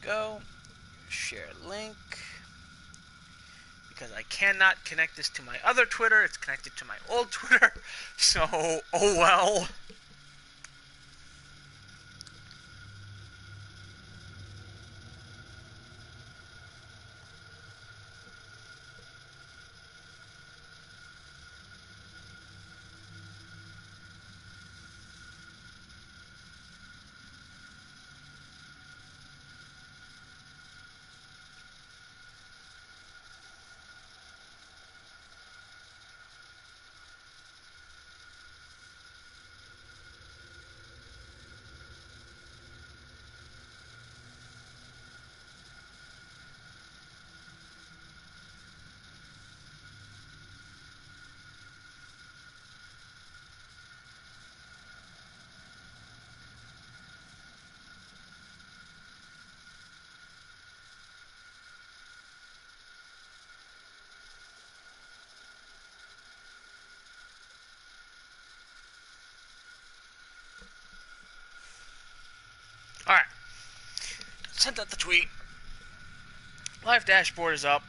go. Share link. Because I cannot connect this to my other Twitter. It's connected to my old Twitter. So, oh well. Alright. Sent out the tweet. Live dashboard is up.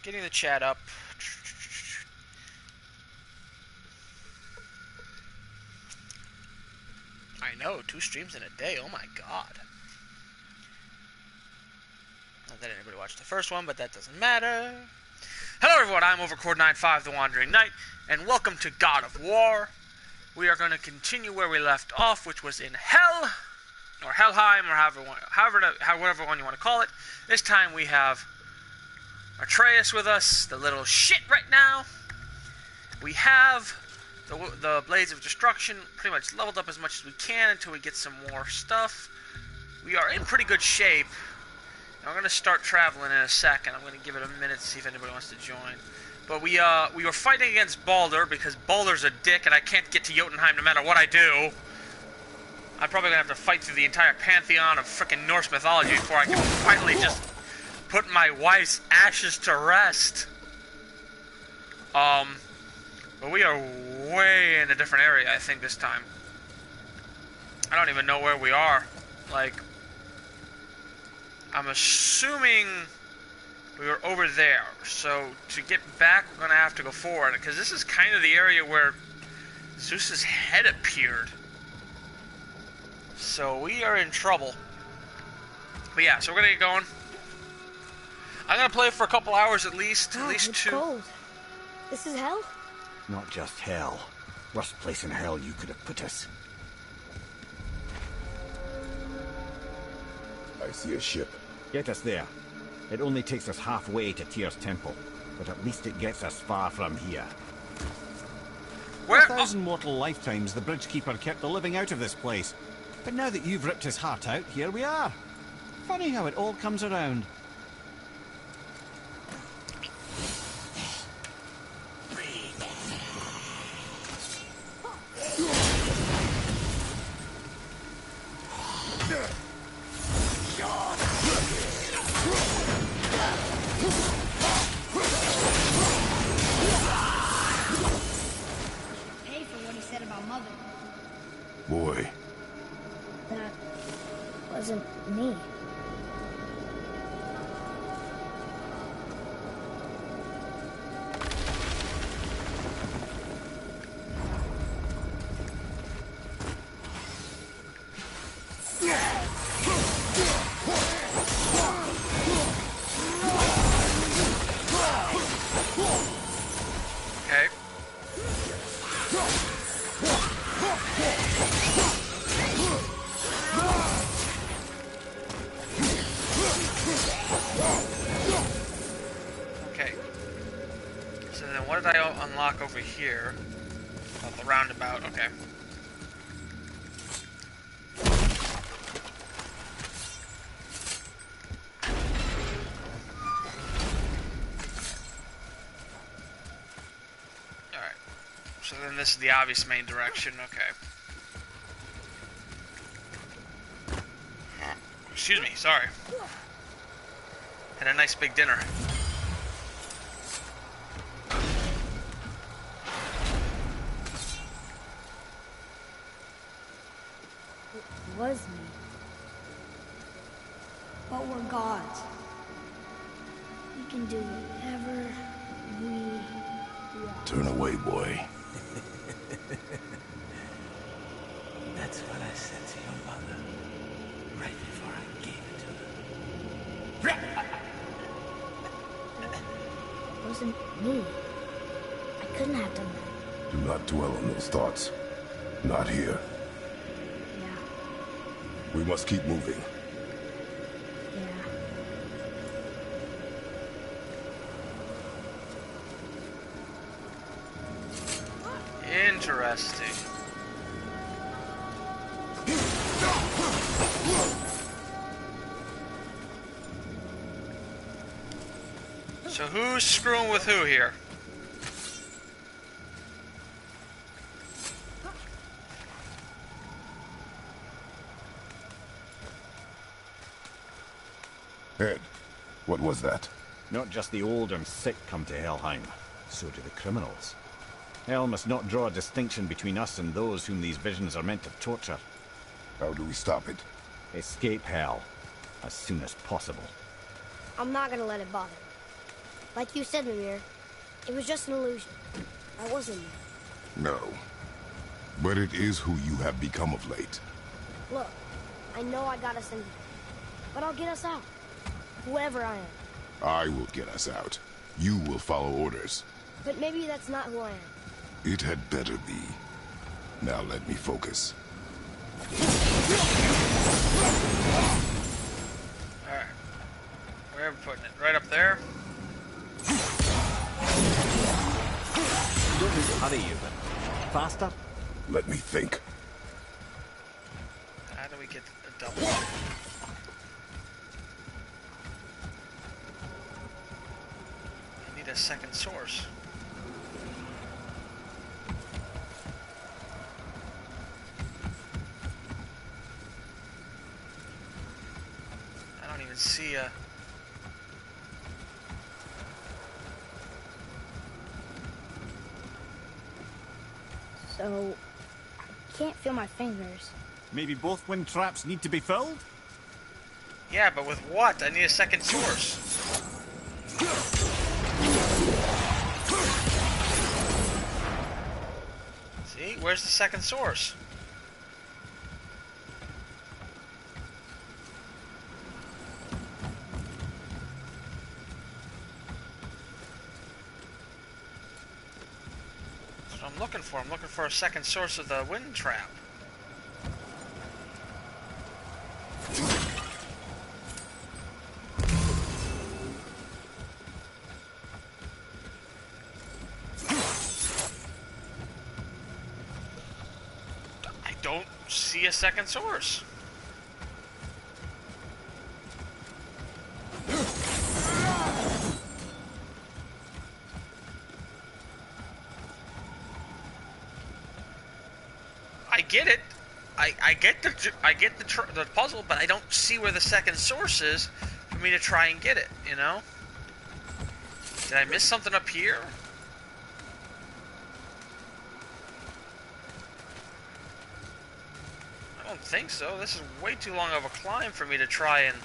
Getting the chat up. I know, 2 streams in a day. Oh my god. Not that anybody watched the first one, but that doesn't matter. Hello everyone, I'm Overkord95, the Wandering Knight, and welcome to God of War. We are going to continue where we left off, which was in Hell, or Helheim, or whatever one you want to call it. This time we have Atreus with us, the little shit right now. We have the Blades of Destruction pretty much leveled up as much as we can until we get some more stuff. We are in pretty good shape. And we're going to start traveling in a second. I'm going to give it a minute to see if anybody wants to join. But we were fighting against Baldur because Baldur's a dick and I can't get to Jotunheim no matter what I do. I'm probably going to have to fight through the entire pantheon of frickin' Norse mythology before I can finally just put my wife's ashes to rest. But we are way in a different area, I think, this time. I don't even know where we are. Like, I'm assuming we were over there, so to get back, we're going to have to go forward, because this is kind of the area where Zeus's head appeared. So we are in trouble. But yeah, so we're going to get going. I'm going to play for a couple hours at least, it's 2. Cold. This is hell? Not just hell. Worst place in hell you could have put us. I see a ship. Get us there. It only takes us halfway to Tyr's temple, but at least it gets us far from here. Where? For 1,000 mortal lifetimes, the Bridgekeeper kept the living out of this place. But now that you've ripped his heart out, here we are. Funny how it all comes around. Pay for what he said about Mother. Boy. That wasn't me. Okay. Okay. So then what did I unlock over here? Oh, the roundabout, okay. Alright. So then this is the obvious main direction, okay. Excuse me, sorry. Had a nice big dinner. It was me. But we're gods. We can do whatever we want. Turn away, boy. That's what I said to your mother right before I gave it to her. It wasn't me. I couldn't have done that. Do not dwell on those thoughts. Not here. Yeah. We must keep moving. Yeah. Interesting. So who's screwing with who here? Ed, what was that? Not just the old and sick come to Helheim, so do the criminals. Hell must not draw a distinction between us and those whom these visions are meant to torture. How do we stop it? Escape Hell as soon as possible. I'm not gonna let it bother me. Like you said, Mimir, it was just an illusion. I wasn't there. No. But it is who you have become of late. Look, I know I got us in here, but I'll get us out. Whoever I am. I will get us out. You will follow orders. But maybe that's not who I am. It had better be. Now let me focus. Alright. Where are we putting it? Right up there? Don't need to hurry you, but faster? Let me think. How do we get a double? I need a second source. I don't even see a... So, I can't feel my fingers. Maybe both wind traps need to be filled? Yeah, but with what? I need a second source. See? Where's the second source? That's what I'm looking for. I'm looking for a second source of the wind trap. I don't see a second source. I get it. I get the puzzle, but I don't see where the second source is for me to try and get it, you know? Did I miss something up here? I don't think so. This is way too long of a climb for me to try and...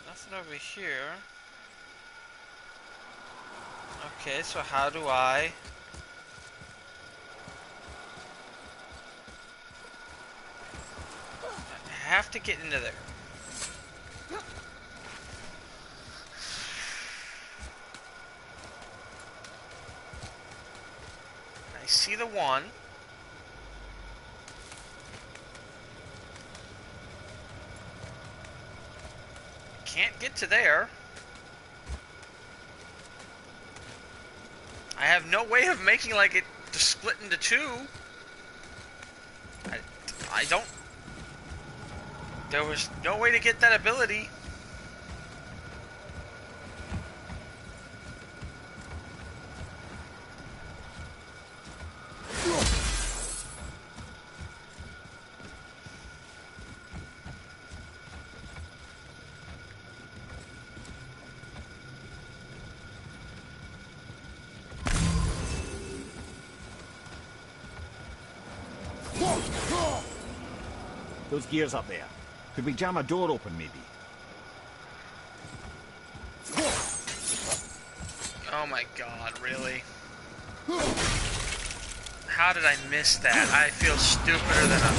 Nothing over here. Okay, so how do I have to get into there? I see the one. Can't get to there. I have no way of making like it to split into two. I don't... There was no way to get that ability. Those gears up there. Could we jam a door open, maybe? Oh my god, really? How did I miss that? I feel stupider than a...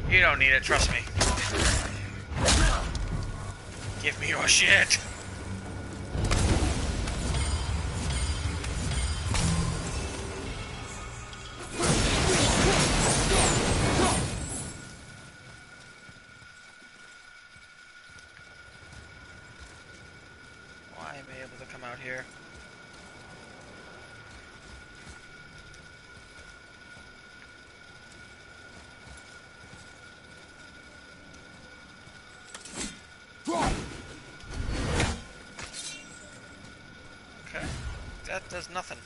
You don't need it, trust me. Give me your shit. Why am I able to come out here? Okay, that does nothing.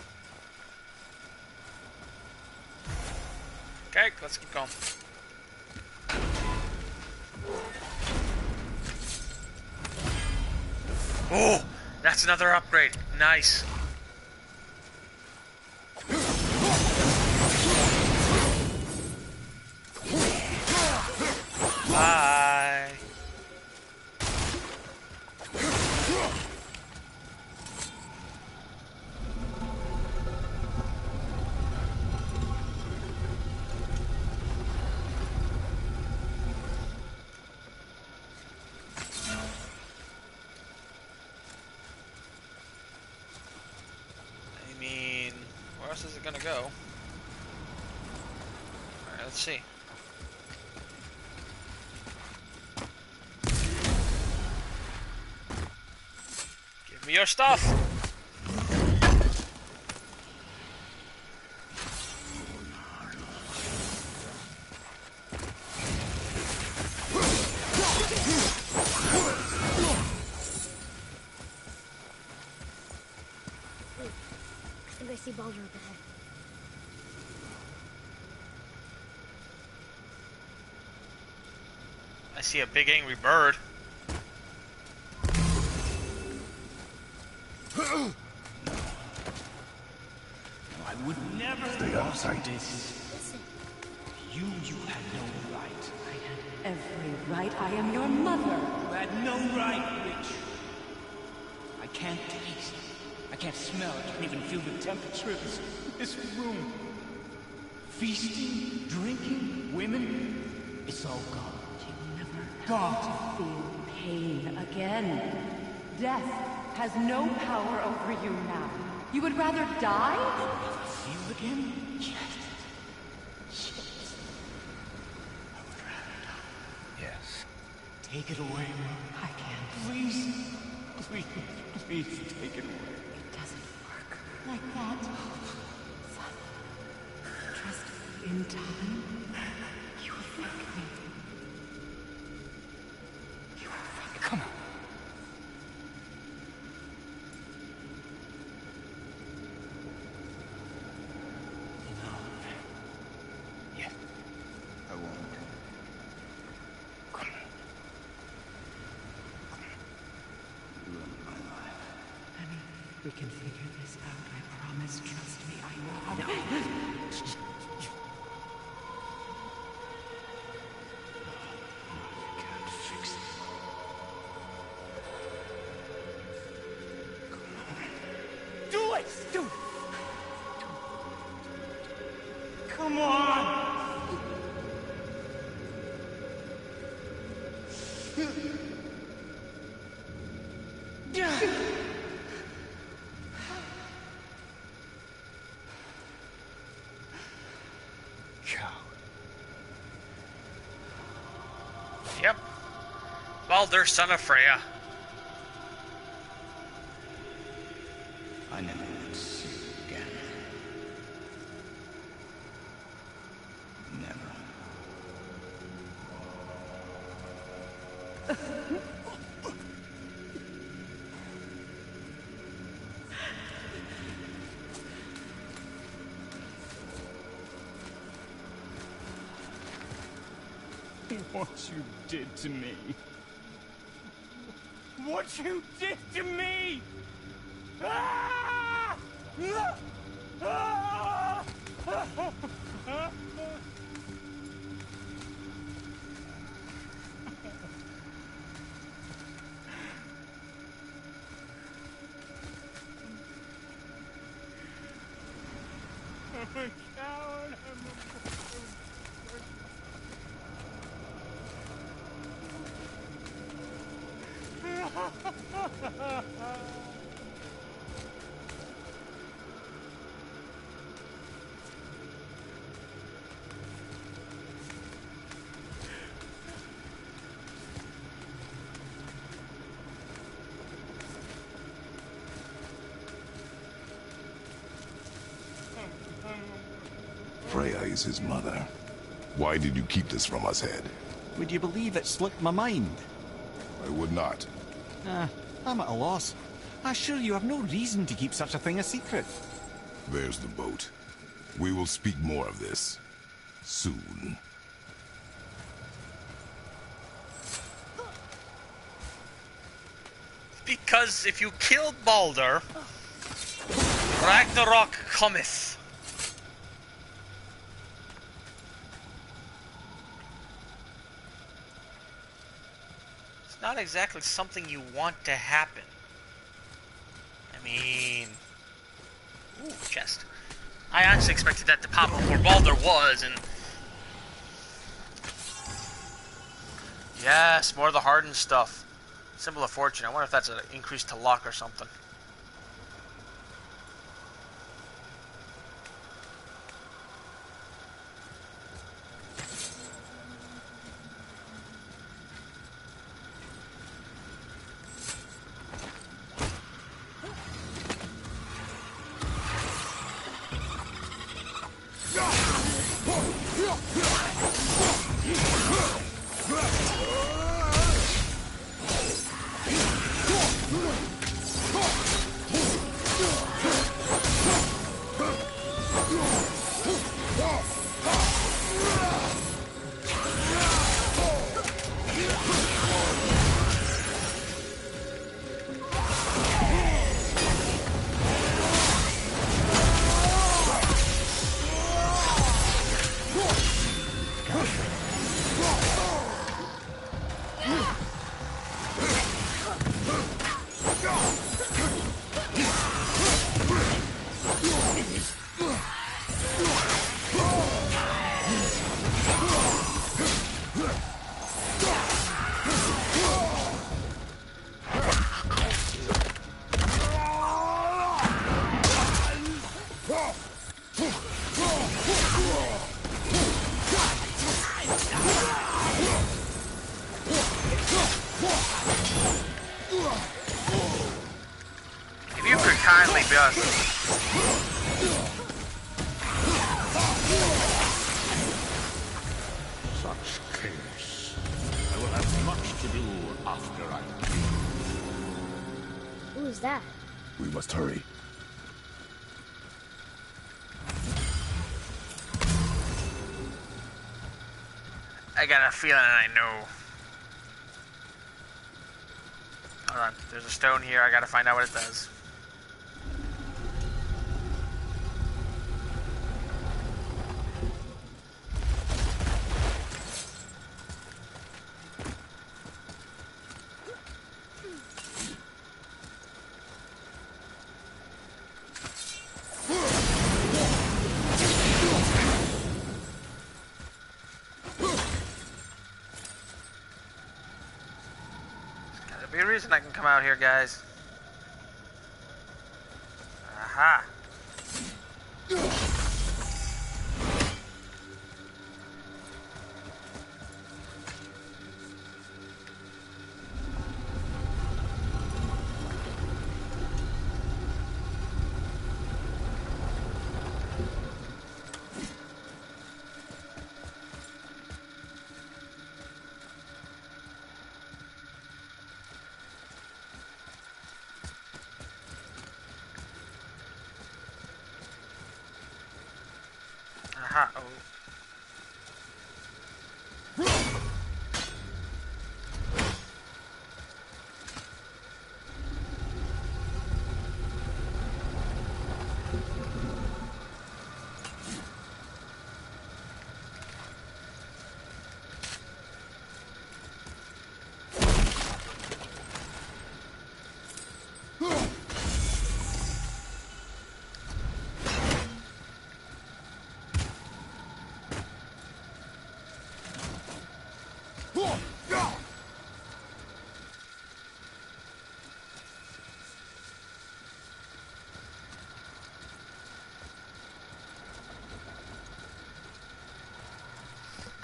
Okay, let's keep going. Oh, that's another upgrade. Nice. Bye. I mean, where else is it gonna go? Alright, let's see. Give me your stuff! I think I see Baldur up ahead. I see a big angry bird. I would never Stay out of sight. this. Listen. You had no right. I had every right. I am your mother. You had no right, witch. I can't taste. I can't smell. I can't even feel the temperature of this room. Feasting, drinking, women. It's all gone. You never Gone. feel pain again. Death has no power over you now. You would rather die? Feel again? Yes. Yes. Take it away. I can't. Please. Please. Please take it away. It doesn't work like that. Son, trust me. In time, you will thank me. You will thank me. Come on. No. Yes. I won't. Come on. You ruined my life. Honey, we can figure this out. I promise. Trust me. I know how to. You can't fix it. Yep. Baldur, son of Freya. I never would see you again. Never. What you did to me. What you did to me! Ah! Ah! I'm a coward. Freya is his mother. Why did you keep this from us, Head? Would you believe it slipped my mind? I would not. I'm at a loss. I assure you have no reason to keep such a thing a secret. There's the boat. We will speak more of this soon. Because if you kill Baldur, Ragnarok cometh. It's not exactly something you want to happen. I mean... Ooh, chest. I honestly expected that to pop before Baldur was, and... Yes, more of the hardened stuff. Symbol of Fortune. I wonder if that's an increase to luck or something. If you could kindly just... Such chaos. I will have much to do after I kill. Who is that? We must hurry. I got a feeling I know. Hold on, there's a stone here, I gotta find out what it does. Be a reason I can come out here, guys. Aha. Aha. Oh.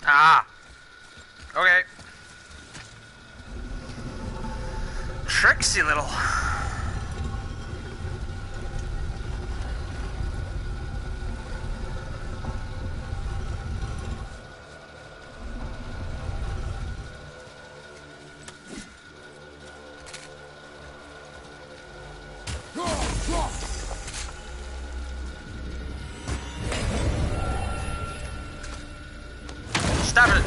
Ah! Okay. Tricksy little. Stab it!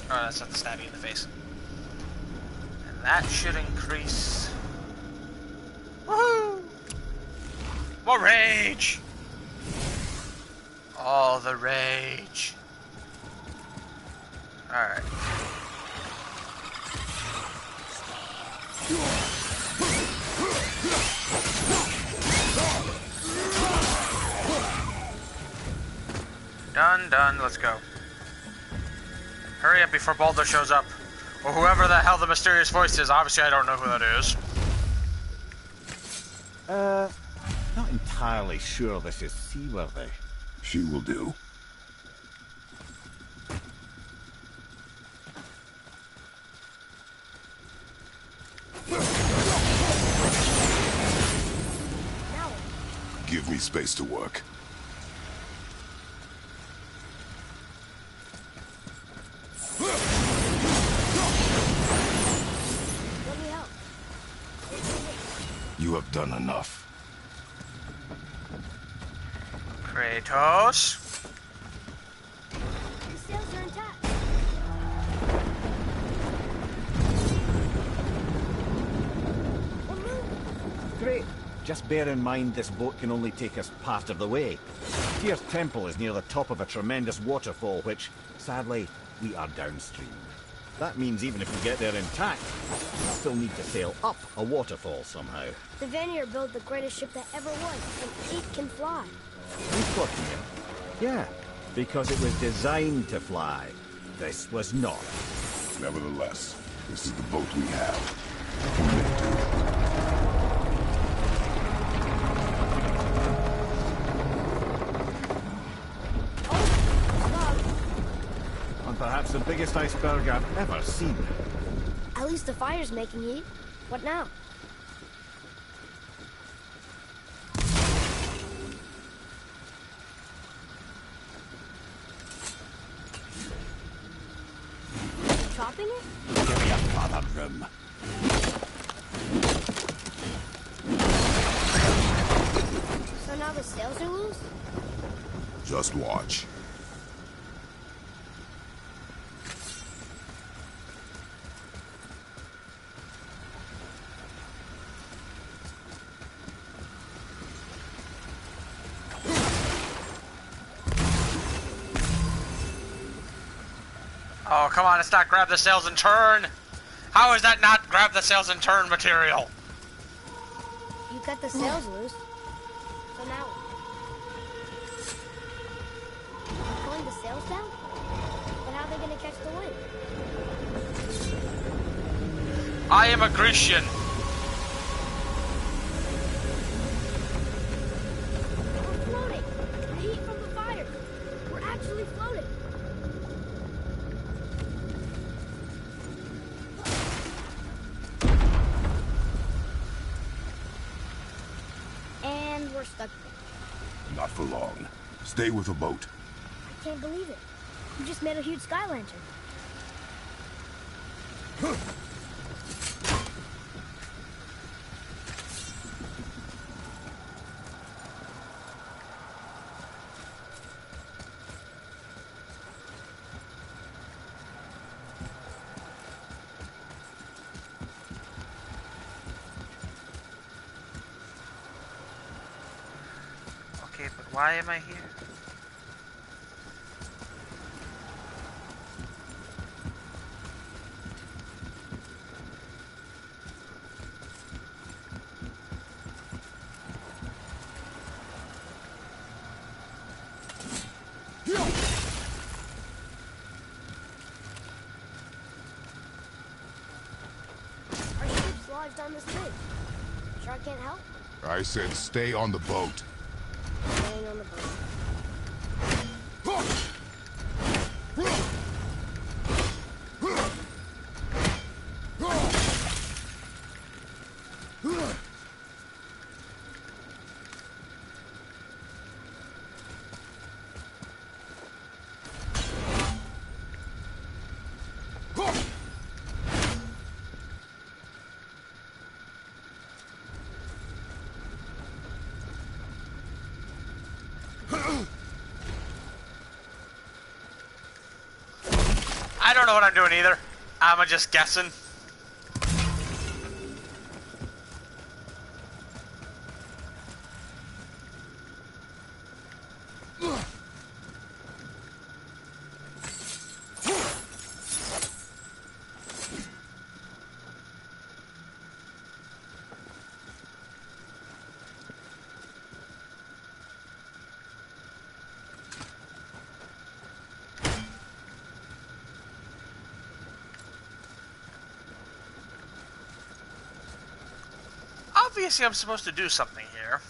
Oh, that's not the stabbing in the face. And that should increase. Woohoo! More rage! All the rage. Alright. Done, let's go. Hurry up before Baldo shows up. Or whoever the hell the mysterious voice is. Obviously, I don't know who that is. Not entirely sure this is seaworthy. She will do. Give me space to work. Let me help. You have done enough. Kratos. The sails are intact. We're moving. Great. Just bear in mind this boat can only take us part of the way. Tyr's temple is near the top of a tremendous waterfall, which, sadly, we are downstream. That means even if we get there intact, we'll still need to sail up a waterfall somehow. The Vanir built the greatest ship that ever was, and it can fly. Unfortunately, yeah, because it was designed to fly. This was not. Nevertheless, this is the boat we have. Commit to it. And perhaps the biggest iceberg I've ever seen. At least the fire's making heat. What now? Chopping it? Give me another room. So now the sails are loose? Just watch. Oh, come on, it's not grab the sails and turn. How is that not grab the sails and turn material? You cut the sails loose. So now pulling the sails down? But how are they gonna catch the wind? I am a Grecian. We're floating. The heat from the fire. We're actually floating. And we're stuck there. Not for long. Stay with the boat. I can't believe it. You just made a huge sky lantern. Why am I here? Our ship's lodged on this bridge. Sure I can't help? I said stay on the boat. Staying on the boat. I don't know what I'm doing either. I'm just guessing. Obviously, I'm supposed to do something here.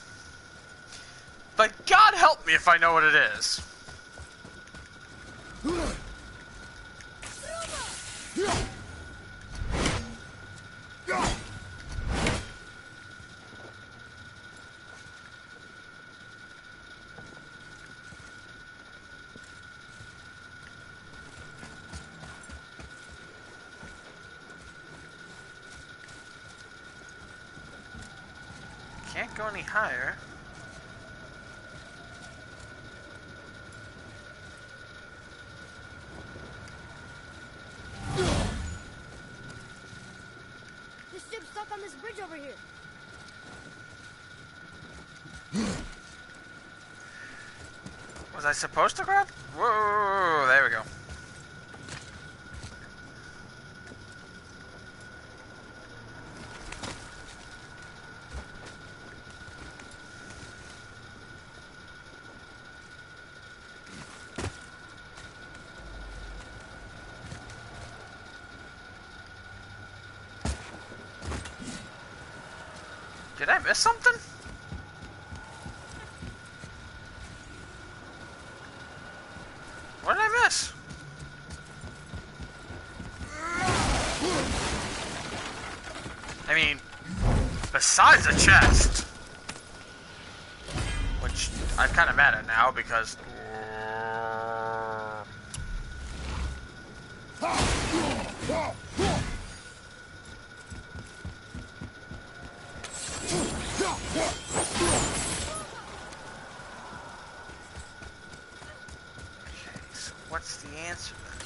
But God help me if I know what it is. Can't go any higher. This ship's stuck on this bridge over here. Was I supposed to grab? Whoa, there we go. Did I miss something? What did I miss? I mean, besides the chest, which I'm kind of mad at now because so what's the answer then?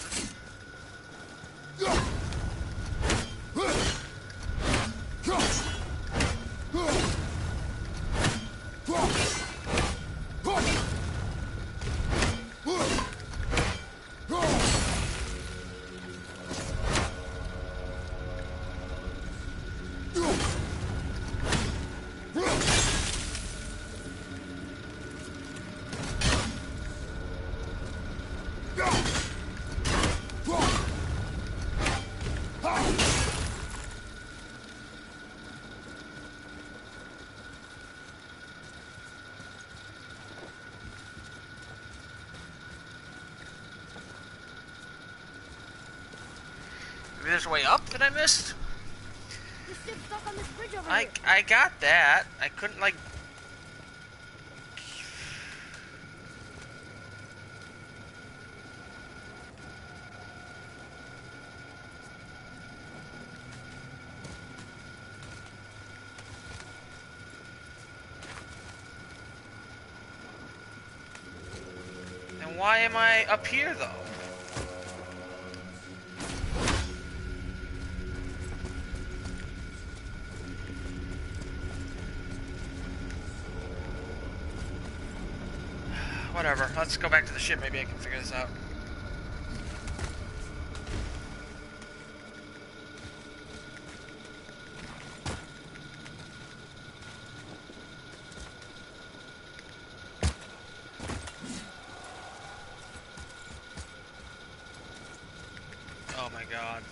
Maybe there's a way up that I missed? This ship's stuck on this bridge over here. I got that. I couldn't like... And why am I up here though? Whatever. Let's go back to the ship. Maybe I can figure this out. Oh my god.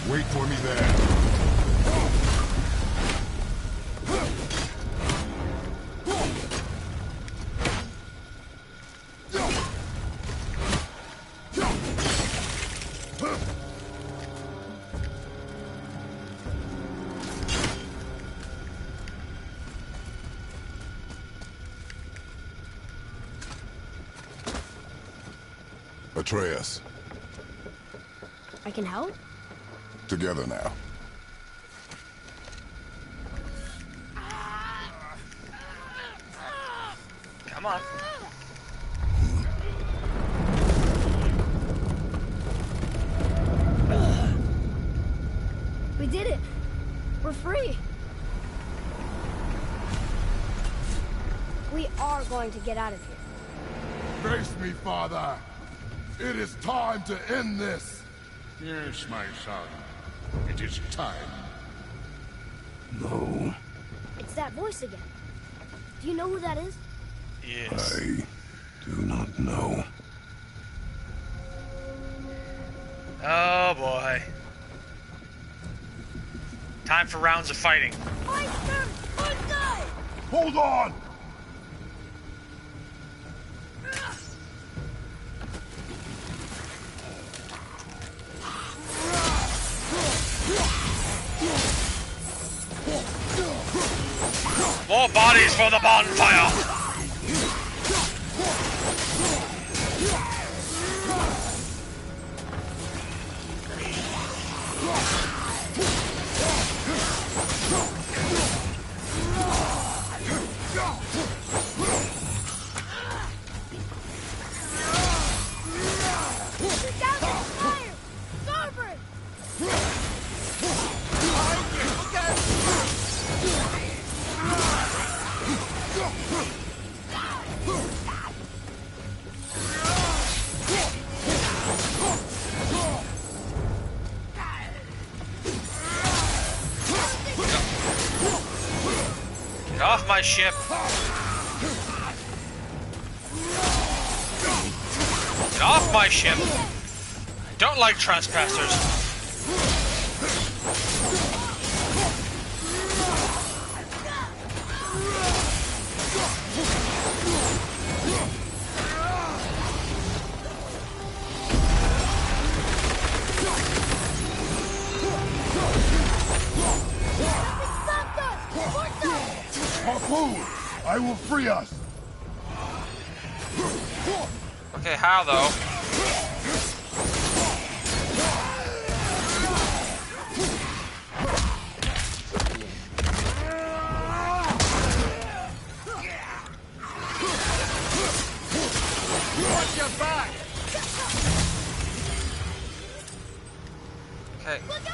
Wait for me there. Atreus, I can help? together now. Come on. We did it. We're free. We are going to get out of here. Face me, father. It is time to end this. Yes, my son. It is time. No, It's that voice again. Do you know who that is? Yes. I do not know. Oh boy. Time for rounds of fighting. Hold on! More bodies for the bonfire! Get off my ship! Get off my ship! I don't like trespassers. Harpoon! I will free us! Okay, how though? Watch your back! Okay.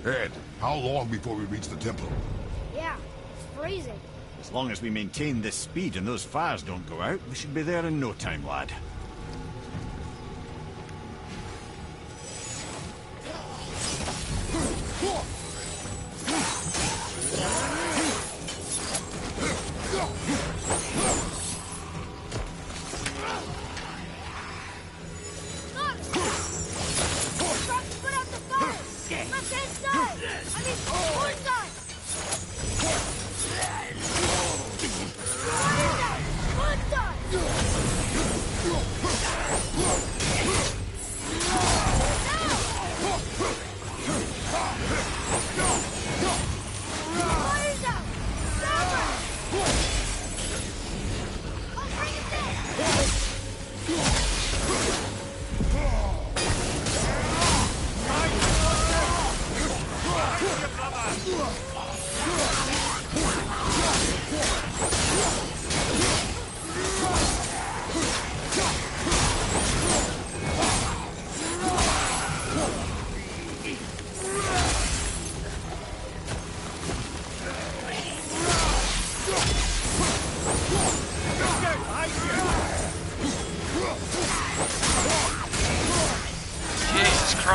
Ed, how long before we reach the temple? Yeah, it's freezing. As long as we maintain this speed and those fires don't go out, we should be there in no time, lad.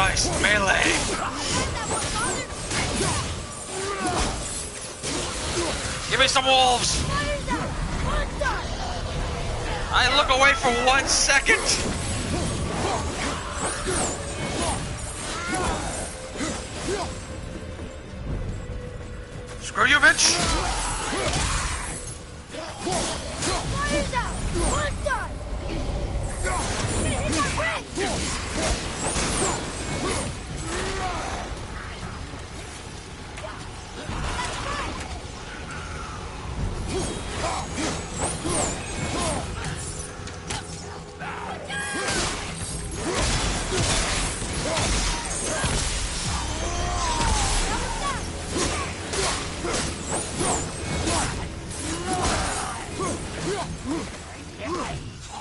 Christ, melee! Give me some wolves! I look away for 1 second! Screw you, bitch!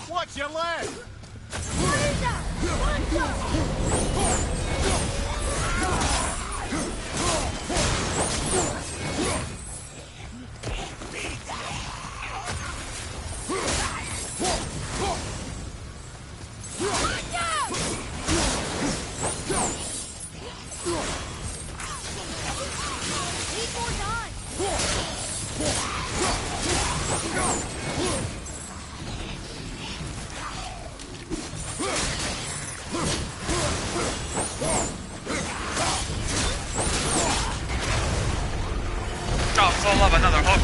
Watch your leg! Oh, full of another hook.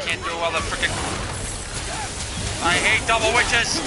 Can't do all the frickin'. I hate double witches.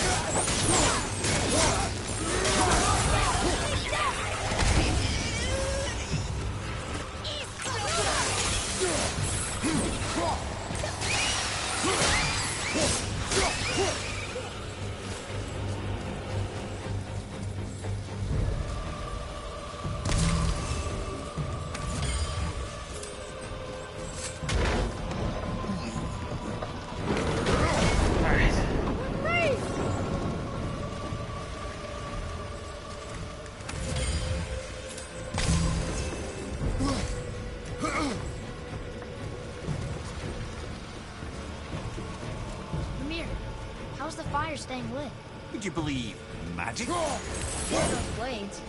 Amir, how's the fire staying lit? Would you believe magic? Those blades.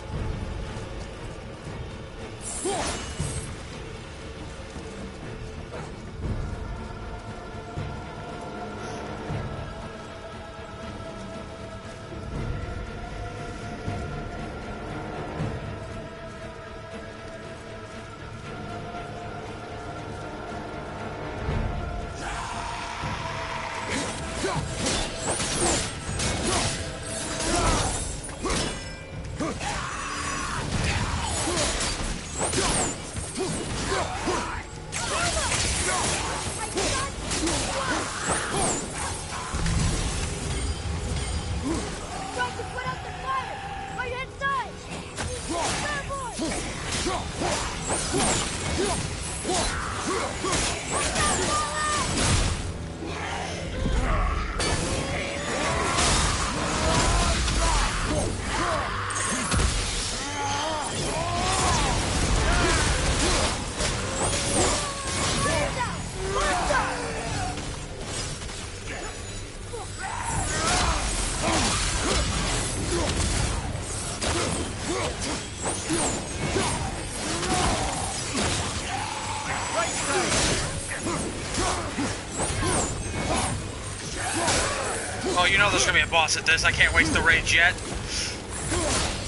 Oh, you know there's gonna be a boss at this. I can't waste the rage yet.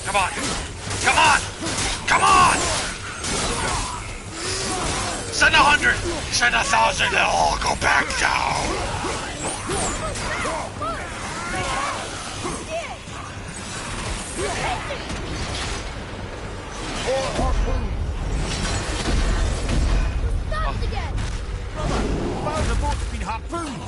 Come on. Come on! Come on! Send 100! Send 1,000! They'll all go back down! Stop it again! Brother, the boat's been harpooned!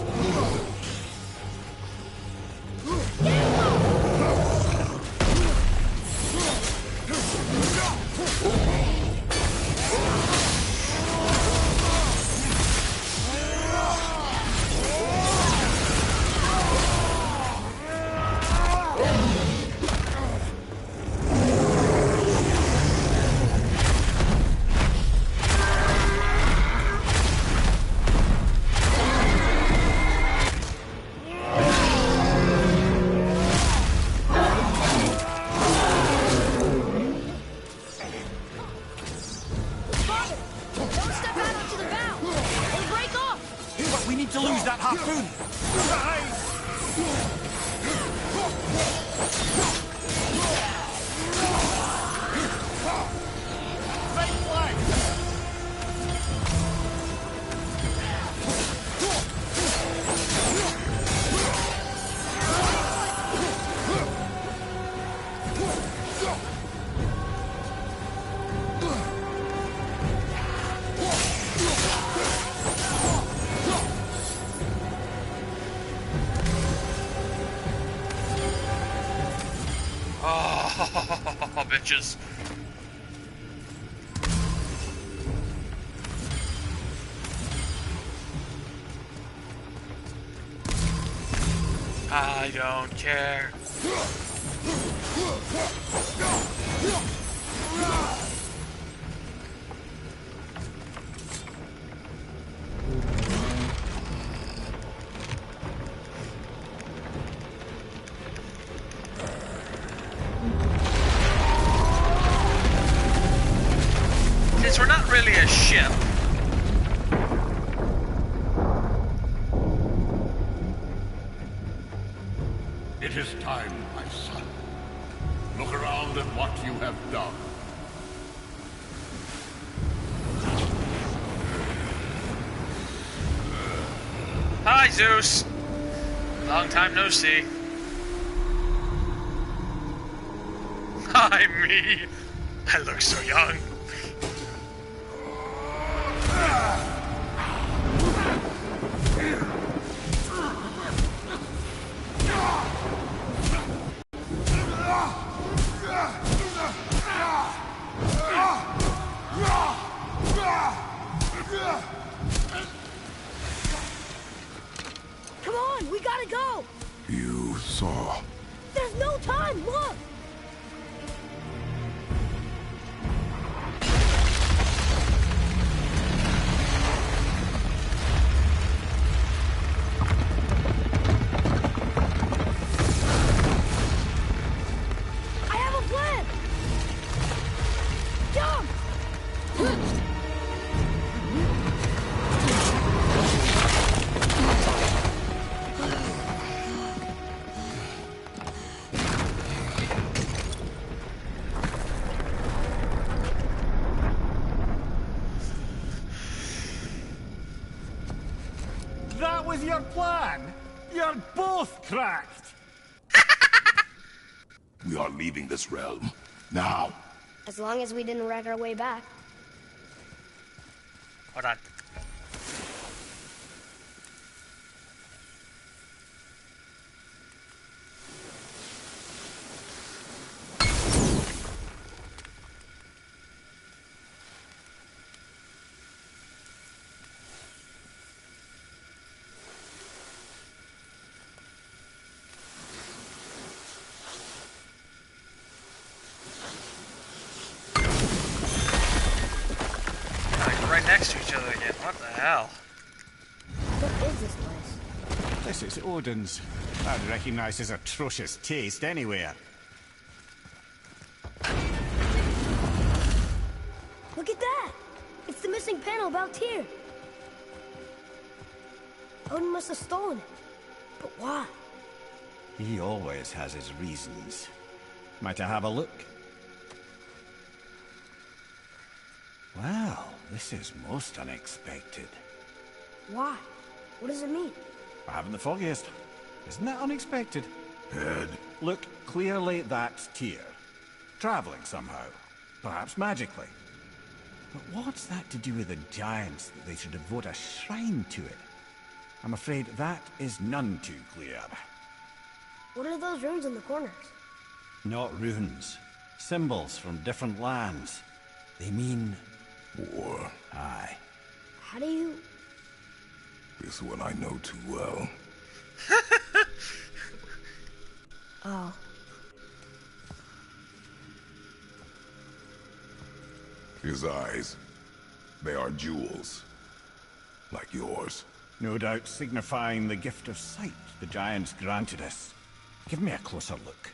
need to lose that harpoon! Right flank! Oh, bitches. I don't care. Since we're not really a ship, It is time, my son. Look around at what you have done. hi Zeus. Long time no see. Hi me. I look so young. Come on, we gotta go! You saw. There's no time, look! I have a plan! Jump! That was your plan? You're both cracked! We are leaving this realm. Now. As long as we didn't wreck our way back. Hold on. Right next to each other again. What the hell? What is this place? This is Odin's. I'd recognize his atrocious taste anywhere. Look at that! It's the missing panel about Tyr. Odin must have stolen it. But why? He always has his reasons. Might I have a look? Well, this is most unexpected. Why? What does it mean? I haven't the foggiest. Isn't that unexpected? Head. Look, clearly that's Tyr. Traveling somehow. Perhaps magically. But what's that to do with the giants that they should devote a shrine to it? I'm afraid that is none too clear. What are those runes in the corners? Not runes. Symbols from different lands. They mean... War. Aye. How do you... This one I know too well. Oh. His eyes. They are jewels. Like yours. No doubt signifying the gift of sight the giants granted us. Give me a closer look.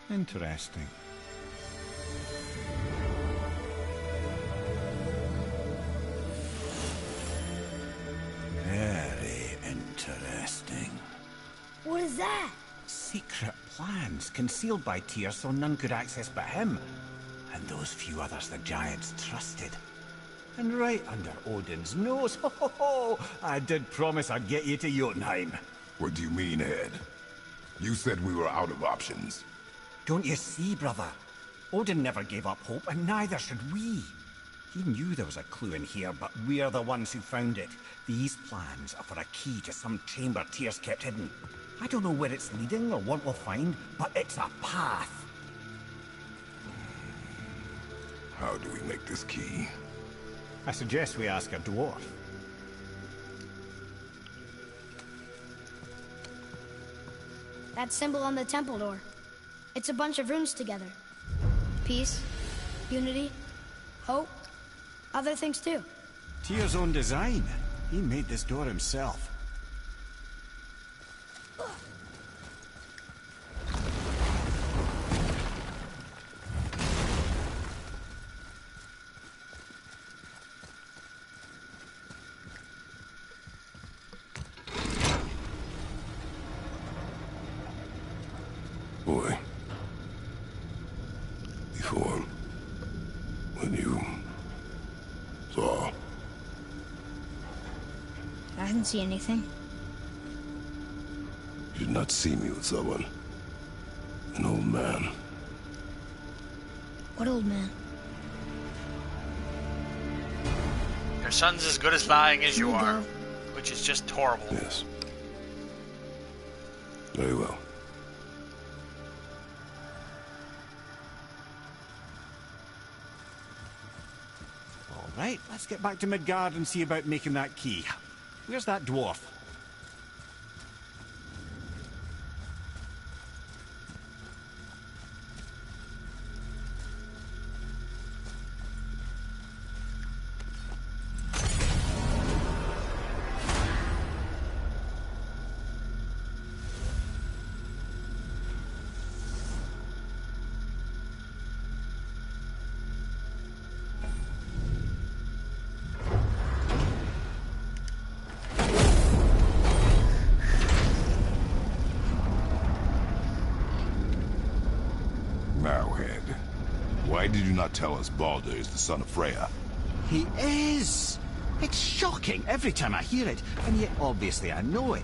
Interesting. that? Secret plans concealed by Tyr so none could access but him. And those few others the giants trusted. And right under Odin's nose, ho ho ho! I did promise I'd get you to Jotunheim. What do you mean, Head? You said we were out of options. Don't you see, brother? Odin never gave up hope, and neither should we. He knew there was a clue in here, but we're the ones who found it. These plans are for a key to some chamber Tyr's kept hidden. I don't know where it's leading or what we'll find, but it's a path. How do we make this key? I suggest we ask a dwarf. That symbol on the temple door. It's a bunch of runes together. Peace, unity, hope, other things too. Tyr's own design. He made this door himself. Boy. Before. When you saw. I didn't see anything. You did not see me with someone. An old man. What old man? Your son's as good as lying as you You are, go. which is just horrible. Yes. Very well. All right, let's get back to Midgard and see about making that key. Where's that dwarf? Now, Head. Why did you not tell us Baldur is the son of Freya? He is! It's shocking every time I hear it, and yet obviously I know it.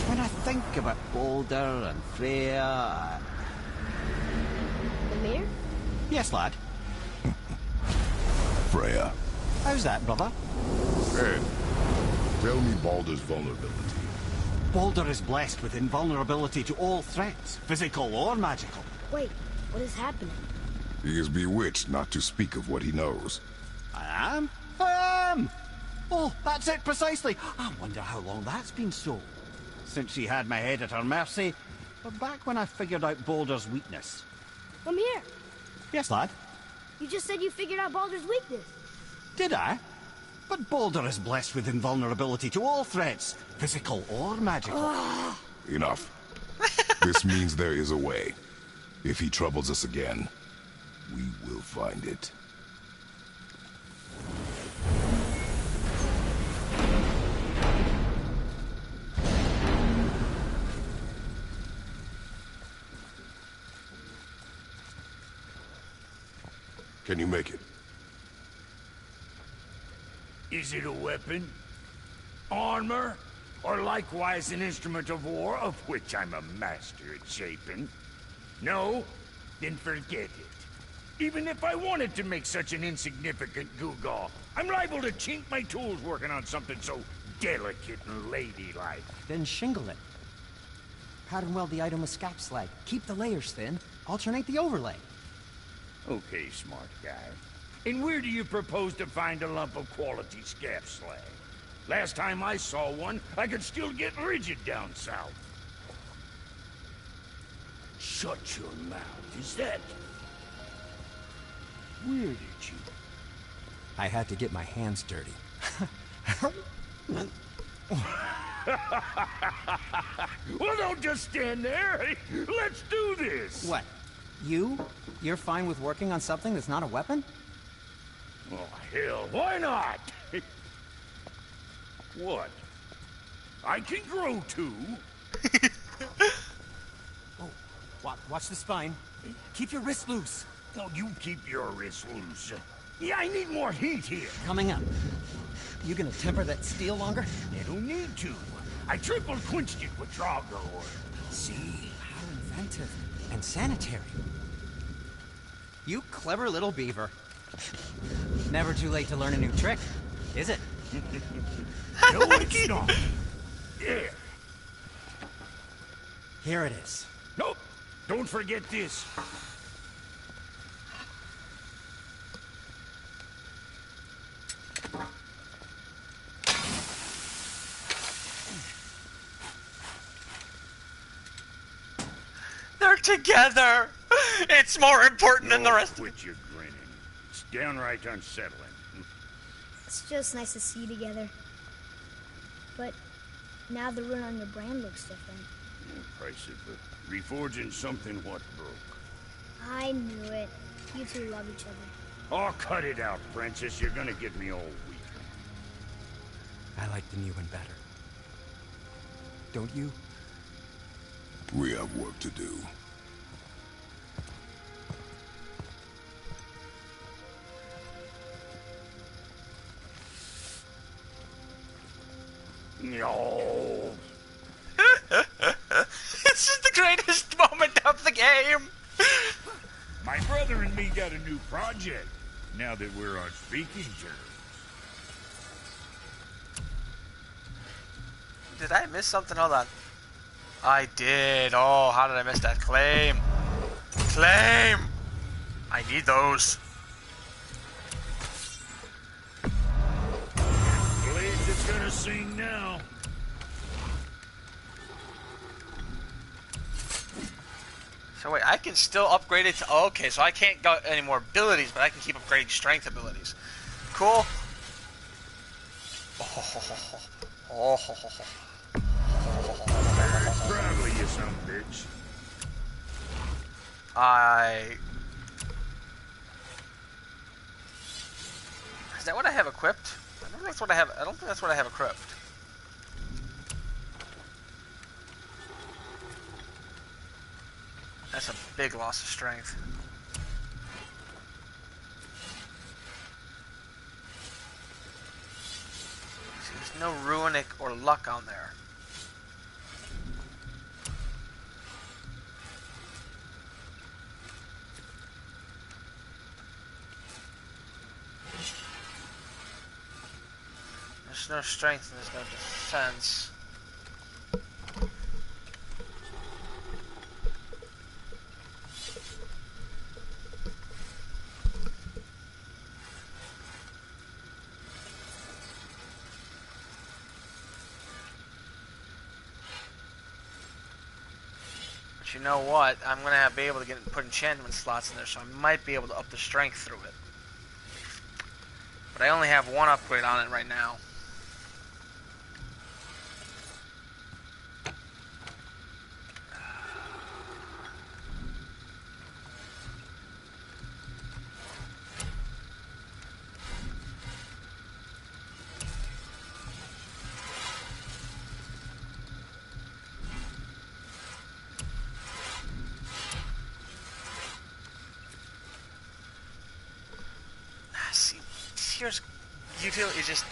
When I think about Baldur and Freya... Ymir? Yes, lad. Freya. How's that, brother? Head. Tell me Baldur's vulnerability. Baldur is blessed with invulnerability to all threats, physical or magical. Wait, what is happening? He is bewitched not to speak of what he knows. I am? I am! Oh, that's it precisely. I wonder how long that's been so. Since she had my head at her mercy, but back when I figured out Baldur's weakness. I'm here. Yes, lad? You just said you figured out Baldur's weakness. Did I? But Baldur is blessed with invulnerability to all threats, physical or magical. Enough. This means there is a way. If he troubles us again, we will find it. Can you make it? Is it a weapon? Armor? Or likewise an instrument of war, of which I'm a master at shaping? No? Then forget it. Even if I wanted to make such an insignificant gewgaw, I'm liable to chink my tools working on something so delicate and ladylike. Then shingle it. Pattern weld the item with scap slag. Keep the layers thin. Alternate the overlay. Okay, smart guy. And where do you propose to find a lump of quality scap slag? Last time I saw one, I could still get rigid down south. Shut your mouth. Is that... Where did you... I had to get my hands dirty. Well, don't just stand there. Let's do this. What? You? You're fine with working on something that's not a weapon? Oh, hell, why not? What? I can grow too. Watch the spine. Keep your wrist loose. No, you keep your wrist loose. Yeah, I need more heat here. Coming up. You gonna temper that steel longer? I don't need to. I triple quenched it with Drago oil. See? How inventive. And sanitary. You clever little beaver. Never too late to learn a new trick, is it? No, it's not. Yeah. Here it is. Nope. Don't forget this. They're together. It's more important than the rest. Quit your grinning. It's downright unsettling. It's just nice to see you together. But now the rune on your brand looks different. Price of reforging something what broke. I knew it. You two love each other. Oh, cut it out, Princess. You're gonna get me all weak. I like the new one better. Don't you? We have work to do. No. This is the greatest moment of the game. My brother and me got a new project, now that we're on speaking terms. Did I miss something? Hold on. I did. Oh, how did I miss that? Claim. Claim! I need those. Blades is gonna sing now. So wait, I can still upgrade it to... Oh, okay, so I can't get any more abilities, but I can keep upgrading strength abilities. Cool. Probably you some bitch. Is that what I have equipped? I don't think that's what I have. I don't think that's what I have equipped. That's a big loss of strength. See, there's no runic or luck on there. There's no strength and there's no defense. But you know what? I'm gonna be able to put enchantment slots in there, so I might be able to up the strength through it. But I only have one upgrade on it right now. Here's utility is just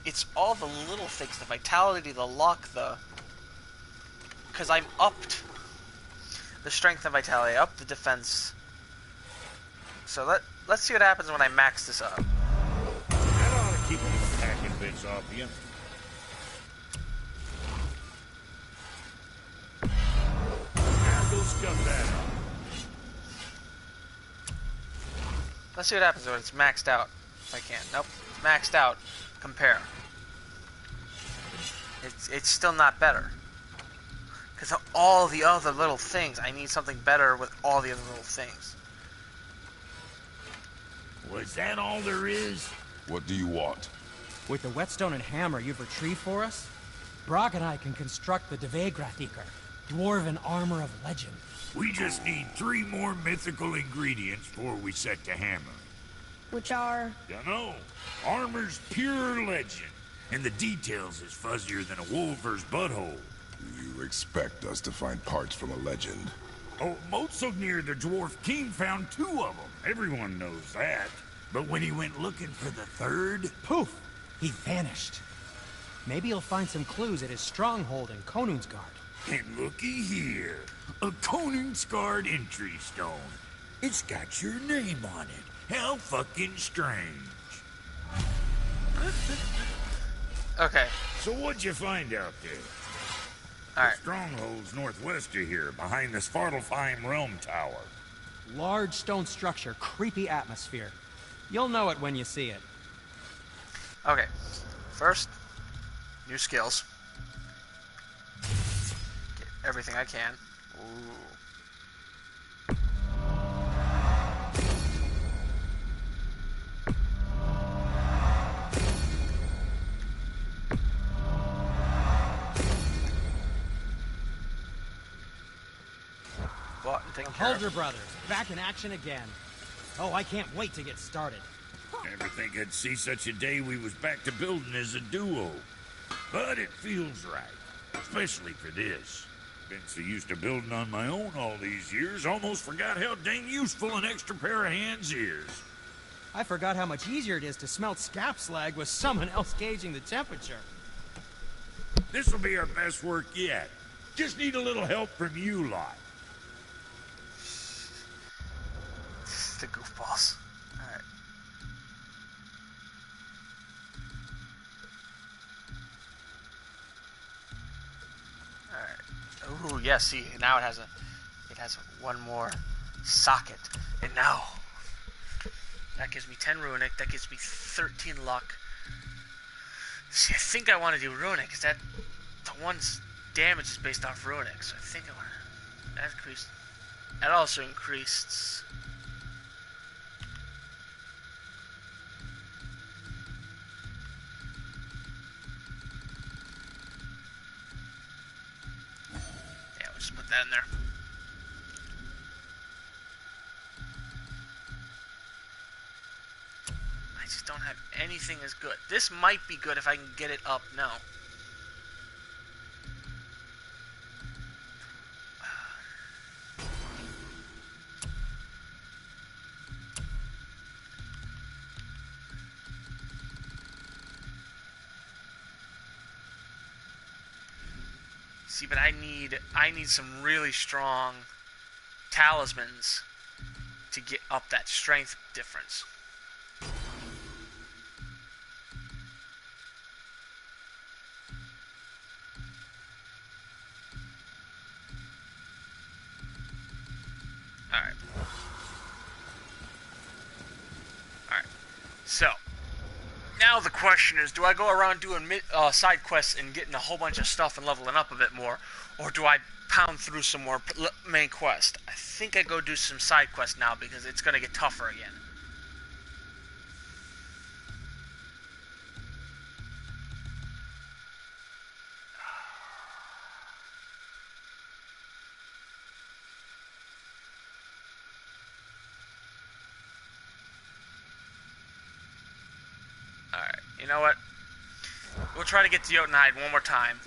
it's all the little things, the vitality, the luck, because I'm upped the strength and vitality, up the defense. So let's see what happens when I max this up. That ought to keep them packing bits off you. Now go scuff that up. Let's see what happens when it's maxed out. If I can. Nope. It's maxed out. Compare. It's still not better. Because of all the other little things, I need something better with all the other little things. Was that all there is? What do you want? With the whetstone and hammer you've retrieved for us, Brock and I can construct the Dvegrathikar, dwarven armor of legend. We just need 3 more mythical ingredients before we set to hammer. Which are... Dunno. Armor's pure legend, and the details is fuzzier than a wolver's butthole. You expect us to find parts from a legend? Oh, Motsognir the Dwarf King found 2 of them. Everyone knows that. But when he went looking for the 3rd... Poof! He vanished. Maybe he'll find some clues at his stronghold in Konungsgard. And looky here. A Konungsgard entry stone. It's got your name on it. How fucking strange. Okay. So what'd you find out there? Alright. The stronghold's northwest of here, behind the Svartalfheim Realm Tower. Large stone structure, creepy atmosphere. You'll know it when you see it. Okay. First, new skills. Get everything I can. Ooh. The Huldra brothers, back in action again. Oh, I can't wait to get started. Never think I'd see such a day we was back to building as a duo. But it feels right, especially for this. Been so used to building on my own all these years, almost forgot how dang useful an extra pair of hands is. I forgot how much easier it is to smelt scap slag with someone else gauging the temperature. This'll be our best work yet. Just need a little help from you lot. The goofballs. Alright. Alright. Ooh, yeah, see, now it has one more socket. And now that gives me 10 runic, that gives me 13 luck. See, I think I want to do runic, because the one's damage is based off runic, so I think I want to. That increased. That also increased. Just put that in there. I just don't have anything as good. This might be good if I can get it up now. See, but I need some really strong talismans to get up that strength difference. Alright. Alright. So, now the question is, do I go around doing side quests and getting a whole bunch of stuff and leveling up a bit more, or do I pound through some more main quest? I think I go do some side quests now because it's going to get tougher again. Alright, you know what? We'll try to get to Jotunheim one more time.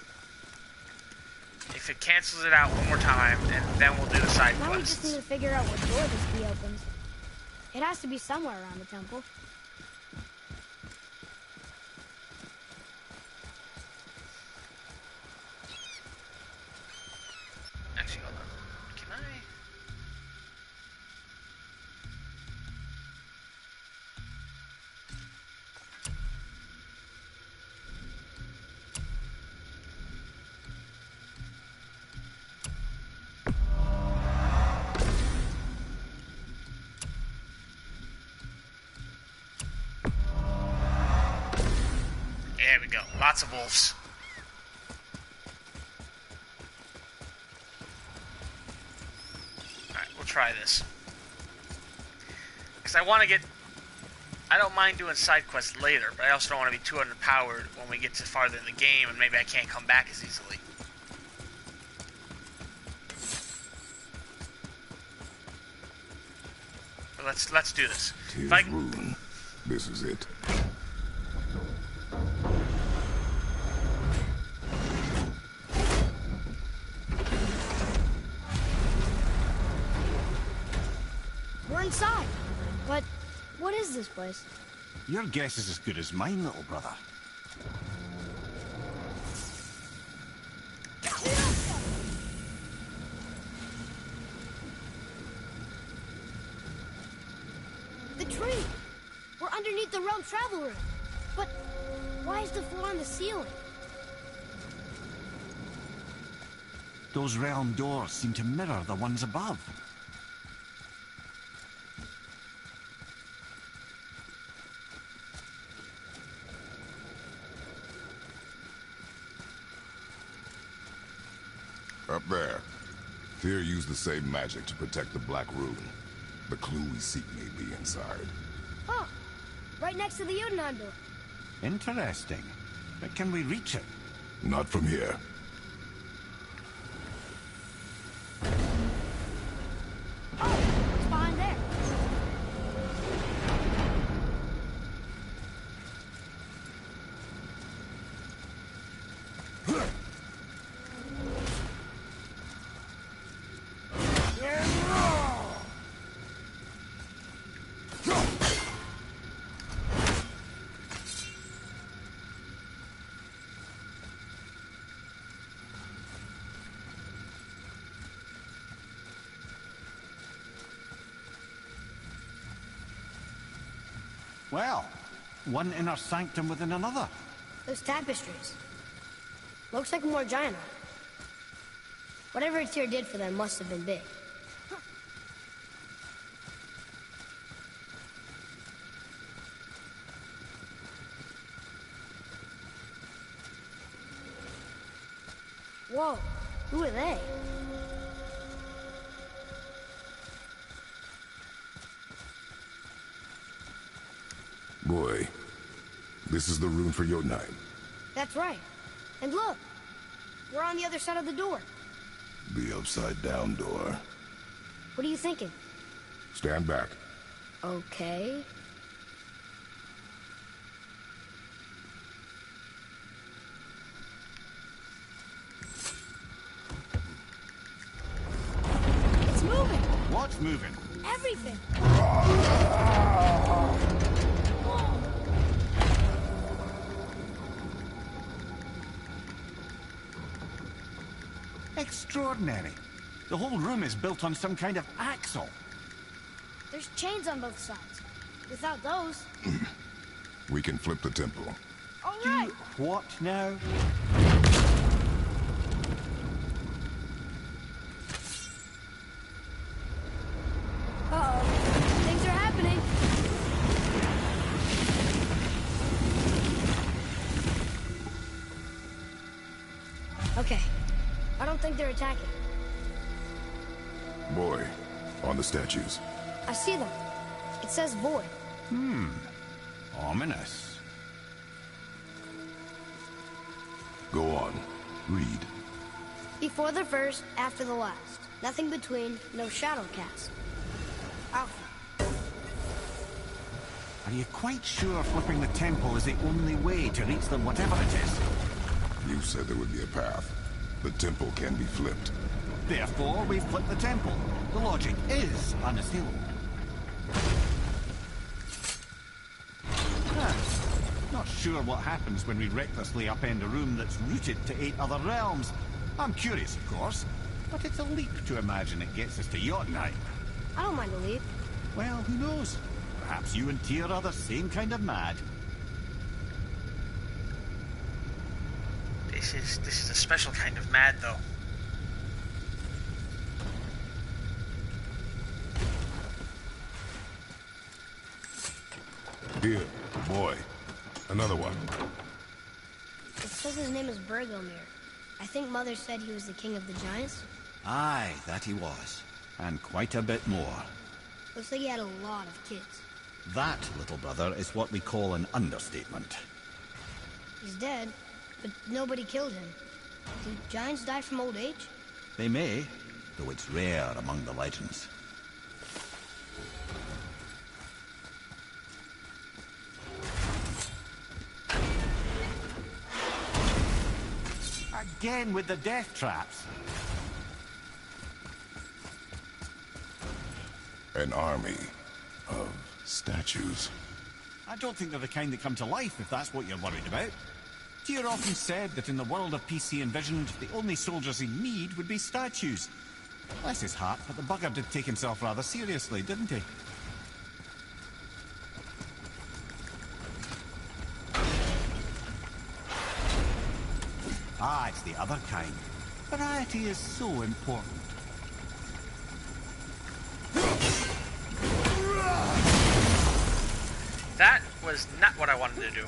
If it cancels it out one more time, and then we'll do the side quests. Now we just need to figure out what door this key opens. It has to be somewhere around the temple. Actually, hold on. Can I? There we go. Lots of wolves. Alright, we'll try this. Because I want to get... I don't mind doing side quests later, but I also don't want to be too underpowered when we get to farther in the game and maybe I can't come back as easily. But let's do this. Tis Rune. This is it. is this place? Your guess is as good as mine, little brother. The tree! We're underneath the realm travel room. But why is the floor on the ceiling? Those realm doors seem to mirror the ones above. Up there. Fear used the same magic to protect the Black Rune. The clue we seek may be inside. Huh. Right next to the Jotunheim door. Interesting. But can we reach it? Not from here. Oh, what's behind there? Well, one inner sanctum within another. Those tapestries. Looks like more giant art. Whatever Tyr did for them must have been big. Whoa, who are they? Boy, this is the rune for Jotunheim. That's right. And look, we're on the other side of the door. The upside-down door. What are you thinking? Stand back. Okay. It's moving! What's moving? Everything! Extraordinary. The whole room is built on some kind of axle. There's chains on both sides. Without those... We can flip the temple. All right! What now? Uh-oh. Things are happening. Okay. I don't think they're attacking. Boy, on the statues. I see them. It says void. Ominous. Go on. Read. Before the first, after the last. Nothing between, no shadow cast. Alpha. Are you quite sure flipping the temple is the only way to reach them, whatever it is? You said there would be a path. The temple can be flipped. Therefore, we've flipped the temple. The logic is unassailable. Not sure what happens when we recklessly upend a room that's rooted to 8 other realms. I'm curious, of course, but it's a leap to imagine it gets us to Jotunheim. I don't mind a leap. Well, who knows? Perhaps you and Tyr are the same kind of mad. This is a special kind of mad, though. Here, boy. Another one. It says his name is Bergelmir. I think Mother said he was the king of the giants. Aye, that he was. And quite a bit more. Looks like he had a lot of kids. That, little brother, is what we call an understatement. He's dead, but nobody killed him. Do giants die from old age? They may, though it's rare among the legends. Again with the death traps. An army of statues. I don't think they're the kind that come to life, if that's what you're worried about. Tyr often said that in the world of peace he envisioned, the only soldiers he'd need would be statues. Bless his heart, but the bugger did take himself rather seriously, didn't he? Ah, it's the other kind. Variety is so important. That was not what I wanted to do.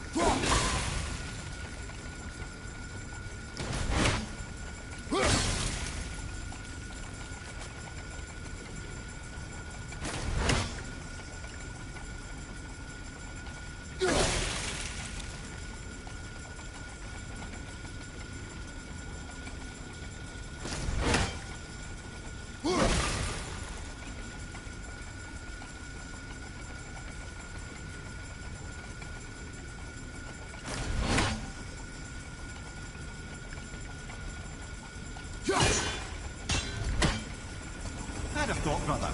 I'd have thought, brother,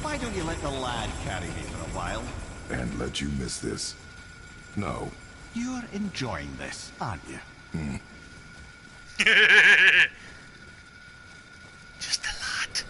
why don't you let the lad carry me for a while? And let you miss this? No. You're enjoying this, aren't you? Just a lot.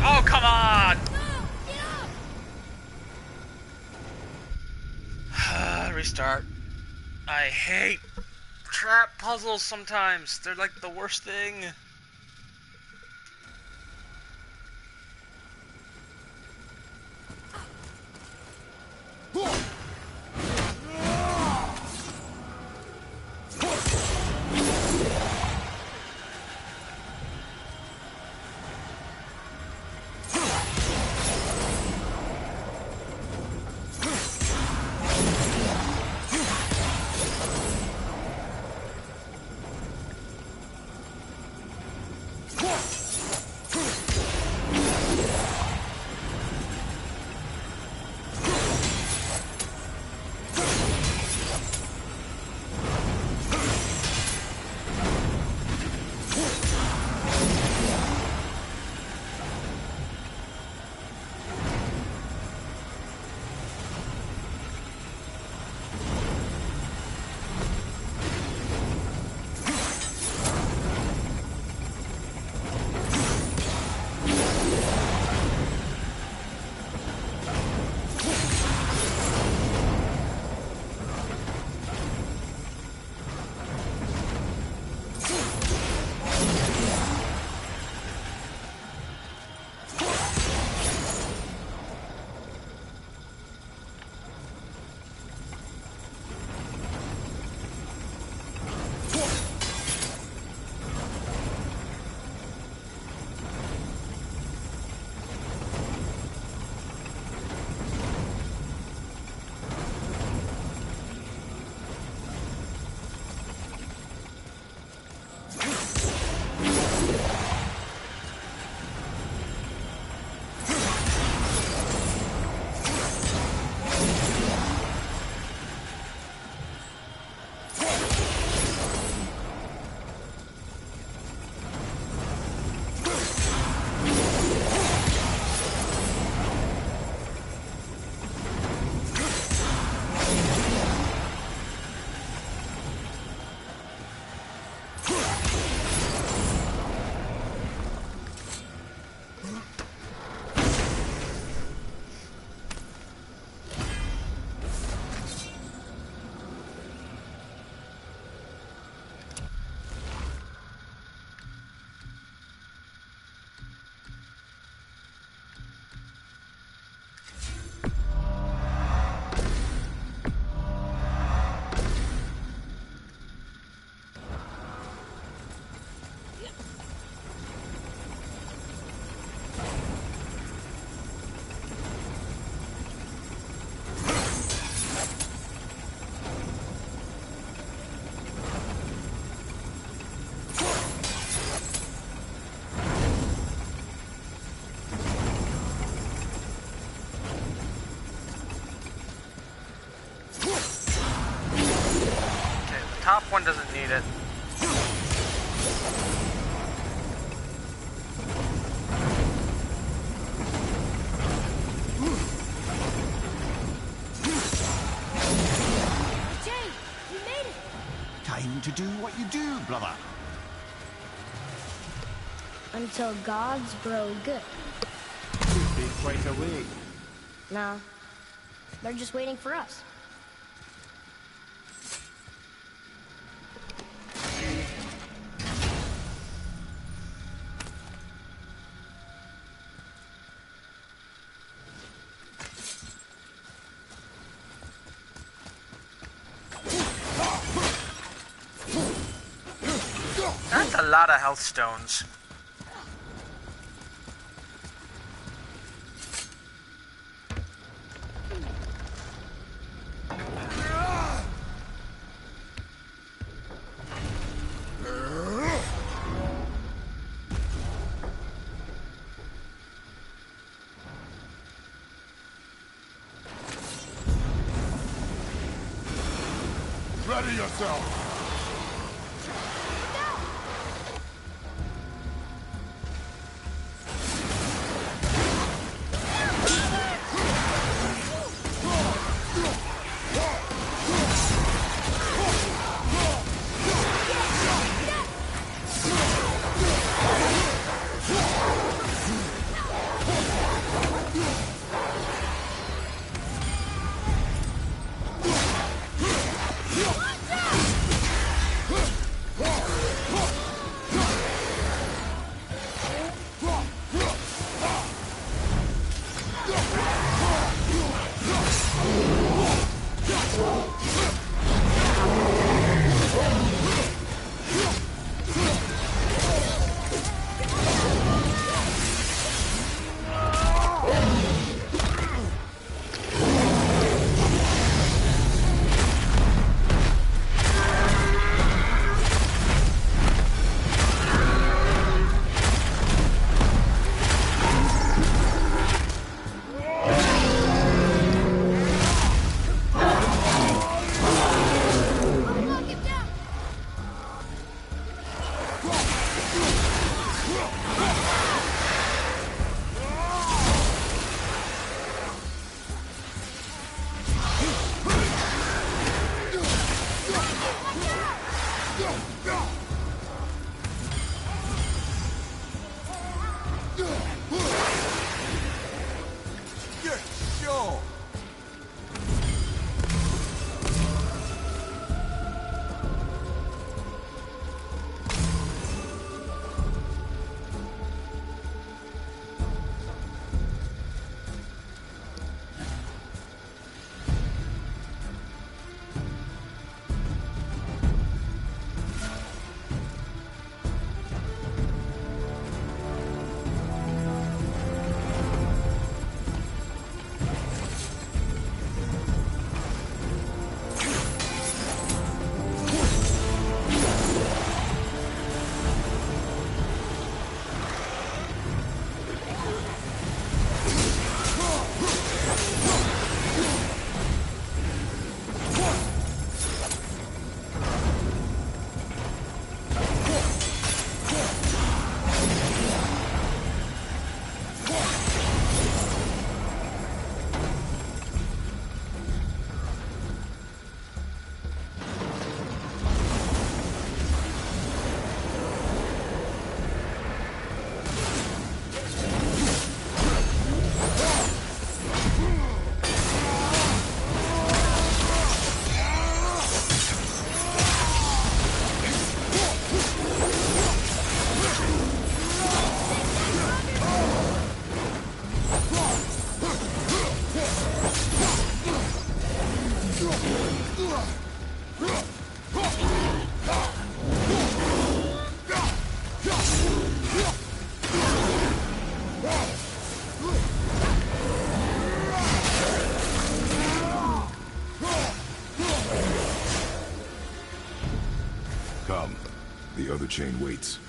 Oh, come on! Restart. I hate trap puzzles sometimes. They're like the worst thing. top one doesn't need it. Jay, you made it! Time to do what you do, brother. Until gods grow good. Could be quite a wait. No, they're just waiting for us. That's a lot of health stones. Ready yourself! Come. The other chain waits.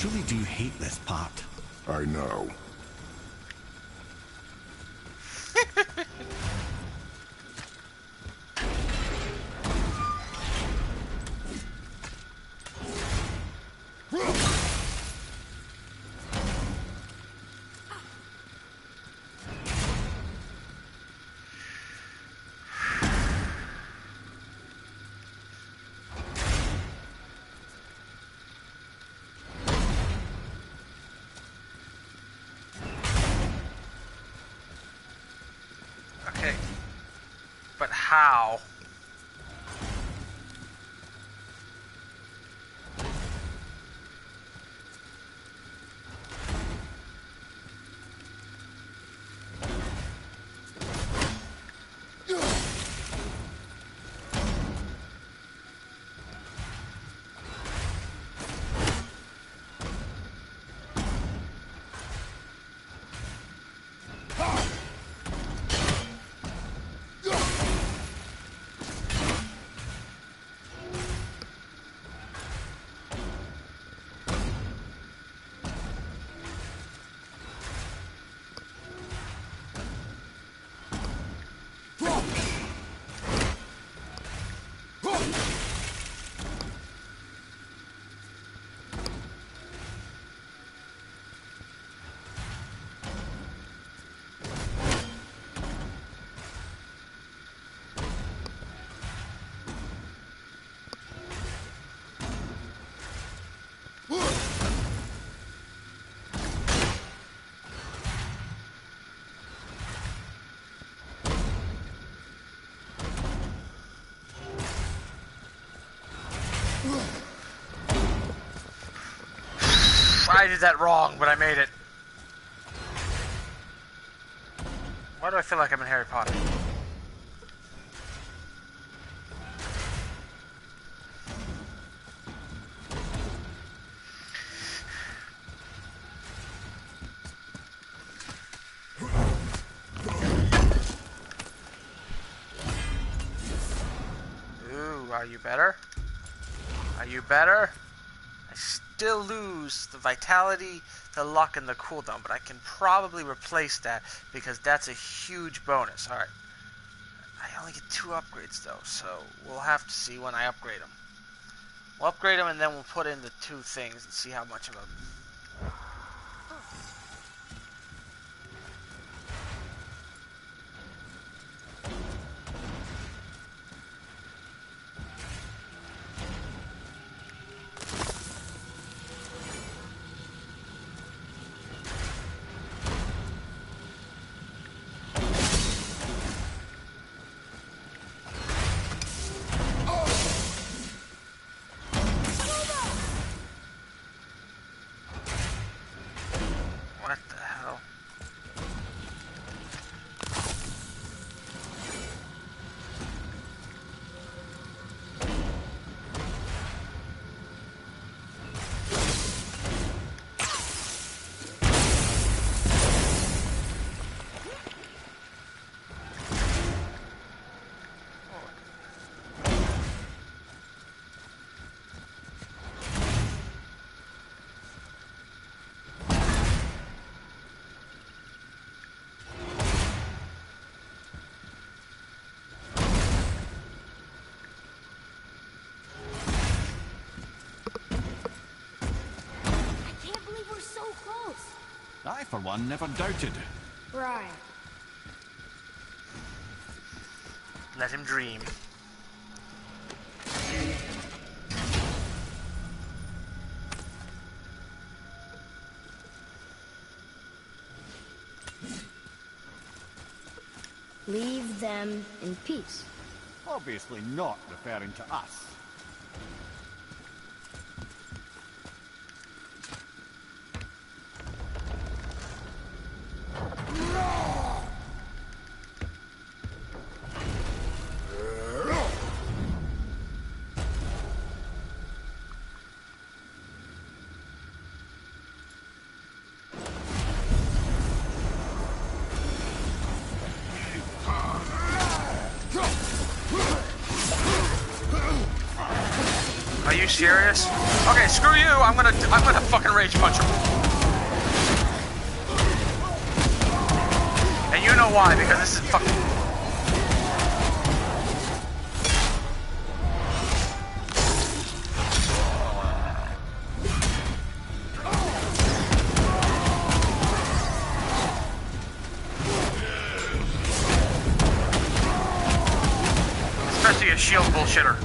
truly do hate this part. I know. Okay. But how? I did that wrong, but I made it. Why do I feel like I'm in Harry Potter? Ooh, are you better? Are you better? I still lose the vitality, the luck, and the cooldown, but I can probably replace that because that's a huge bonus. Alright. I only get 2 upgrades though, so we'll have to see when I upgrade them. We'll upgrade them and then we'll put in the 2 things and see how much of a... What the hell? I, for one, never doubted. Right. Let him dream. Leave them in peace. Obviously not referring to us. Are you serious? Okay, screw you. I'm gonna fucking rage punch him. And you know why? Because this is fucking. Especially a shield bullshitter.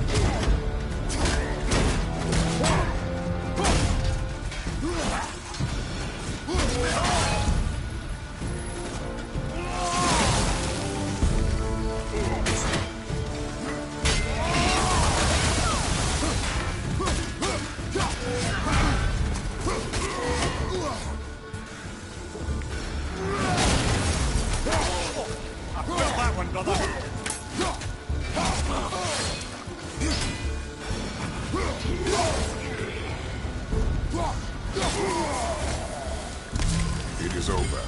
It is over.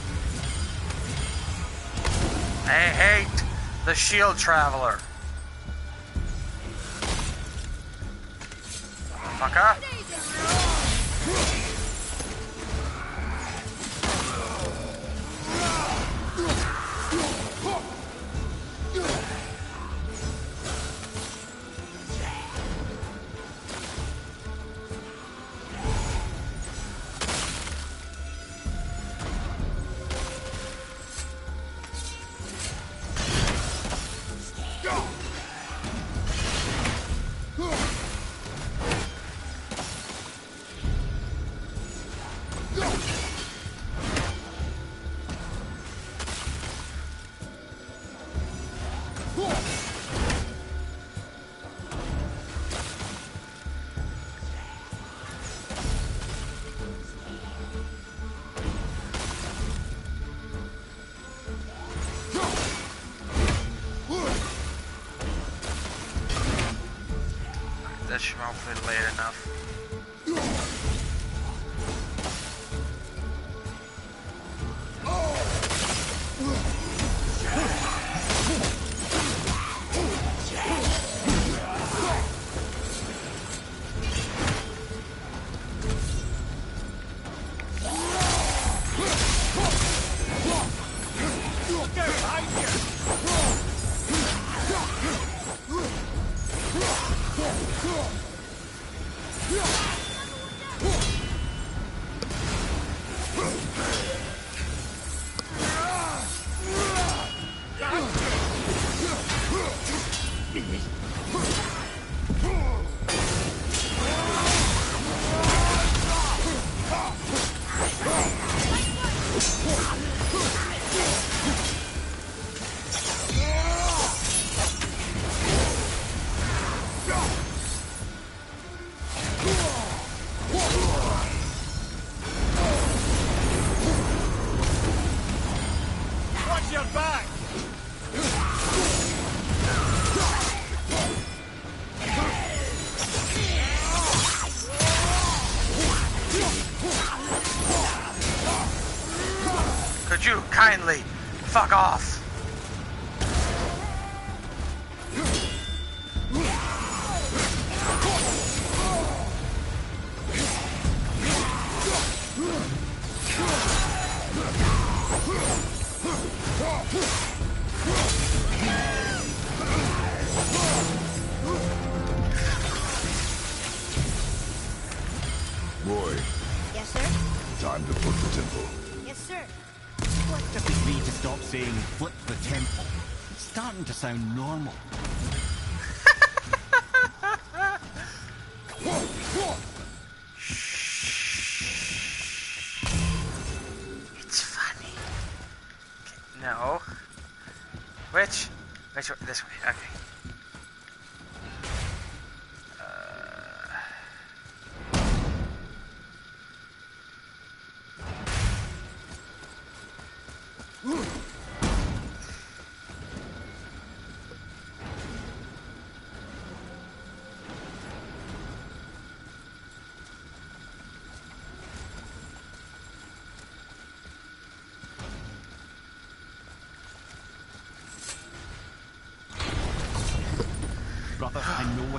I hate the shield traveler. Fucker. That should hopefully late enough. Could you kindly fuck off? Roy, Yes, sir? time to flip the temple. Yes, sir. What does it mean to stop saying flip the temple? It's starting to sound normal. It's funny. Okay, no. Which way? This way. Okay.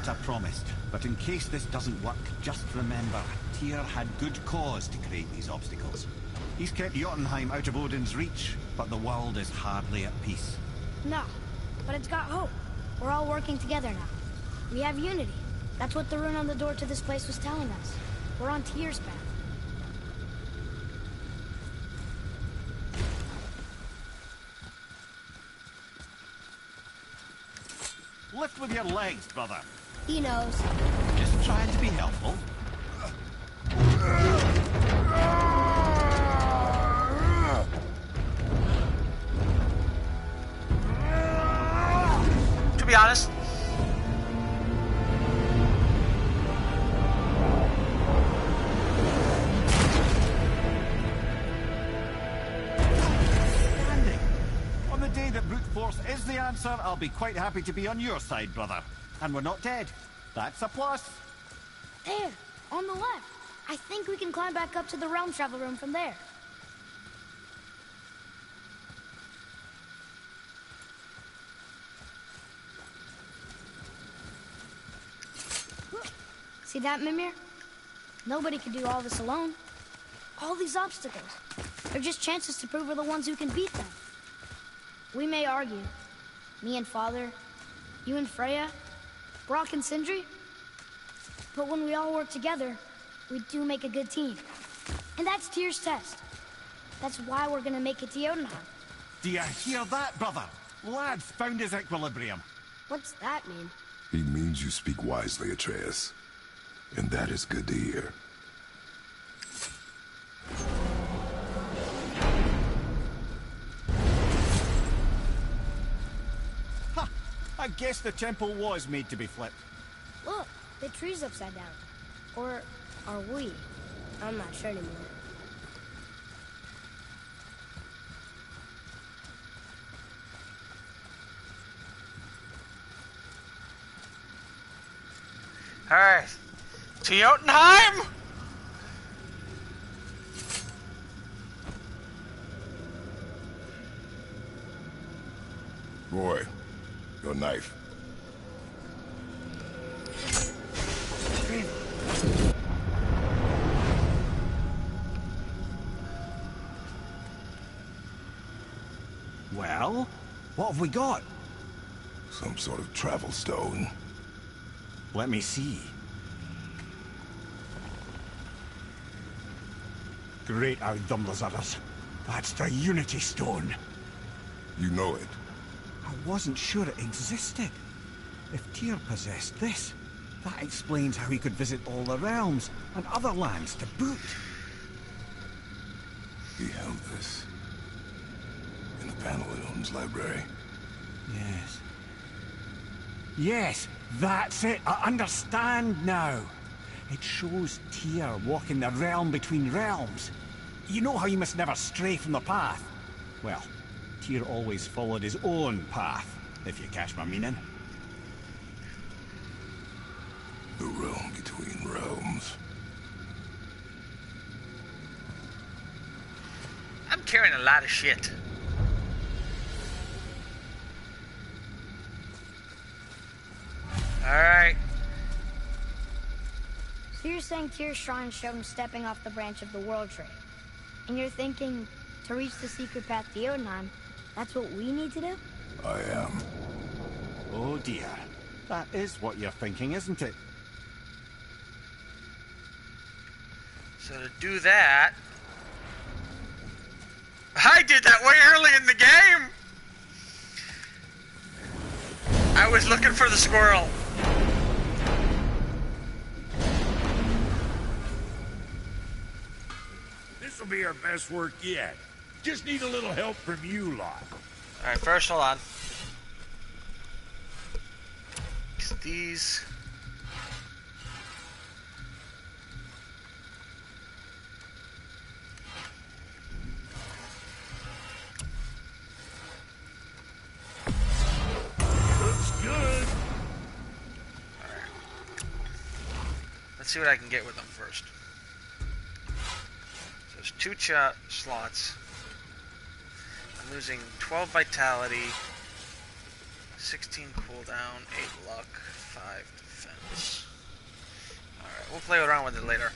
what I promised, but in case this doesn't work, just remember, Tyr had good cause to create these obstacles. He's kept Jotunheim out of Odin's reach, but the world is hardly at peace. No, but it's got hope. We're all working together now. We have unity. That's what the rune on the door to this place was telling us. We're on Tyr's path. Lift with your legs, brother. He knows. Just trying to be helpful. To be honest, On the day that brute force is the answer, I'll be quite happy to be on your side, brother. And we're not dead. That's a plus. There, on the left. I think we can climb back up to the realm travel room from there. See that, Mimir? Nobody can do all this alone. All these obstacles. They're just chances to prove we're the ones who can beat them. We may argue. Me and Father, you and Freya, Brock and Sindri. But when we all work together, we do make a good team. And that's Tyr's test. That's why we're gonna make it to Jotunheim. Do you hear that, brother? Lad's found his equilibrium. What's that mean? He means you speak wisely, Atreus. And that is good to hear. Ha! I guess the temple was made to be flipped. Look, the tree's upside down. Or are we? I'm not sure anymore. alright. To Jotunheim? Boy, your knife. Well, what have we got? Some sort of travel stone. Let me see. Great Outdumblers. That's the Unity Stone. You know it. I wasn't sure it existed. If Tyr possessed this, that explains how he could visit all the realms and other lands to boot. He held this in the panel in Odin's library. Yes. Yes, that's it. I understand now. It shows Tyr walking the realm between realms. You know how you must never stray from the path? Well, Tyr always followed his own path, if you catch my meaning. The realm between realms. I'm carrying a lot of shit. Alright. So you're saying Tyr's shrine showed him stepping off the branch of the World Tree. And you're thinking, to reach the secret path to Jotunheim, that's what we need to do? I am. Oh dear. That is what you're thinking, isn't it? So to do that... I did that way early in the game! I was looking for the squirrel. This'll be our best work yet. Just need a little help from you lot. Alright, first, hold on. These... Looks good. Alright. Let's see what I can get with them first. So there's 2 slots. I'm losing 12 vitality, 16 cooldown, 8 luck, 5 defense. We'll play around with it later.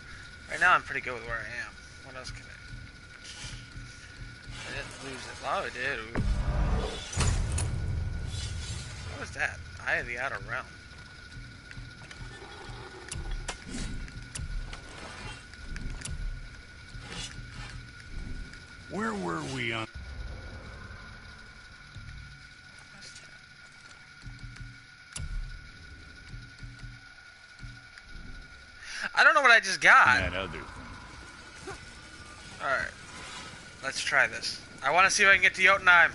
Right now, I'm pretty good with where I am. What else can I... I didn't lose it. Oh, I did. Ooh. What was that? Eye of the Outer Realm. Where were we on? I don't know what I just got. That other. Alright. Let's try this. I want to see if I can get to Jotunheim.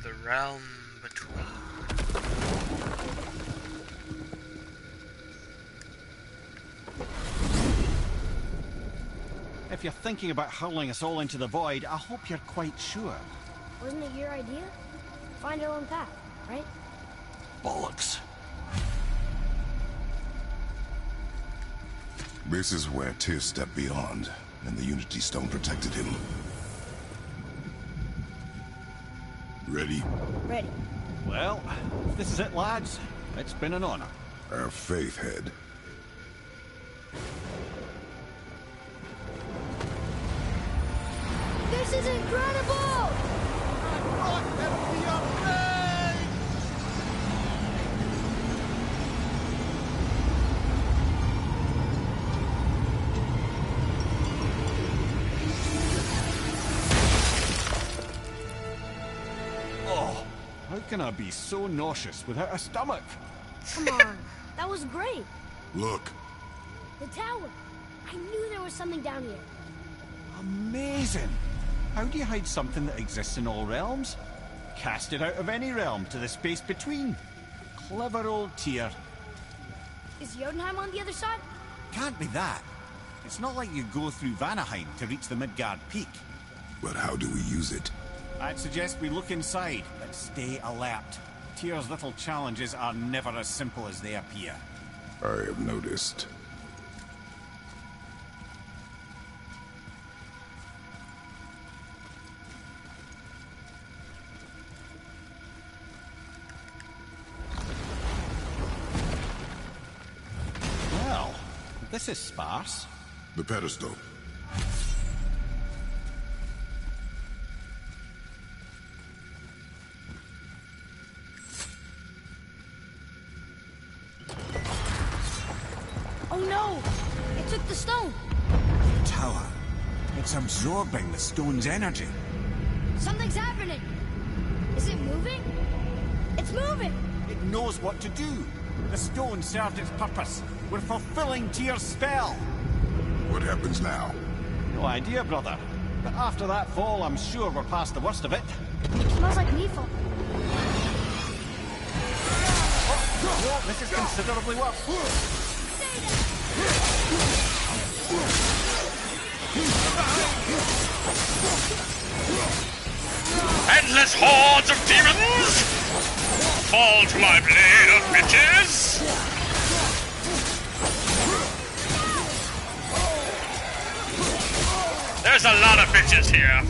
The realm between. If you're thinking about hurling us all into the void, I hope you're quite sure. Wasn't it your idea? Find our own path, right? Bollocks. This is where Tyr stepped beyond, and the Unity Stone protected him. Ready? Ready. Well, if this is it, lads. It's been an honor. Our faith head. This is incredible! Oh, how can I be so nauseous without a stomach? Come on, that was great. Look. The tower. I knew there was something down here. Amazing! How do you hide something that exists in all realms? Cast it out of any realm to the space between. Clever old Tyr. Is Jotunheim on the other side? Can't be that. It's not like you go through Vanaheim to reach the Midgard Peak. But how do we use it? I'd suggest we look inside, but stay alert. Tyr's little challenges are never as simple as they appear. I have noticed. Well, this is sparse. The pedestal. Oh no! It took the stone! Tower. It's absorbing the stone's energy. Something's happening! Is it moving? It's moving! It knows what to do. The stone served its purpose. We're fulfilling Tyr's spell. What happens now? No idea, brother. But after that fall, I'm sure we're past the worst of it. It smells like Nephil. Oh, this is considerably worse. Endless hordes of demons! Fall to my blade of bitches! There's a lot of bitches here.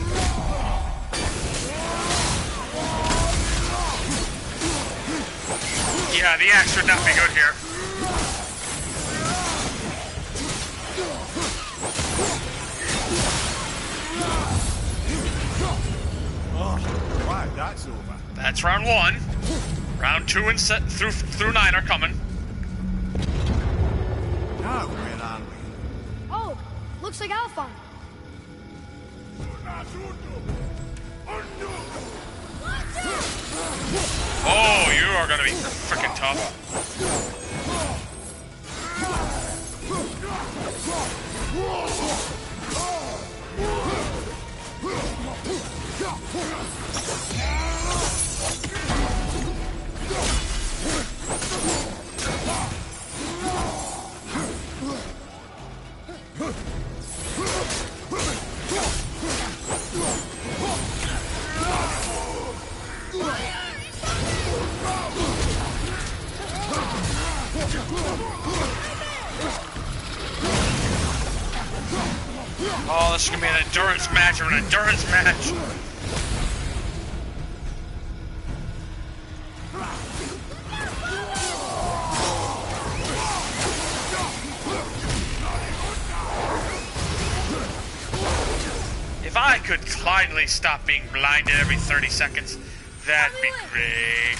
Yeah, the axe should not be good here. Oh, wow, that's over. That's round 1. Round 2 and through 9 are coming. Now, where are we? Oh, looks like Alphon. Oh, you are gonna be freaking tough. this is gonna be an endurance match or an endurance match. If I could kindly stop being blinded every 30 seconds, that'd be great.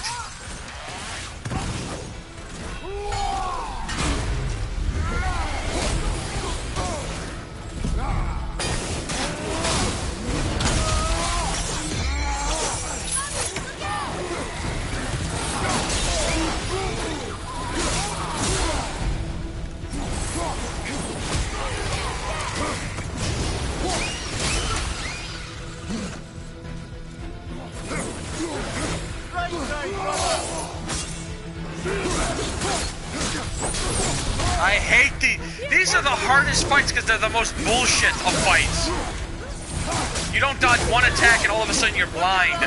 I hate these are the hardest fights because they're the most bullshit of fights. You don't dodge one attack and all of a sudden you're blind.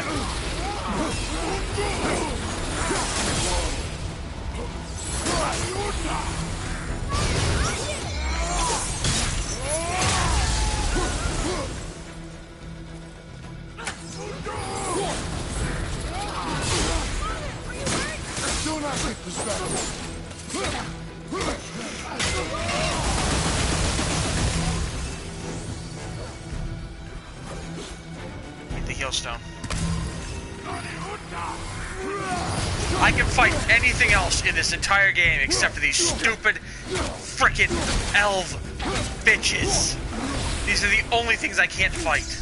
Get the heal stone. I can fight anything else in this entire game except for these stupid frickin' elf bitches. These are the only things I can't fight.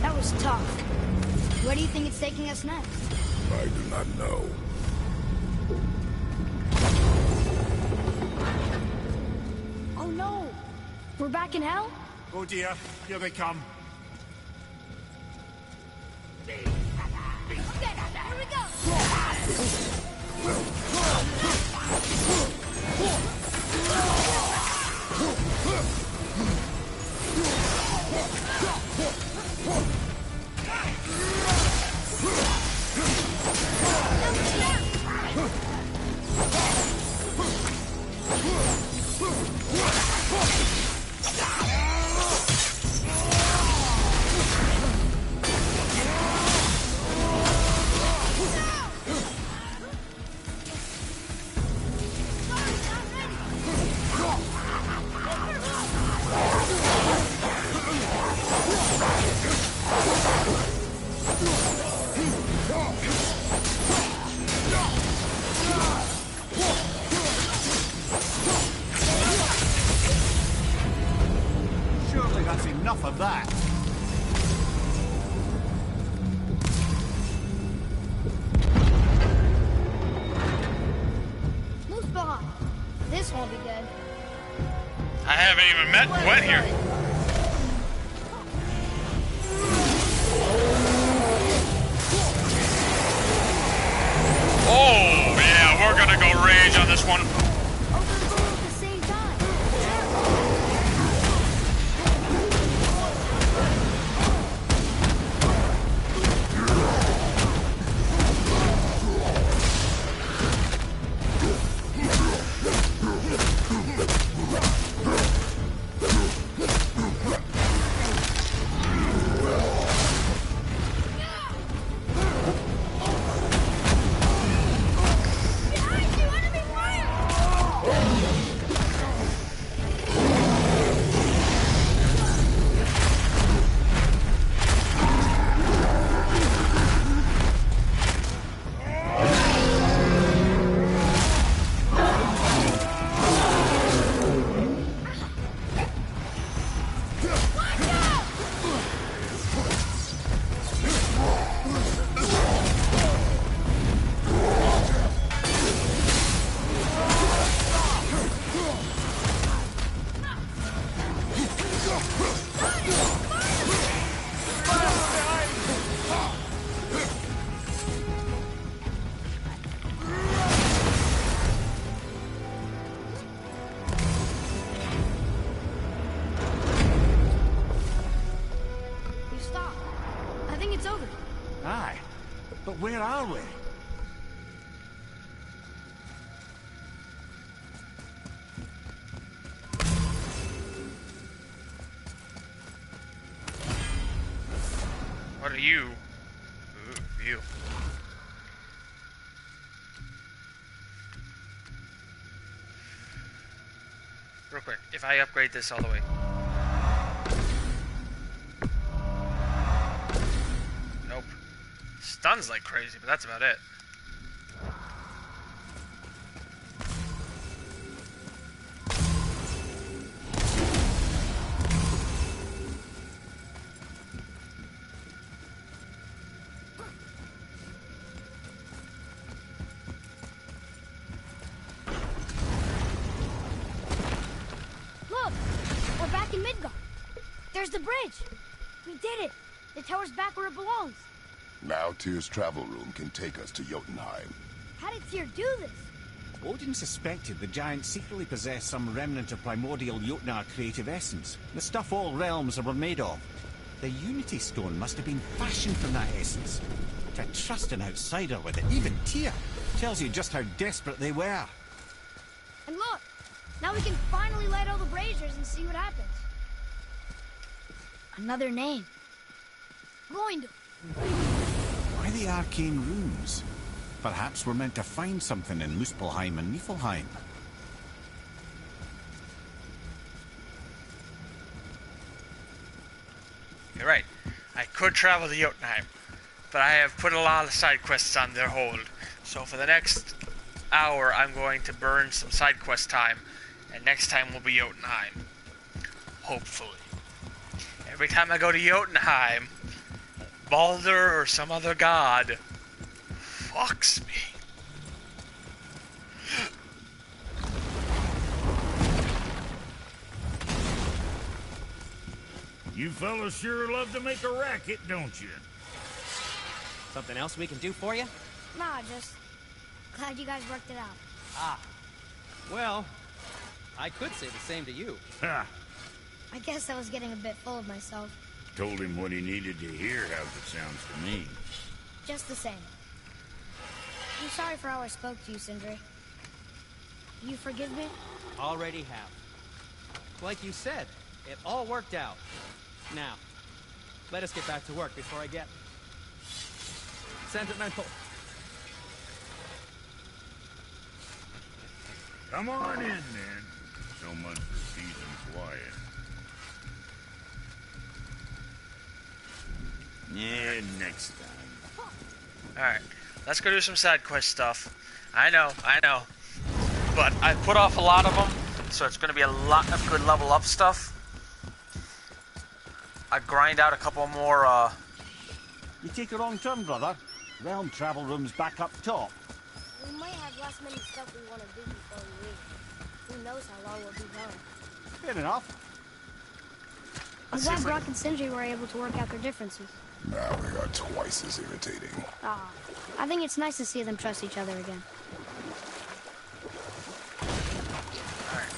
That was tough. Where do you think it's taking us next? I do not know. Oh no! We're back in hell? Oh dear, here they come. Here we go! Surely that's enough of that. Muspelheim. This won't be good. I haven't even met Gwen here. Oh, yeah, we're gonna go rage on this one. Open the door at the same time. Behind you, enemy fire! Aye, but where are we? What are you? Ooh, you. Real quick, if I upgrade this all the way. Nope. Stuns like crazy, but that's about it. There's the bridge! We did it! The tower's back where it belongs! Now Tyr's travel room can take us to Jotunheim. How did Tyr do this? Odin suspected the giants secretly possessed some remnant of primordial Jotnar creative essence, the stuff all realms were made of. The Unity Stone must have been fashioned from that essence. To trust an outsider with it, even Tyr, tells you just how desperate they were. And look! Now we can finally light all the braziers and see what happens. Another name. Gloindor. Why the arcane runes? Perhaps we're meant to find something in Muspelheim and Niflheim. You're right. I could travel to Jotunheim, but I have put a lot of side quests on their hold. So for the next hour, I'm going to burn some side quest time, and next time will be Jotunheim. Hopefully. Every time I go to Jotunheim, Baldur or some other god fucks me. You fellas sure love to make a racket, don't you? Something else we can do for you? Nah, just glad you guys worked it out. Ah. Well, I could say the same to you. Ha! I guess I was getting a bit full of myself. Told him what he needed to hear, how's it sounds to me. Just the same. I'm sorry for how I spoke to you, Sindri. You forgive me? Already have. Like you said, it all worked out. Now, let us get back to work before I get sentimental. Come on in, then. So much for peace and quiet. Yeah, next time. Alright, let's go do some side quest stuff. I know. But I put off a lot of them, so it's going to be a lot of good level up stuff. I grind out a couple more, You take a wrong turn, brother. Realm travel room's back up top. We might have last minute stuff we want to do before we leave. Who knows how long we'll be gone. Fair enough. I'm glad Brock and Sindri were able to work out their differences. Now they are twice as irritating. Ah, I think it's nice to see them trust each other again. Alright.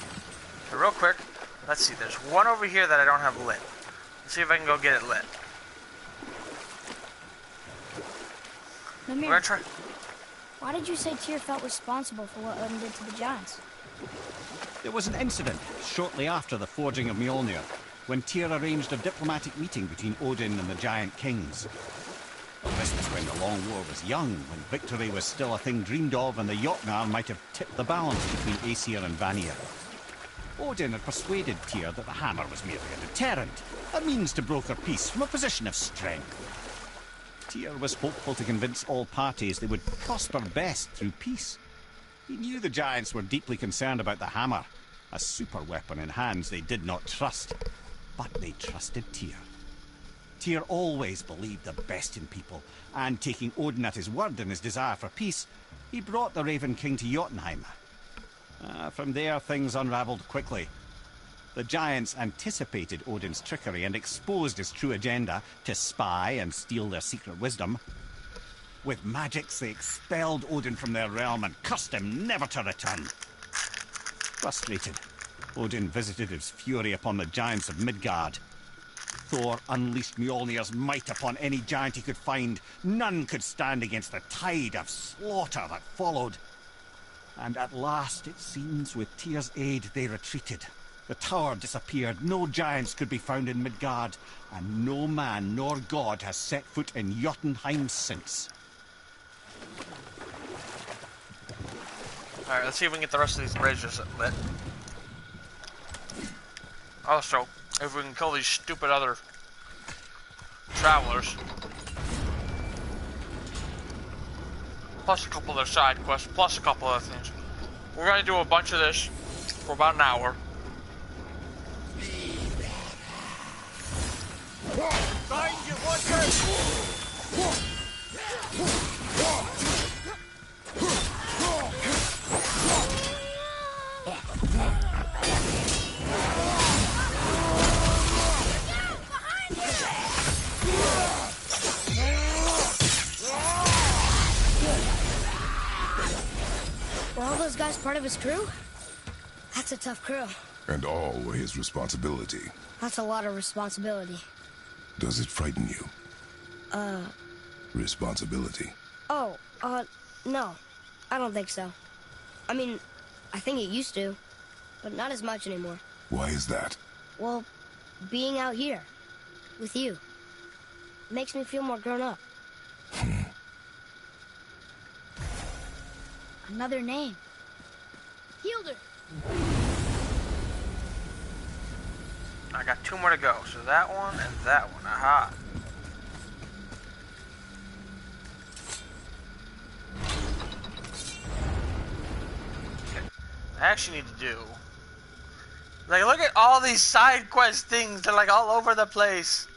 So real quick, let's see. There's one over here that I don't have lit. Let's see if I can go get it lit. Mimir, We're gonna try. why did you say Tyr felt responsible for what Odin did to the giants? There was an incident shortly after the forging of Mjolnir, when Tyr arranged a diplomatic meeting between Odin and the giant kings. Well, this was when the Long War was young, when victory was still a thing dreamed of, and the Jotnar might have tipped the balance between Aesir and Vanir. Odin had persuaded Tyr that the hammer was merely a deterrent, a means to broker peace from a position of strength. Tyr was hopeful to convince all parties they would prosper best through peace. He knew the giants were deeply concerned about the hammer, a super weapon in hands they did not trust. But they trusted Tyr. Tyr always believed the best in people, and taking Odin at his word in his desire for peace, he brought the Raven King to Jotunheim. From there, things unravelled quickly. The giants anticipated Odin's trickery and exposed his true agenda to spy and steal their secret wisdom. With magics, they expelled Odin from their realm and cursed him never to return. Frustrated, Odin visited his fury upon the giants of Midgard. Thor unleashed Mjolnir's might upon any giant he could find, none could stand against the tide of slaughter that followed. And at last, it seems, with Tyr's aid, they retreated. The tower disappeared, no giants could be found in Midgard, and no man nor god has set foot in Jotunheim since. Alright, let's see if we can get the rest of these bridges lit. Also, if we can kill these stupid other travelers. Plus a couple of their side quests, plus a couple other things. We're gonna do a bunch of this for about an hour. Were all those guys part of his crew? That's a tough crew. And all were his responsibility. That's a lot of responsibility. Does it frighten you? Responsibility. Oh, no. I don't think so. I mean, I think it used to, but not as much anymore. Why is that? Well, being out here, with you, makes me feel more grown up. Another name. Hilder. I got 2 more to go, so that one and that one. Aha. Okay. I actually need to do... Like, look at all these side quest things. They're like all over the place.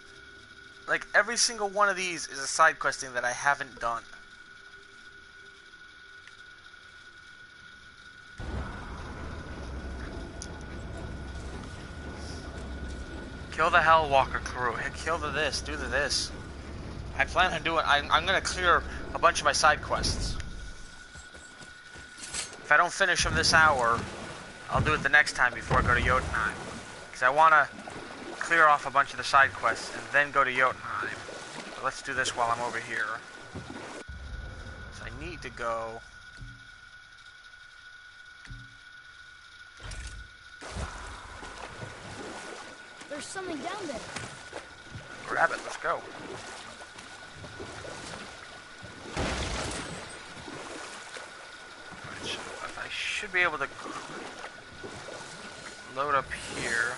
Like, every single one of these is a side quest thing that I haven't done. Kill the Hellwalker crew. Kill the this. Do the this. I plan on doing... I'm going to clear a bunch of my side quests. If I don't finish them this hour, I'll do it the next time before I go to Jotunheim. Because I want to clear off a bunch of the side quests and then go to Jotunheim. So let's do this while I'm over here. So I need to go... There's something down there. Grab it, let's go. Right, so I should be able to load up here.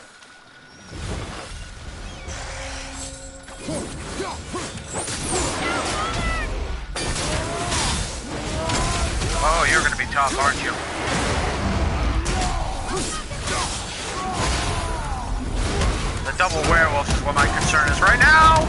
Oh, you're gonna be tough, aren't you? The double werewolf is what my concern is right now!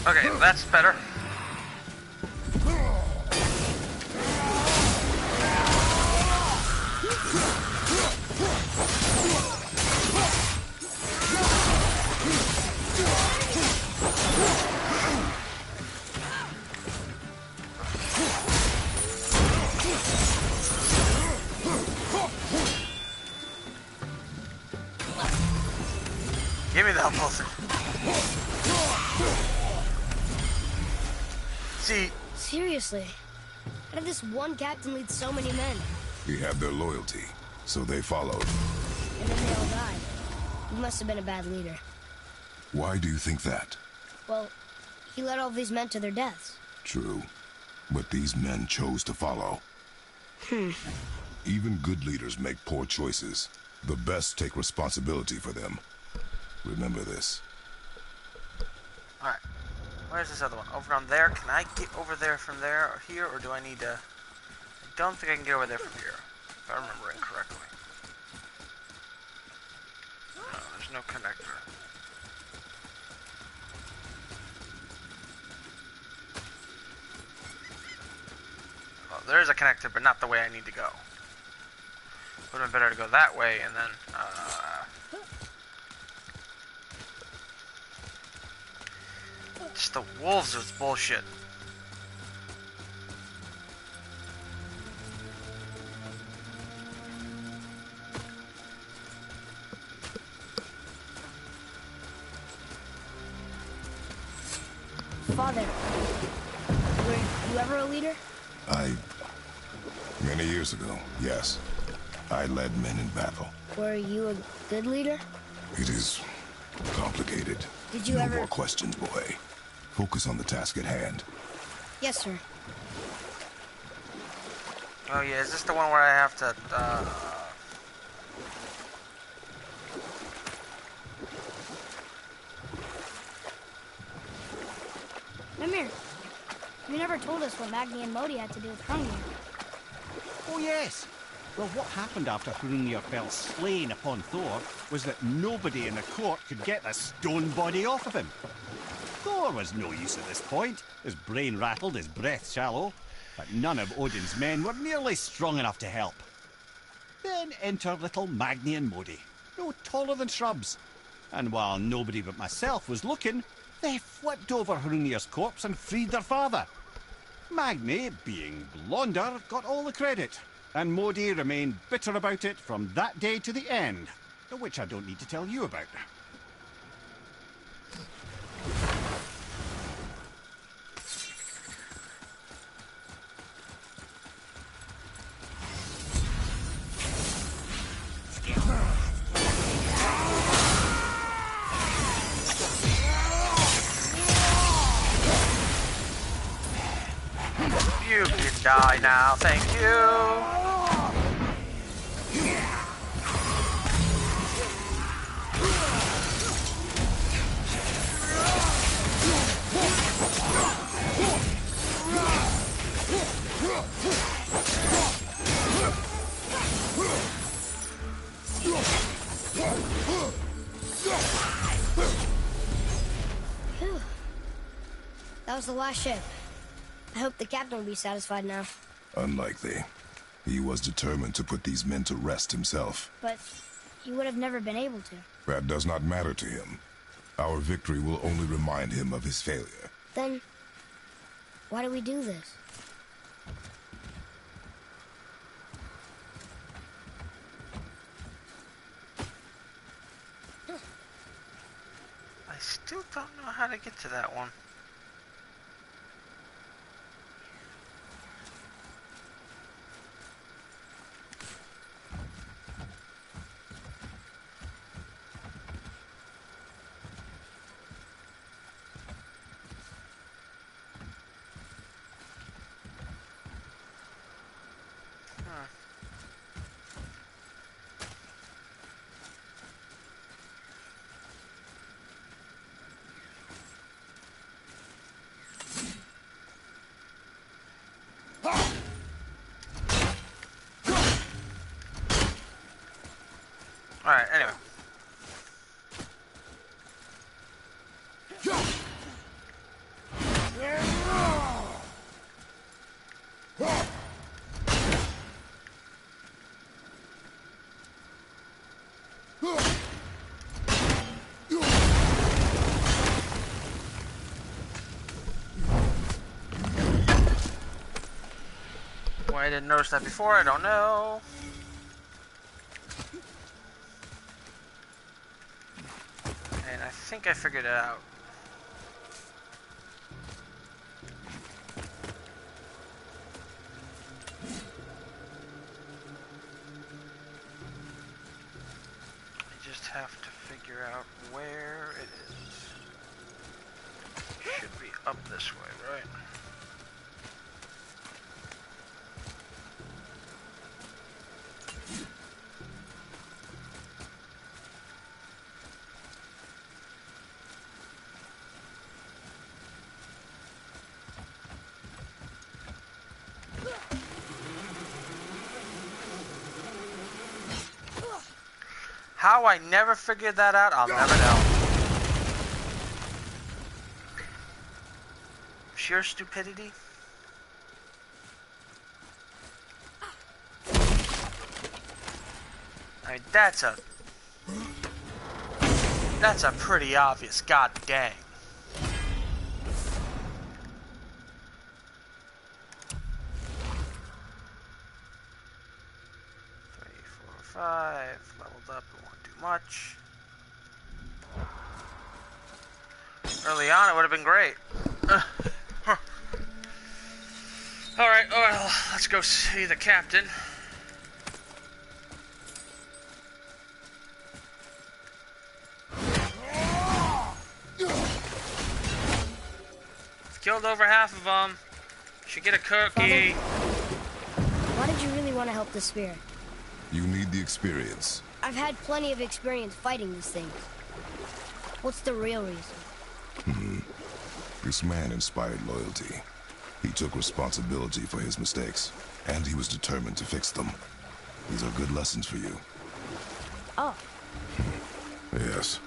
Okay, that's better. Give me that pulsing. See, seriously, how did this one captain lead so many men? He had their loyalty, so they followed. And then they all died. He must have been a bad leader. Why do you think that? Well, he led all these men to their deaths. True, but these men chose to follow. Even good leaders make poor choices. The best take responsibility for them. Remember this. alright. Where's this other one? Over on there? Can I get over there from there or here, or do I need to... I don't think I can get over there from here, if I'm remembering correctly. No, there's no connector. Oh, there is a connector, but not the way I need to go. Would have been better to go that way and then, just the wolves was bullshit. Father, were you ever a leader? Many years ago, yes. I led men in battle. Were you a good leader? It is complicated. Did you no ever... more questions, boy. Focus on the task at hand. Yes, sir. Oh yeah, is this the one where I have to, Mimir, you never told us what Magni and Modi had to do with Hrungnir. Oh, yes. Well, what happened after Hrungnir fell slain upon Thor was that nobody in the court could get the stone body off of him. Thor was no use at this point, his brain rattled, his breath shallow, but none of Odin's men were nearly strong enough to help. Then enter little Magni and Modi, no taller than shrubs. And while nobody but myself was looking, they flipped over Hrungnir's corpse and freed their father. Magni, being blonder, got all the credit, and Modi remained bitter about it from that day to the end, which I don't need to tell you about. you can die now, thank you. Phew. That was the last ship. I hope the captain will be satisfied now. Unlikely. He was determined to put these men to rest himself. But he would have never been able to. That does not matter to him. Our victory will only remind him of his failure. Then, why do we do this? I still don't know how to get to that one. Alright, anyway. Why I didn't notice that before, I don't know. And I think I figured it out. I just have to figure out where it is. Should be up this way, right? How I never figured that out, I'll never know. Sheer stupidity. I mean, that's a pretty obvious god dang. 3, 4, 5, leveled up, it won't do much. Early on, it would have been great. Alright, well, let's go see the captain. Killed over half of them. Should get a cookie. Why did you really want to help the spirit? You need the experience. I've had plenty of experience fighting these things. What's the real reason? This man inspired loyalty. He took responsibility for his mistakes, and he was determined to fix them. These are good lessons for you. Oh. Yes.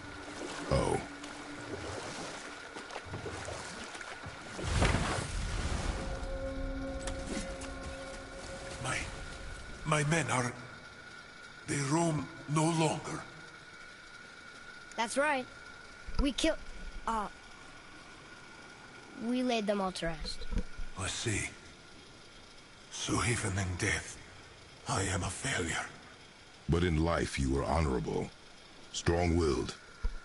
Oh. My men are... They roam no longer. That's right. We killed... we laid them all to rest. I see. So even in death, I am a failure. But in life you were honorable, strong-willed,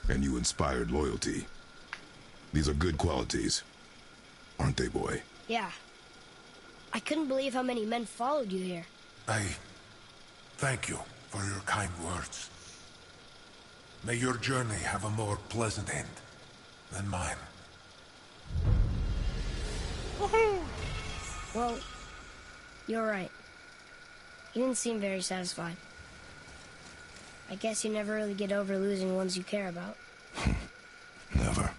and you inspired loyalty. These are good qualities, aren't they, boy? Yeah. I couldn't believe how many men followed you here. I thank you for your kind words. May your journey have a more pleasant end than mine. Woohoo! Well, you're right. You didn't seem very satisfied. I guess you never really get over losing ones you care about. Never.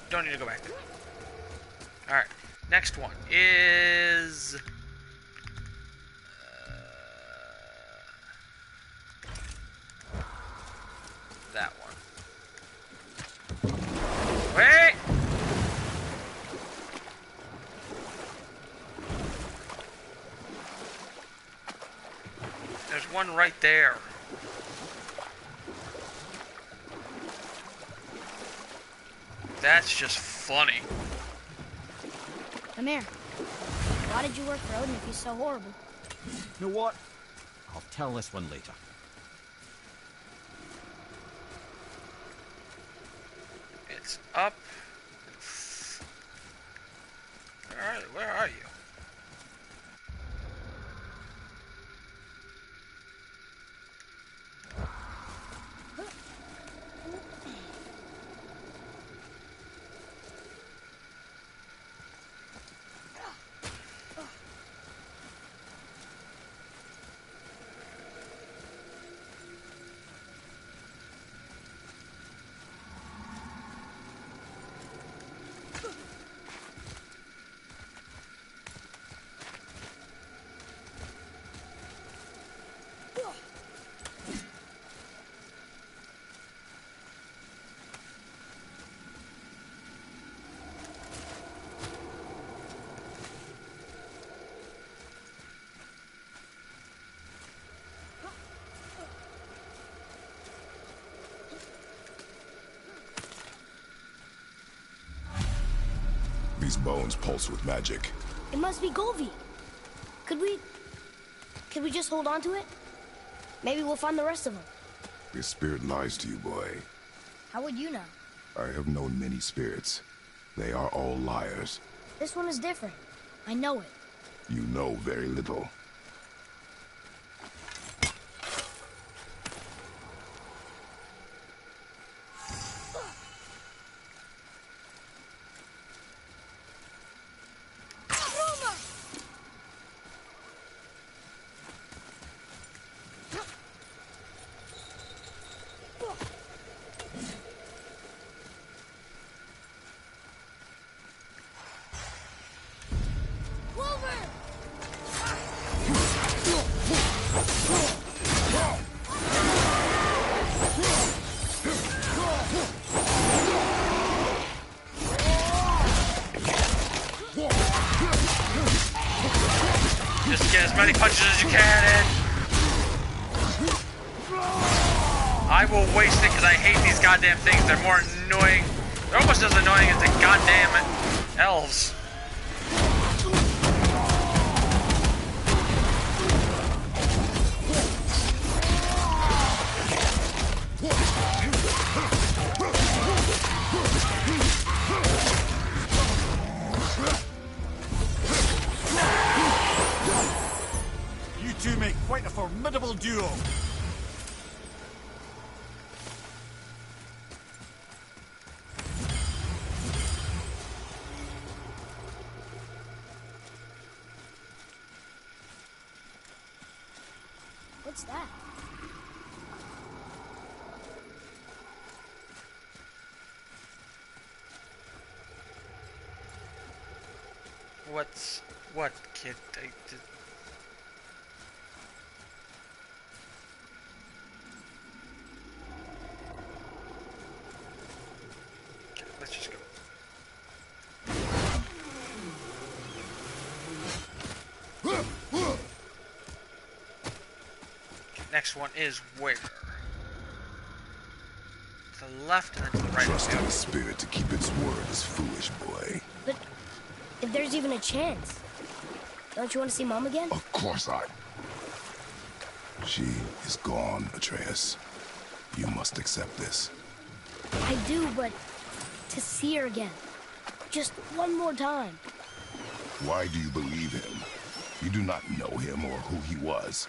Don't need to go back. Alright, next one is... that one. Wait! There's one right there. That's just funny. Come here. Why did you work for Odin if he's so horrible? You know what? I'll tell this one later. It's up. Where are you? These bones pulse with magic. It must be Golvi. Could we just hold on to it? Maybe we'll find the rest of them. This spirit lies to you, boy. How would you know? I have known many spirits. They are all liars. This one is different. I know it. You know very little. Just get as many punches as you can in. I will waste it because I hate these goddamn things. They're more annoying. They're almost as annoying as the goddamn elves. You two make quite a formidable duo. What's that? What, kid? Okay, let's just go. Next one is where? To the left and then to the right. Trust in the spirit to keep its word is foolish, boy. But if there's even a chance, don't you want to see Mom again? Of course I... She is gone, Atreus. You must accept this. I do, but to see her again. Just one more time. Why do you believe him? You do not know him or who he was.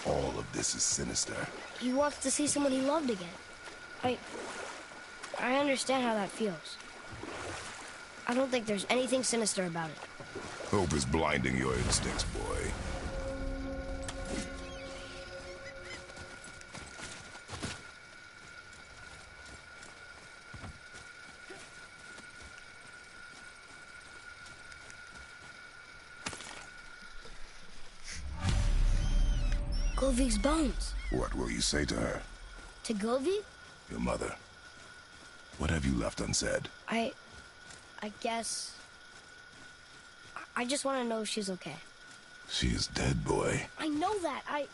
All of this is sinister. He wants to see someone he loved again. I understand how that feels. I don't think there's anything sinister about it. Hope is blinding your instincts, boy. Govig's bones. What will you say to her? To Govig? Your mother. What have you left unsaid? I guess... I just want to know if she's okay. She is dead, boy. I know that.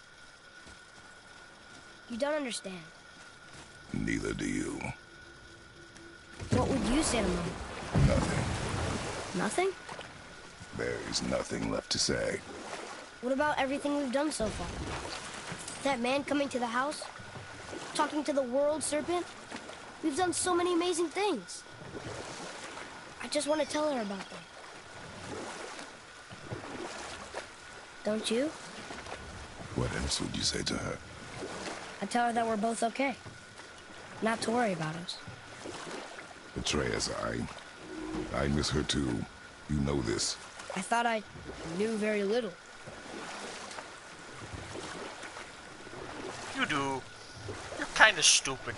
You don't understand. Neither do you. What would you say to Mom? Nothing. Nothing? There is nothing left to say. What about everything we've done so far? That man coming to the house? Talking to the world serpent? We've done so many amazing things. I just want to tell her about them. Don't you? What else would you say to her? I tell her that we're both okay. Not to worry about us. Atreus, I miss her too. You know this. I thought I knew very little. You do. You're kind of stupid.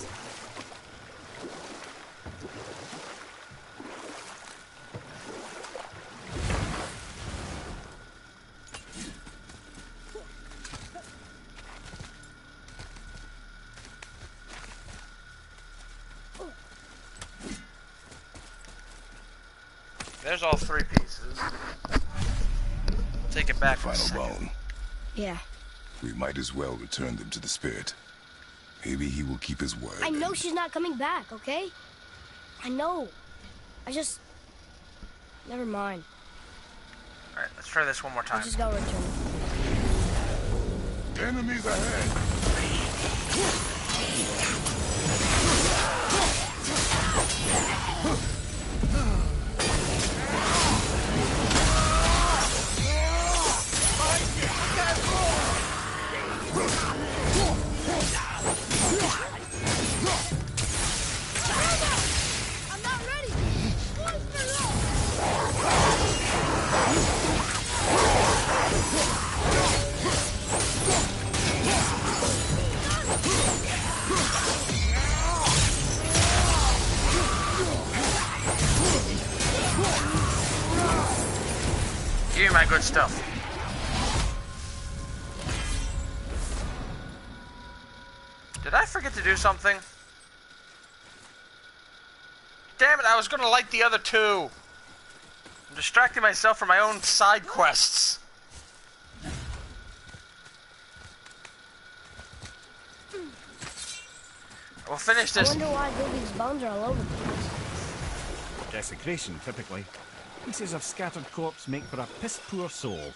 There's all three pieces. Take it back for a Final second. bone. Yeah. We might as well return them to the spirit. Maybe he will keep his word. I know she's not coming back, okay? I know. I just... Never mind. Alright, let's try this one more time. I'll just go return it. Enemies ahead! I'm not ready! Give me my good stuff. Did I forget to do something? Damn it, I was gonna light the other two. I'm distracting myself from my own side quests. We'll finish I this. wonder why Goofy's bones are all over the place. Desecration, typically. Pieces of scattered corpse make for a piss-poor soul.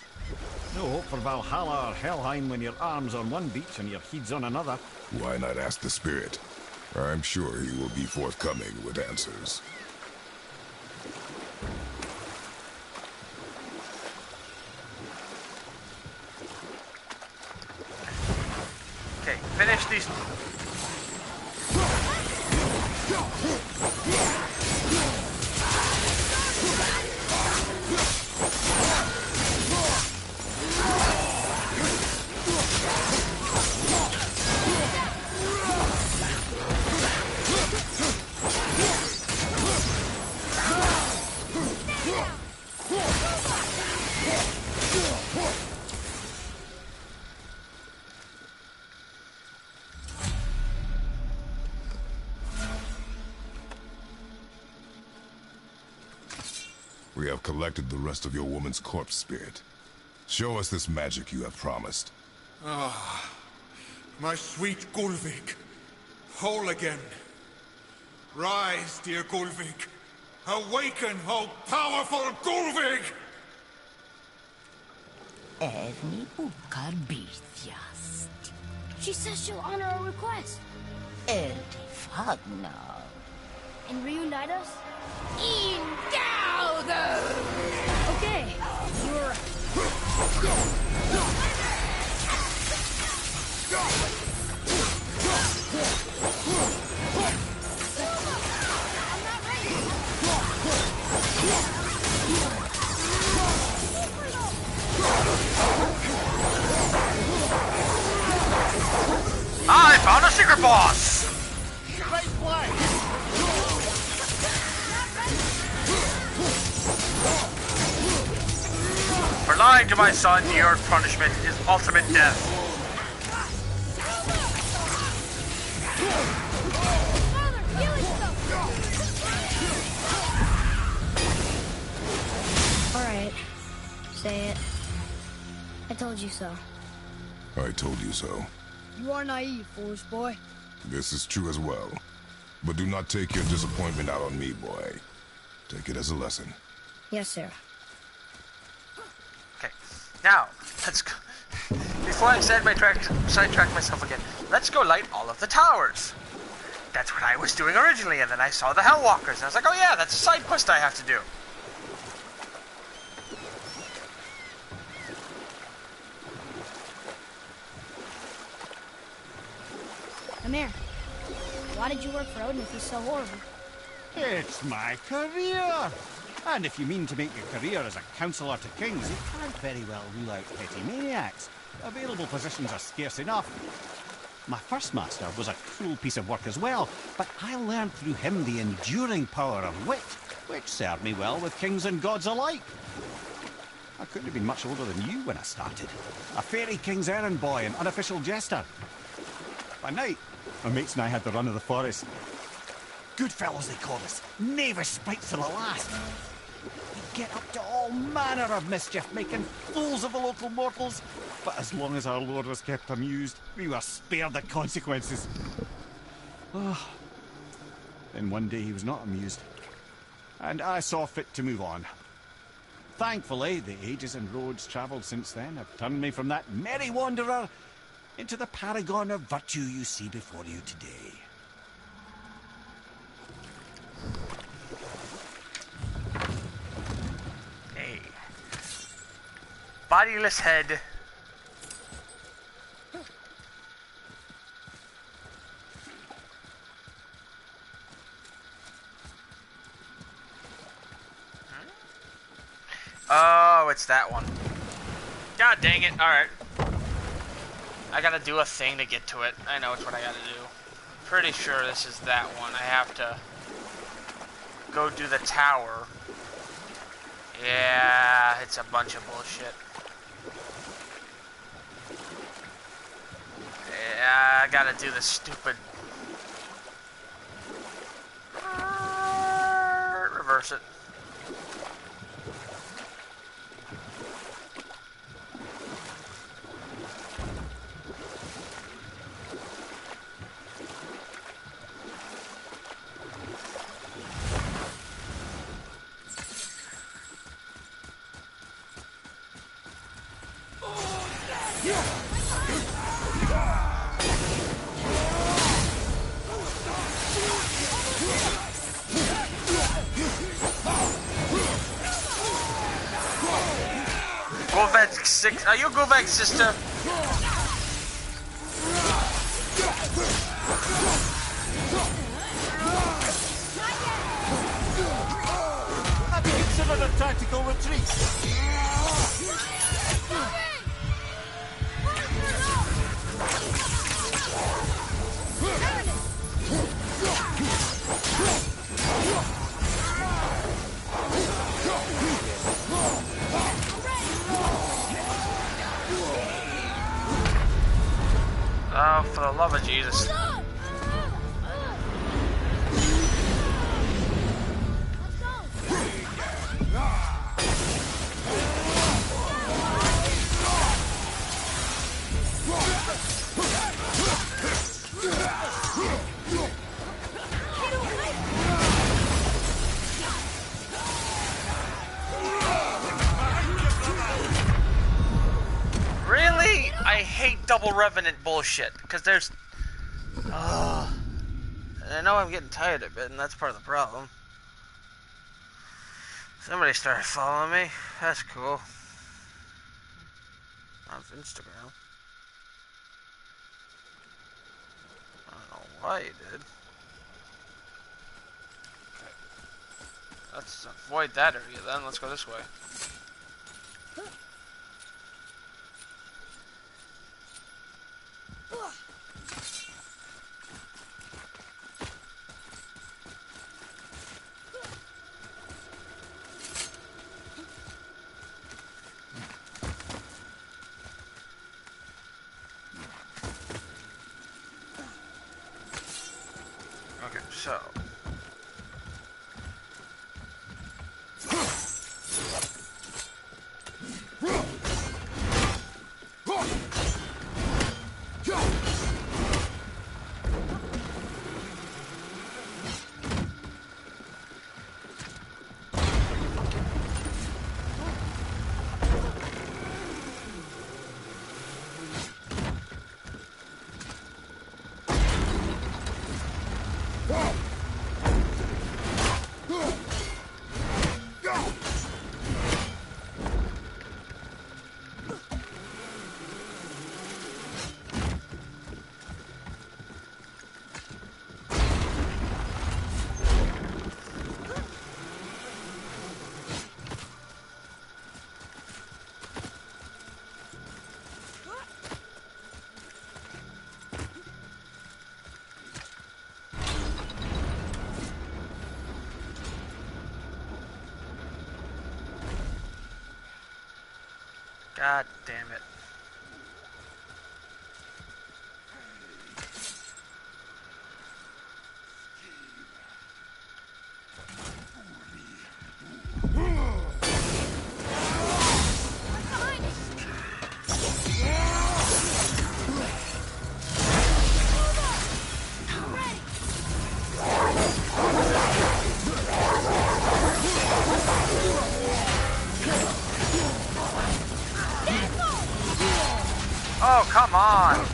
No hope for Valhalla or Helheim when your arm's on one beach and your head's on another. Why not ask the spirit? I'm sure he will be forthcoming with answers. Okay, finish these. We have collected the rest of your woman's corpse spirit. Show us this magic you have promised. Ah, my sweet Gulvik. Whole again. Rise, dear Gulvik. Awaken, O powerful Gulvik! Evni ukar bitjast. She says she'll honor our request. Eltifagna. And reunite us? Indaudo! Okay, you're right. I found a secret boss! For lying to my son, your punishment is ultimate death. Alright, say it. I told you so. I told you so. You are naive, foolish boy. This is true as well. But do not take your disappointment out on me, boy. Take it as a lesson. Yes, sir. Okay, now, let's go. Before I sidetrack myself again, let's go light all of the towers. That's what I was doing originally, and then I saw the Hellwalkers, and I was like, oh yeah, that's a side quest I have to do. Come here. Why did you work for Odin if he's so horrible? It's my career! And if you mean to make your career as a counsellor to kings, you can't very well rule out petty maniacs. Available positions are scarce enough. My first master was a cruel piece of work as well, but I learned through him the enduring power of wit, which served me well with kings and gods alike. I couldn't have been much older than you when I started. A fairy king's errand boy and unofficial jester. By night, my mates and I had the run of the forest. Good fellows, they called us. Knavish sprites to the last. We'd get up to all manner of mischief, making fools of the local mortals. But as long as our lord was kept amused, we were spared the consequences. Oh. Then one day he was not amused, and I saw fit to move on. Thankfully, the ages and roads travelled since then have turned me from that merry wanderer into the paragon of virtue you see before you today. Hey. Bodiless head. Oh, it's that one. God dang it. Alright. I gotta do a thing to get to it. I know it's what I gotta do. Pretty sure this is that one. I have to go do the tower. Yeah, it's a bunch of bullshit. Yeah, I gotta do the stupid... reverse it. Go back, six. Are you go back, sister? Have you considered a tactical retreat? Oh, for the love of Jesus. Really? I hate double revenant bullshit, because there's... I know I'm getting tired of it, and that's part of the problem. Somebody started following me. That's cool. Off Instagram. I don't know why you did. Okay. Let's avoid that area then. Let's go this way. Okay, so... God damn it. Oh, come on!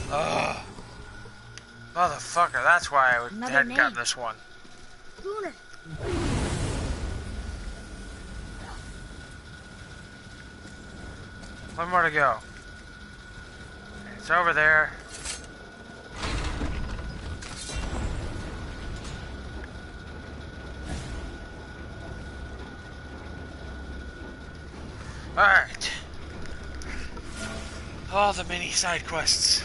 Ugh. Motherfucker, that's why I hadn't got this one. Gunnar. One more to go. It's over there. Alright. All the mini side quests.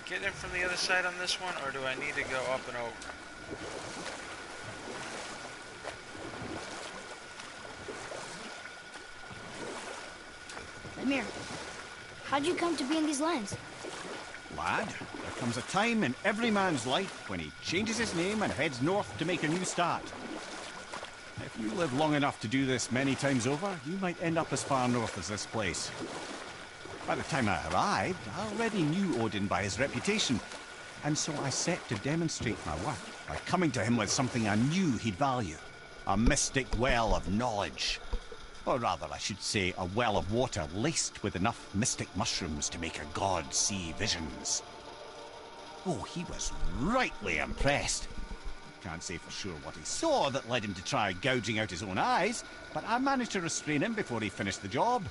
Get in from the other side on this one, or do I need to go up and over? Amir, how'd you come to be in these lands? Lad, there comes a time in every man's life when he changes his name and heads north to make a new start. If you live long enough to do this many times over, you might end up as far north as this place. By the time I arrived, I already knew Odin by his reputation, and so I set to demonstrate my worth by coming to him with something I knew he'd value. A mystic well of knowledge. Or rather, I should say, a well of water laced with enough mystic mushrooms to make a god see visions. Oh, he was rightly impressed. Can't say for sure what he saw that led him to try gouging out his own eyes, but I managed to restrain him before he finished the job.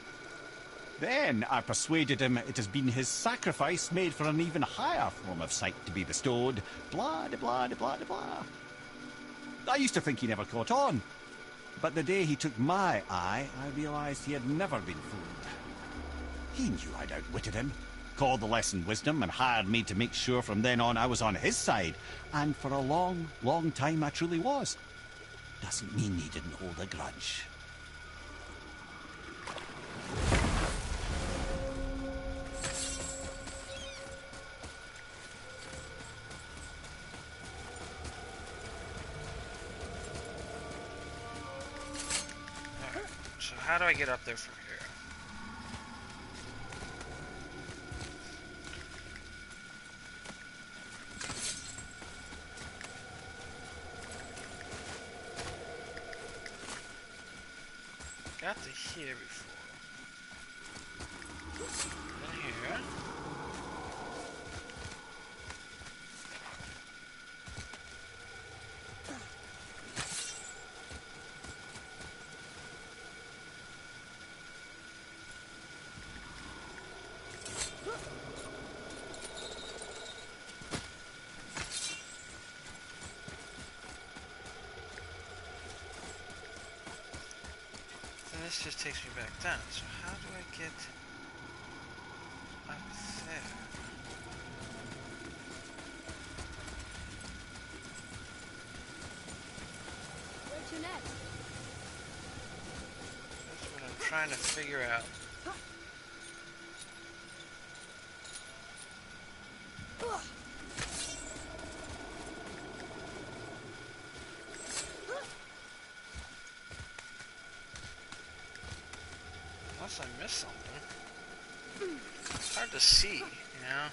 Then I persuaded him it has been his sacrifice made for an even higher form of sight to be bestowed. Blah, de blah, de blah, de blah. I used to think he never caught on. But the day he took my eye, I realized he had never been fooled. He knew I'd outwitted him, called the lesson wisdom, and hired me to make sure from then on I was on his side. And for a long, long time I truly was. Doesn't mean he didn't hold a grudge. How do I get up there from here? Got to here before. Then here. This just takes me back down, so how do I get up there? Where to next? That's what I'm trying to figure out. Unless I missed something. It's hard to see, you know?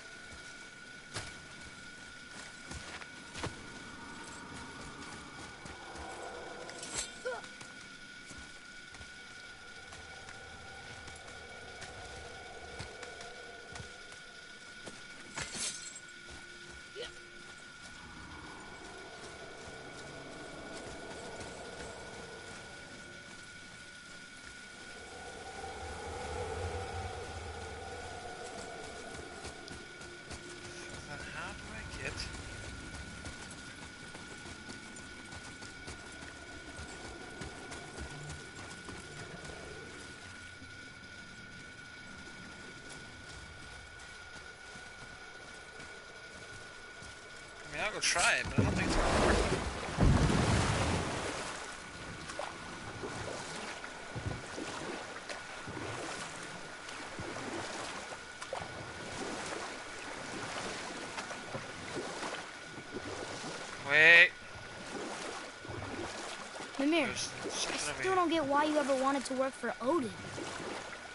I'll go try it, but I don't think it's gonna work. Wait. Mimir, I still don't get why you ever wanted to work for Odin.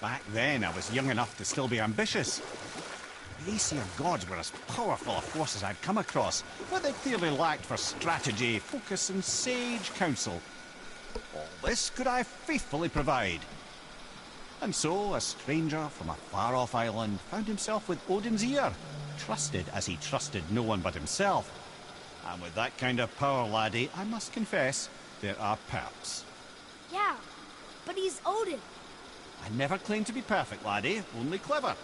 Back then, I was young enough to still be ambitious. The Aesir gods were as powerful a force as I'd come across, but they clearly lacked for strategy, focus, and sage counsel. All this could I faithfully provide. And so, a stranger from a far-off island found himself with Odin's ear, trusted as he trusted no one but himself. And with that kind of power, laddie, I must confess, there are perks. Yeah, but he's Odin. I never claimed to be perfect, laddie, only clever.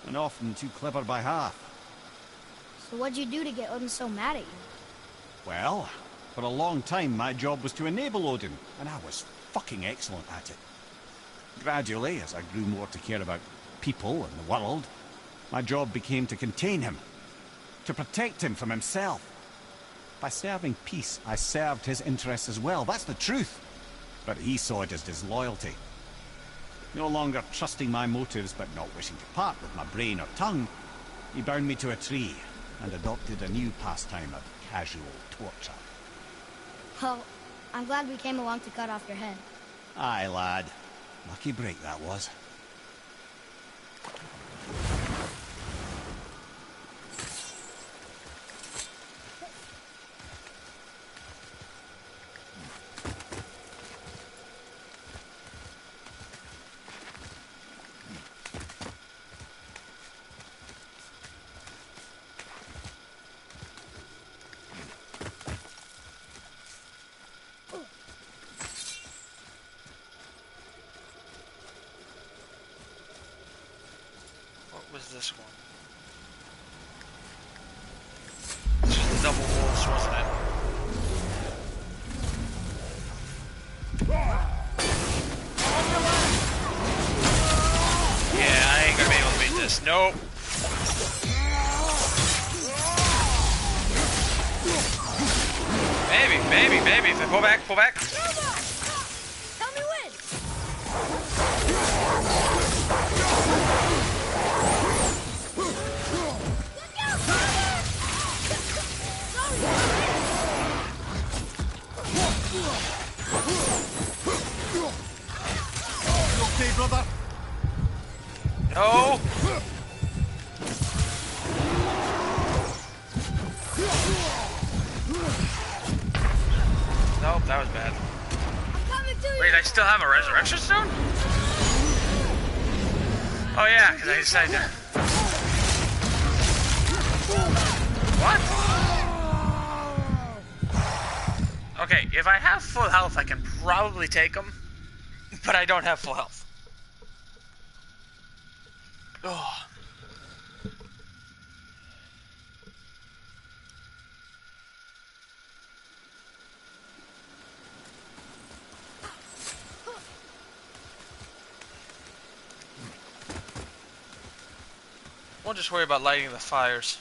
And often too clever by half. So what'd you do to get Odin so mad at you? Well, for a long time my job was to enable Odin, and I was fucking excellent at it. Gradually, as I grew more to care about people and the world, my job became to contain him, to protect him from himself. By serving peace, I served his interests as well, that's the truth. But he saw it as disloyalty. No longer trusting my motives, but not wishing to part with my brain or tongue, he bound me to a tree and adopted a new pastime of casual torture. Well, I'm glad we came along to cut off your head. Aye, lad. Lucky break that was. Was this one? This was the double wolves, wasn't it? Yeah, I ain't gonna be able to beat this. Nope. Maybe. If I pull back. Tell me when! Okay, brother? No! Nope, that was bad. Wait, I still have a resurrection stone? Oh yeah, because I decided to... What? Okay, if I have full health, I can probably take them. But I don't have full health. Oh. We'll just worry about lighting the fires.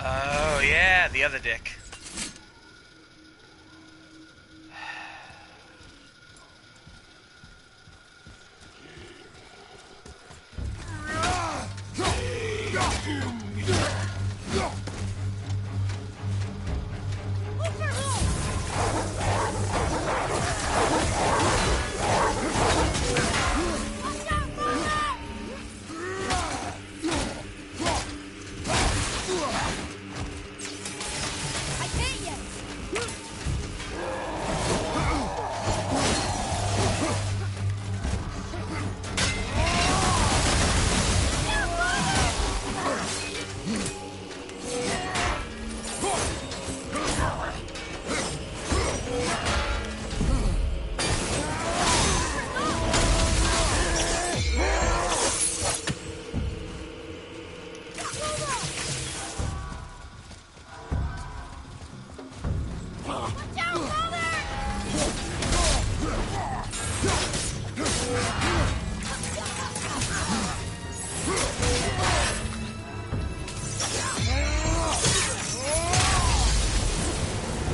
Oh yeah, the other dick.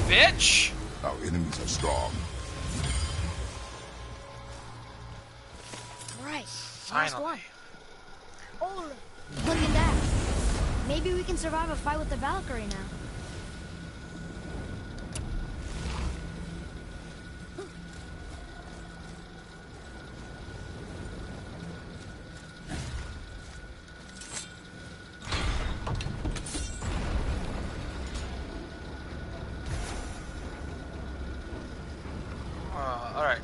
Bitch! Our enemies are strong. Right. Finally. Last one. Oh, look at that. Maybe we can survive a fight with the Valkyrie now. Alright.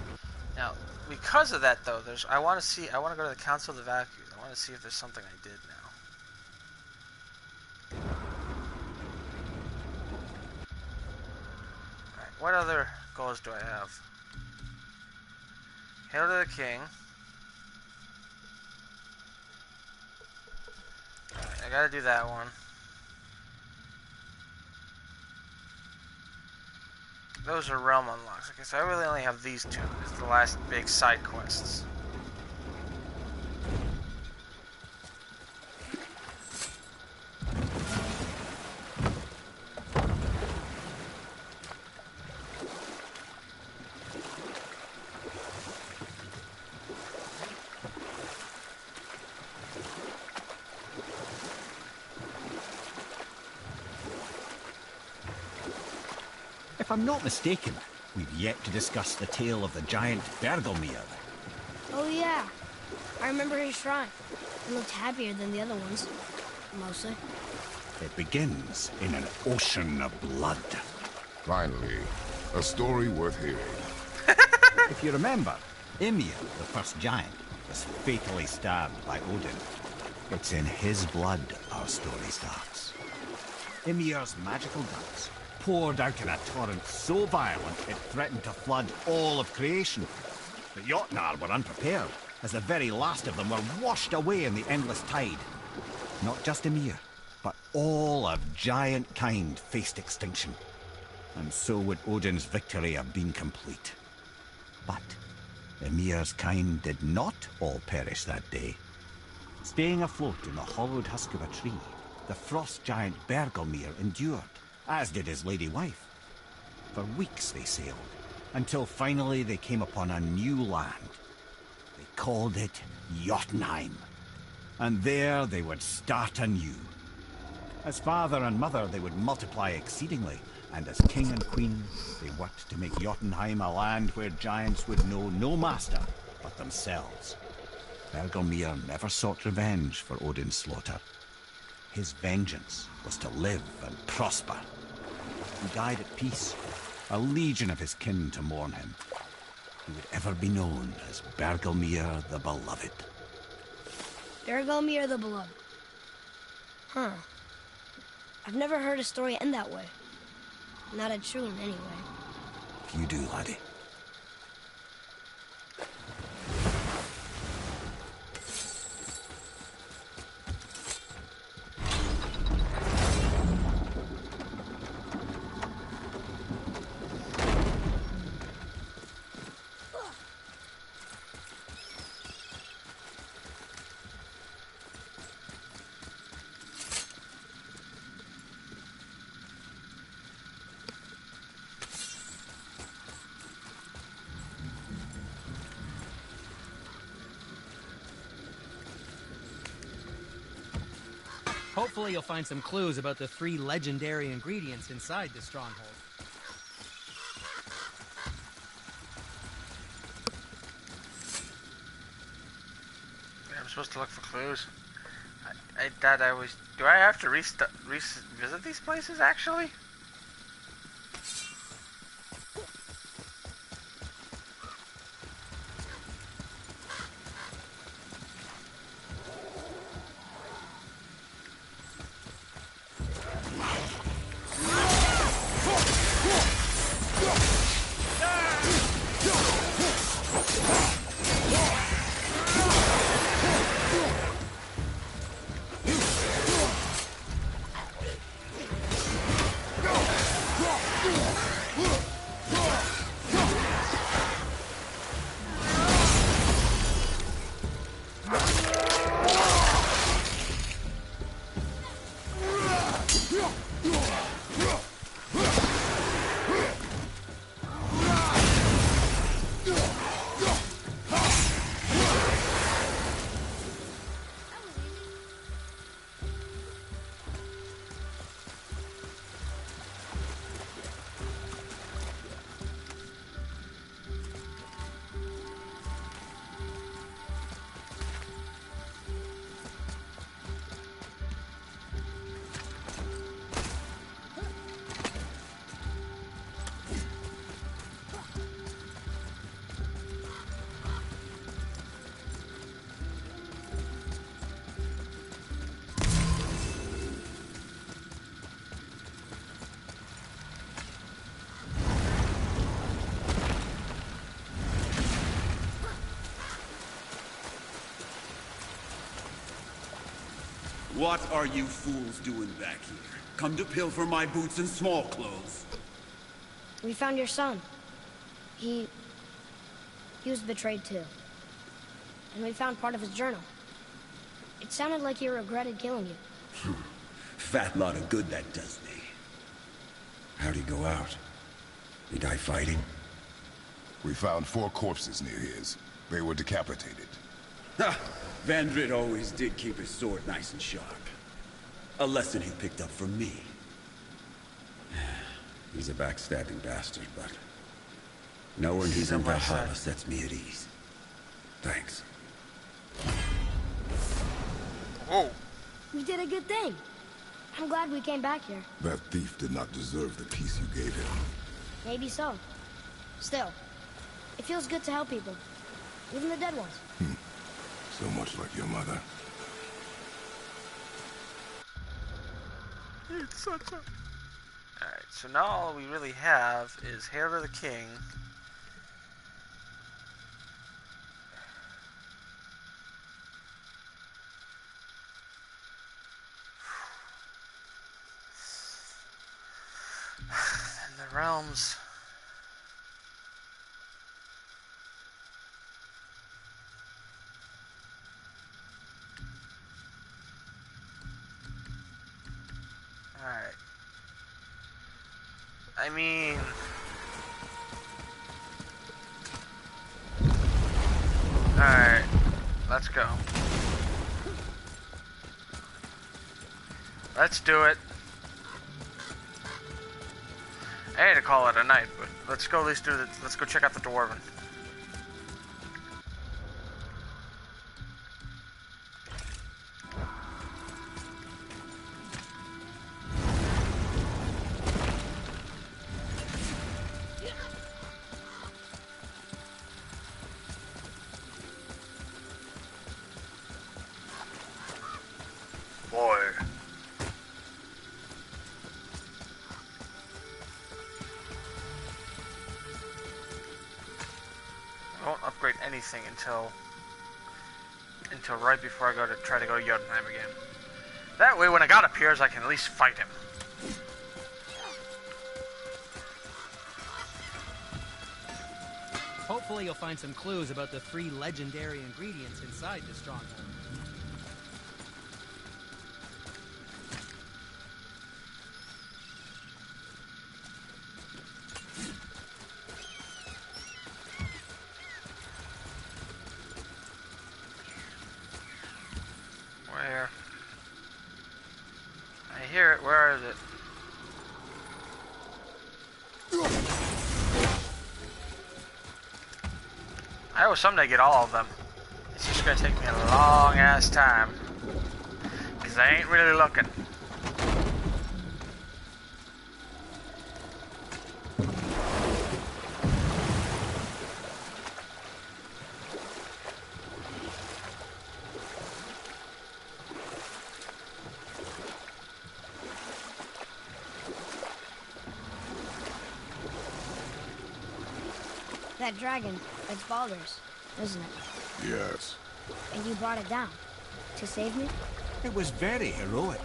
Now, because of that, though, I want to go to the Council of the Vacuums. I want to see if there's something I did now. Alright, what other goals do I have? Hail to the King. Alright, I gotta do that one. Those are realm unlocks. Okay, so I really only have these two. It's the last big side quests. If I'm not mistaken, we've yet to discuss the tale of the giant Bergelmir. Oh yeah, I remember his shrine. It looked happier than the other ones, mostly. It begins in an ocean of blood. Finally, a story worth hearing. If you remember, Ymir, the first giant, was fatally stabbed by Odin. It's in his blood our story starts. Ymir's magical guts poured out in a torrent so violent it threatened to flood all of creation. The Jotnar were unprepared, as the very last of them were washed away in the endless tide. Not just Ymir, but all of giant kind faced extinction. And so would Odin's victory have been complete. But Ymir's kind did not all perish that day. Staying afloat in the hollowed husk of a tree, the frost giant Bergelmir endured, as did his lady wife. For weeks they sailed, until finally they came upon a new land. They called it Jotunheim. And there they would start anew. As father and mother they would multiply exceedingly, and as king and queen they worked to make Jotunheim a land where giants would know no master but themselves. Bergelmir never sought revenge for Odin's slaughter. His vengeance was to live and prosper. He died at peace, a legion of his kin to mourn him. He would ever be known as Bergelmir the Beloved. Bergelmir the Beloved. Huh. I've never heard a story end that way. Not a true one, anyway. You do, laddie. Hopefully you'll find some clues about the 3 legendary ingredients inside the stronghold. I'm supposed to look for clues. I thought I was... Do I have to revisit these places, actually? What are you fools doing back here? Come to pilfer my boots and small clothes. We found your son. He was betrayed too. And we found part of his journal. It sounded like he regretted killing you. Fat lot of good that does me. How'd he go out? He die fighting? We found 4 corpses near his. They were decapitated. Ha! Vandrit always did keep his sword nice and sharp. A lesson he picked up from me. He's a backstabbing bastard, but knowing he's in Valhalla sets me at ease. Thanks. Oh. We did a good thing. I'm glad we came back here. That thief did not deserve the peace you gave him. Maybe so. Still, it feels good to help people. Even the dead ones. So much like your mother. It's such a... Alright, so now all we really have is Hail to the King. And the realms... Alright. I mean... Alright. Let's go. Let's do it. I hate to call it a night, but let's go at least do the... Let's go check out the Dwarven. Boy. I won't upgrade anything until right before I go to try to go to Jotunheim again. That way when a god appears I can at least fight him. Hopefully you'll find some clues about the 3 legendary ingredients inside the stronghold. Where? I hear it. Where is it? I will someday get all of them. It's just gonna take me a long ass time. Cause I ain't really looking. That dragon, it's Baldur's, isn't it? Yes. And you brought it down to save me? It was very heroic.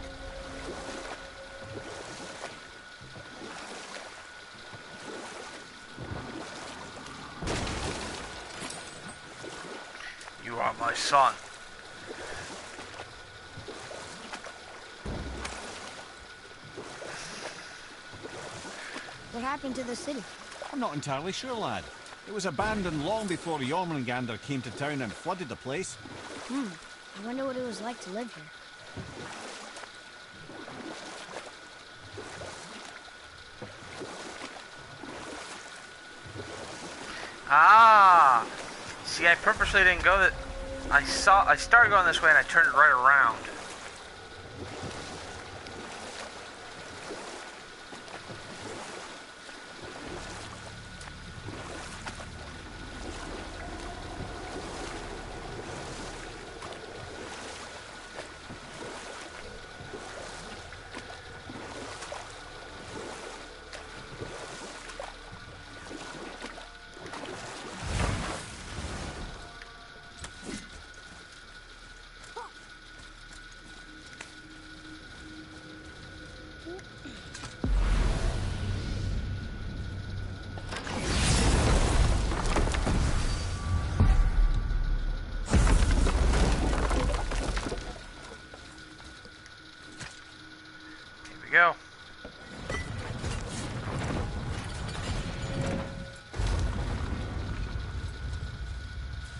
You are my son. What happened to the city? I'm not entirely sure, lad. It was abandoned long before Jormungandr came to town and flooded the place. I wonder what it was like to live here. Ah! See, I purposely didn't go that... I started going this way and I turned right around.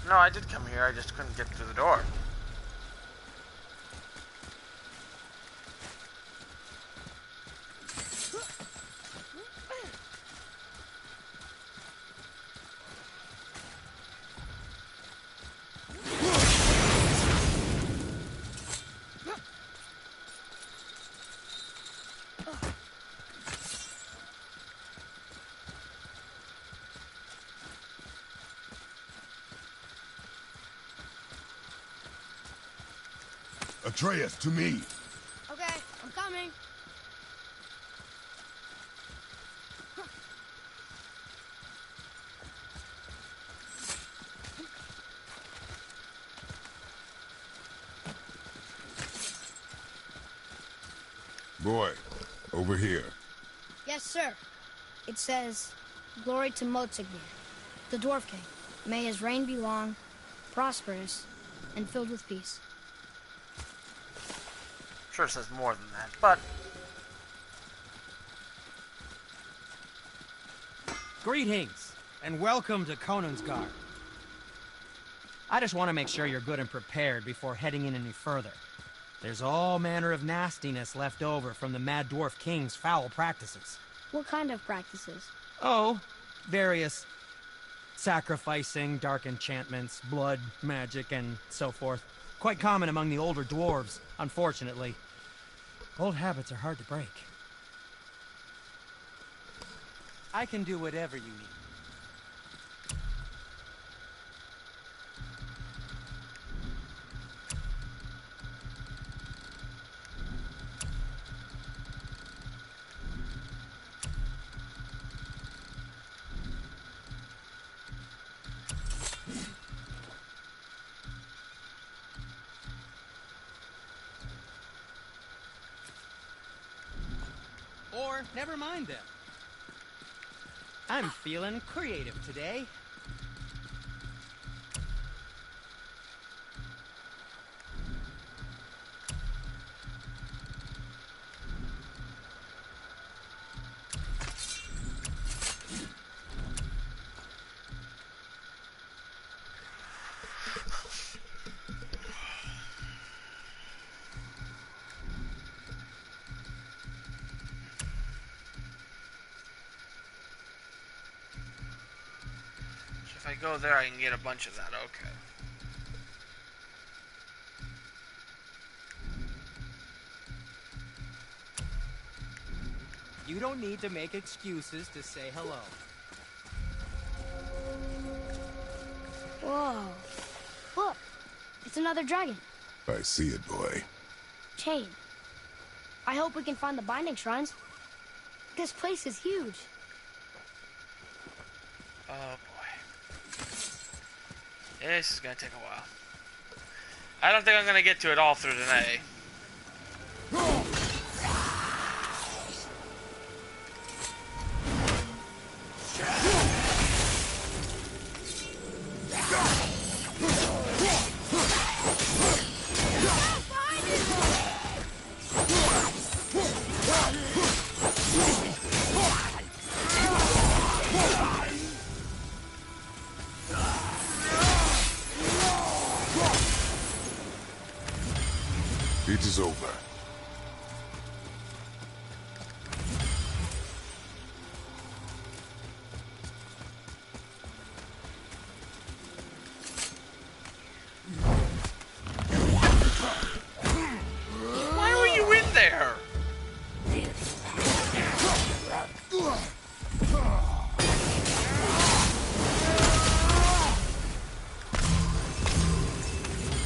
No, I did come here. I just couldn't get through the door. Atreus, to me. Okay, I'm coming. Boy, over here. Yes, sir. It says, "Glory to Motsignir, the Dwarf King. May his reign be long, prosperous, and filled with peace." Sure it says more than that, but... Greetings, and welcome to Konungsgard. I just want to make sure you're good and prepared before heading in any further. There's all manner of nastiness left over from the Mad Dwarf King's foul practices. What kind of practices? Oh, various sacrificing, dark enchantments, blood, magic, and so forth. Quite common among the older dwarves, unfortunately. Old habits are hard to break. I can do whatever you need. Or, never mind them. I'm feeling creative today. If I go there, I can get a bunch of that. Okay. You don't need to make excuses to say hello. Whoa. Look, it's another dragon. I see it, boy. Chain. I hope we can find the binding shrines. This place is huge. Oh boy. This is gonna take a while. I don't think I'm gonna get to it all through today. It is over. Why were you in there?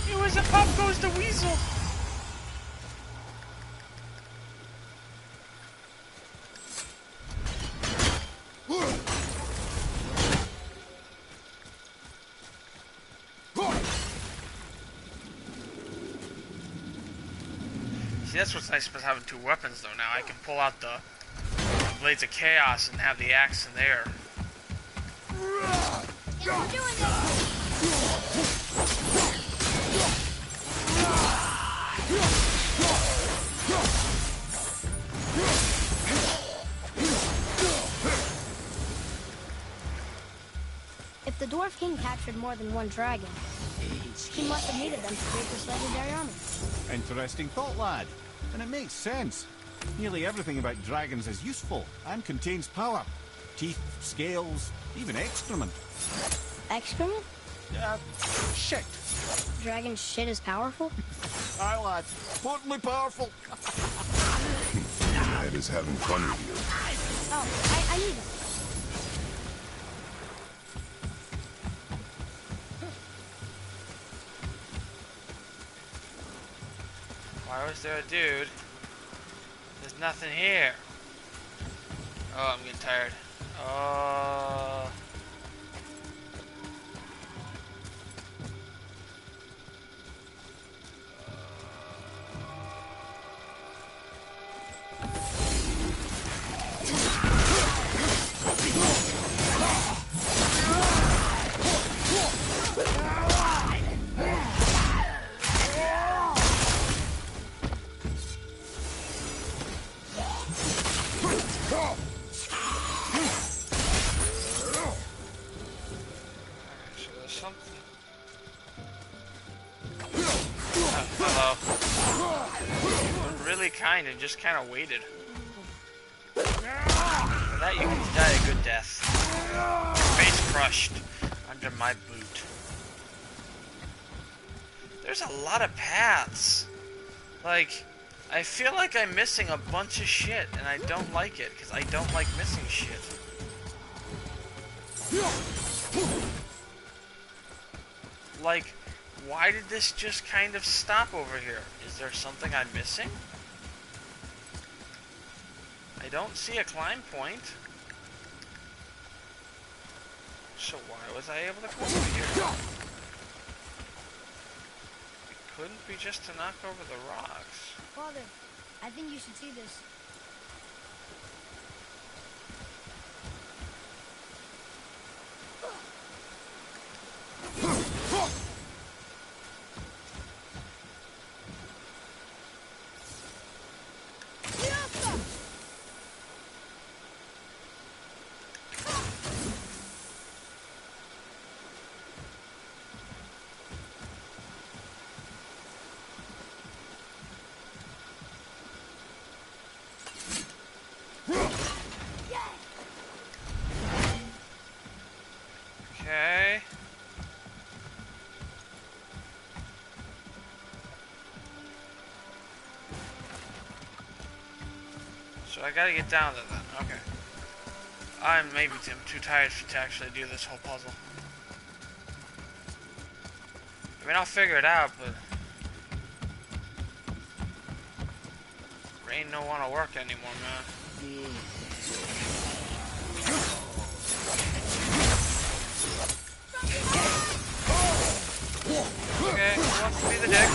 It was a Pop Goes the Weasel. See, that's what's nice about having two weapons, though. Now I can pull out the Blades of Chaos and have the axe in there. Yeah, we're doing this. If the Dwarf King captured more than one dragon. He must have needed them to create this legendary armor. Interesting thought, lad. And it makes sense. Nearly everything about dragons is useful and contains power. Teeth, scales, even excrement. Excrement? Shit. Dragon shit is powerful? Aye, lad. Totally powerful. That is having fun with you. Oh, I need them. Why was there a dude? There's nothing here. Oh, I'm getting tired. And just kind of waited. For that you can die a good death. Your face crushed under my boot. There's a lot of paths. Like, I feel like I'm missing a bunch of shit, and I don't like it, because I don't like missing shit. Like, why did this just kind of stop over here? Is there something I'm missing? I don't see a climb point. So why was I able to come over here? It couldn't be just to knock over the rocks. Father, I think you should see this. Okay. So I gotta get down there then. Okay. I'm too tired to actually do this whole puzzle. I mean, I'll figure it out, but brain don't want to work anymore, man. Okay, who wants to be the dick?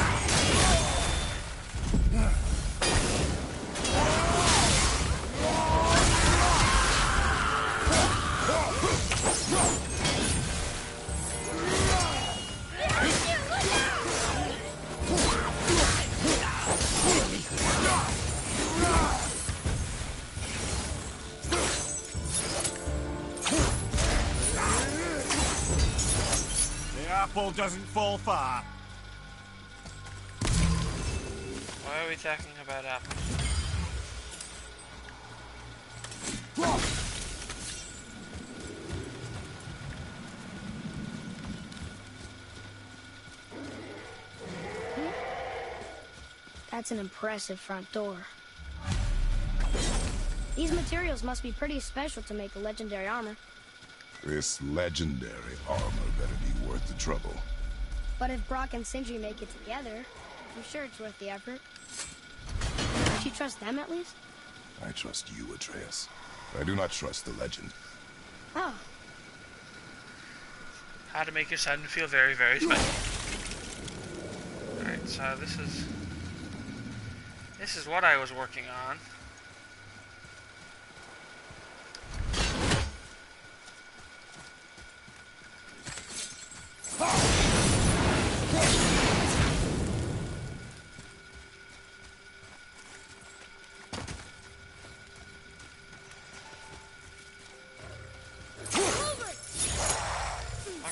The apple doesn't fall far. Why are we talking about apples? That's an impressive front door. These materials must be pretty special to make a legendary armor. This legendary armor better be worth the trouble. But if Brock and Sindri make it together, I'm sure it's worth the effort. Don't you trust them at least? I trust you, Atreus. I do not trust the legend. Oh. How to make your son feel very, very special. Alright, so this is what I was working on.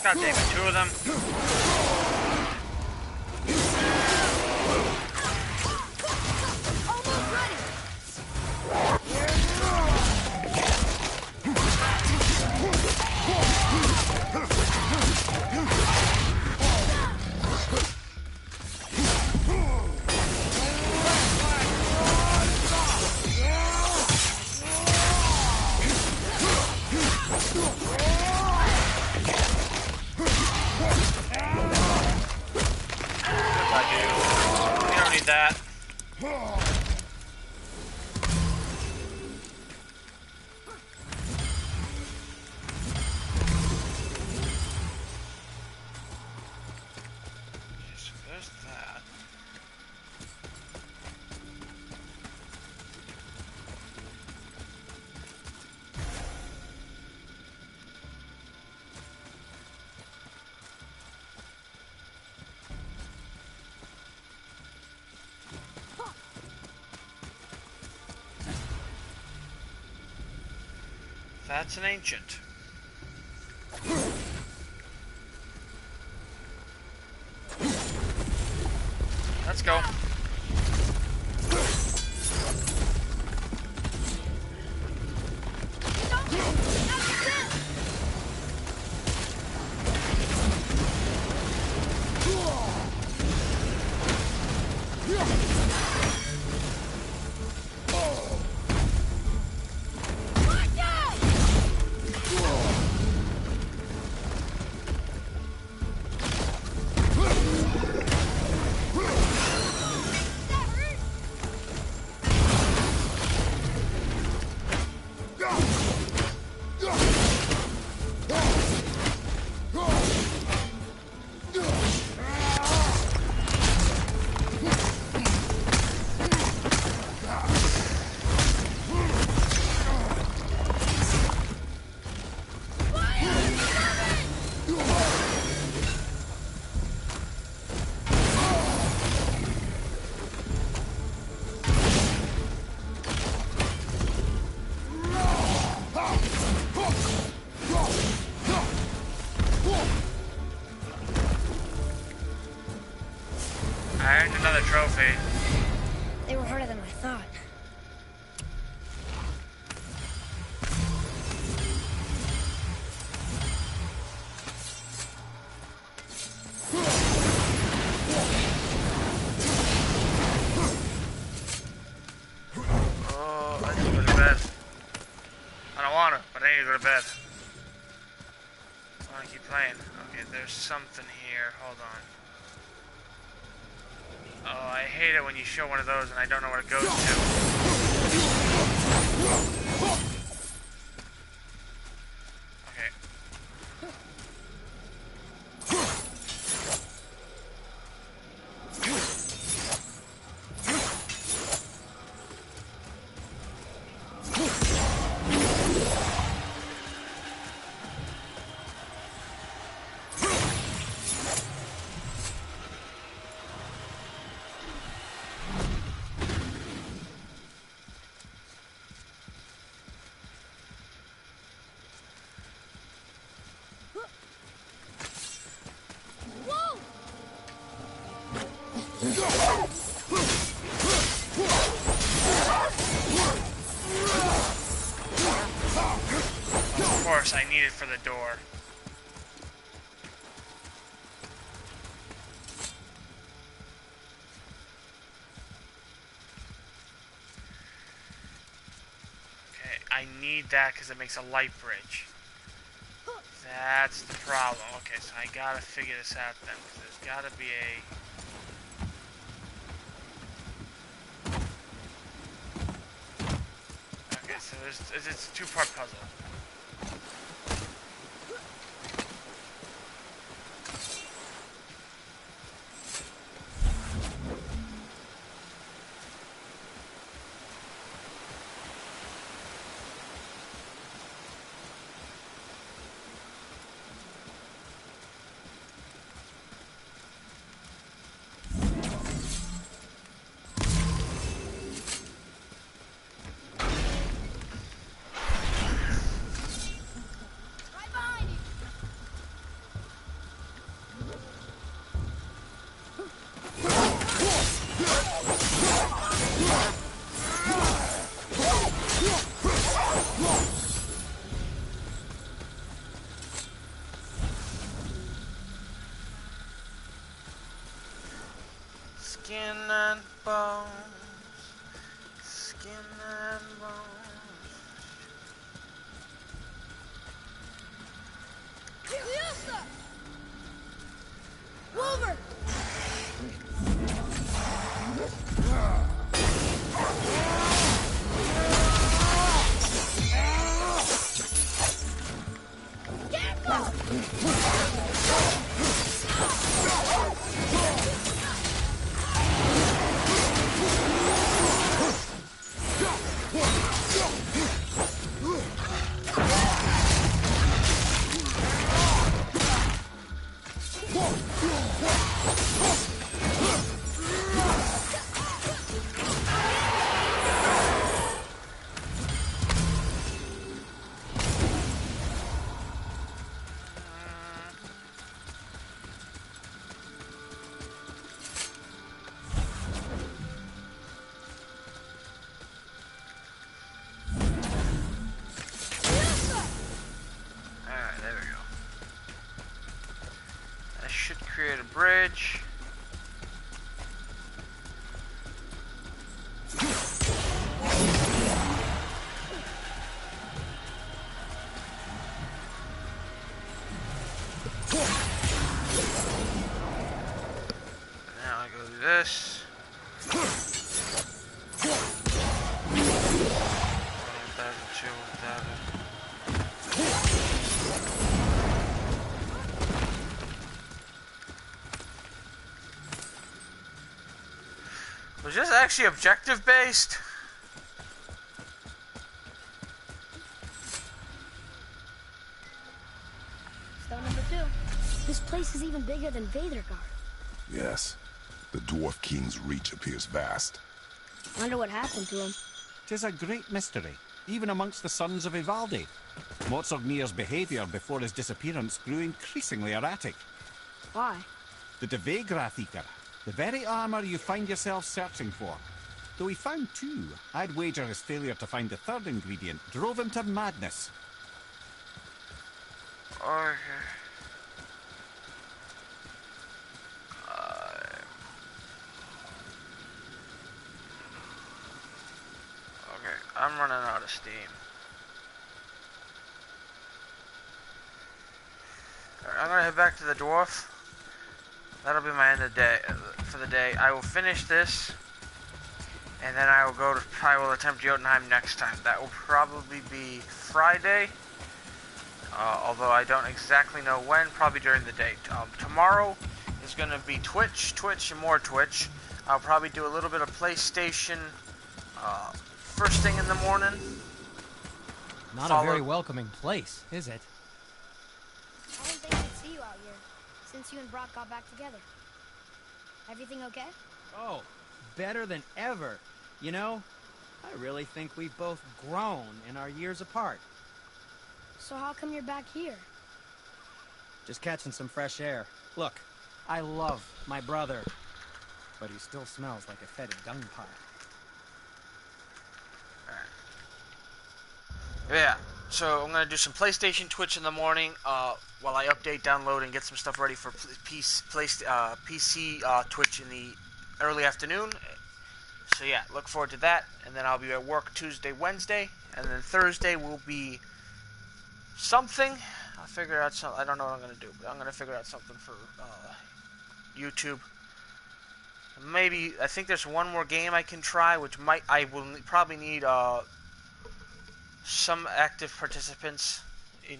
God God damn it, 2 of them. That. So there's that. That's an ancient. Let's go. I earned another trophy. They were harder than I thought. Oh, I need to go to bed. I don't want to, but I need to go to bed. I want to keep playing. Okay, there's something here. Hold on. Oh, I hate it when you show one of those and I don't know what it goes to. Okay. Of course, I need it for the door. Okay, I need that because it makes a light bridge. That's the problem. Okay, so I gotta figure this out then, because there's gotta be a... Okay, so it's a two-part puzzle. Skin and bones. Skin and bones. Liosa! Wolver! Create a bridge. Now I go do this. Was this actually objective based? Stone number 2. This place is even bigger than Vadergard. Yes. The Dwarf King's reach appears vast. Wonder what happened to him. 'Tis a great mystery, even amongst the sons of Ivaldi. Motsognir's behavior before his disappearance grew increasingly erratic. Why? The Devegrathikar, the very armor you find yourself searching for. Though he found 2, I'd wager his failure to find the 3rd ingredient drove him to madness. Okay. Okay, I'm running out of steam. Alright, I'm gonna head back to the dwarf. That'll be my end of the day for the day. I will finish this, and then I will go to. I will attempt Jotunheim next time. That will probably be Friday. Although I don't exactly know when. Probably during the day. Tomorrow is going to be Twitch, and more Twitch. I'll probably do a little bit of PlayStation first thing in the morning. Not a very welcoming place, is it? I didn't think I'd see you out here since you and Brock got back together. Everything okay? Oh, better than ever. You know, I really think we've both grown in our years apart. So how come you're back here? Just catching some fresh air. Look, I love my brother, but he still smells like a fetid dung pile. Yeah, so I'm going to do some PlayStation Twitch in the morning while I update, download, and get some stuff ready for PC Twitch in the early afternoon. So yeah, look forward to that. And then I'll be at work Tuesday, Wednesday, and then Thursday will be something. I'll figure out something. I don't know what I'm going to do, but I'm going to figure out something for YouTube. Maybe, I think there's one more game I can try, which I will probably need some active participants in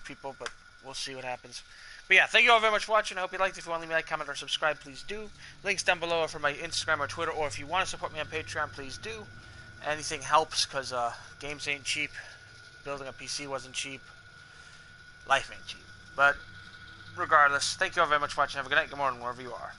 people, but we'll see what happens. But yeah, thank you all very much for watching. I hope you liked. If you want to leave me a like, comment, or subscribe, please do. Links down below are for my Instagram or Twitter, or if you want to support me on Patreon, please do. Anything helps, because games ain't cheap. Building a PC wasn't cheap. Life ain't cheap. But regardless, thank you all very much for watching. Have a good night, good morning, wherever you are.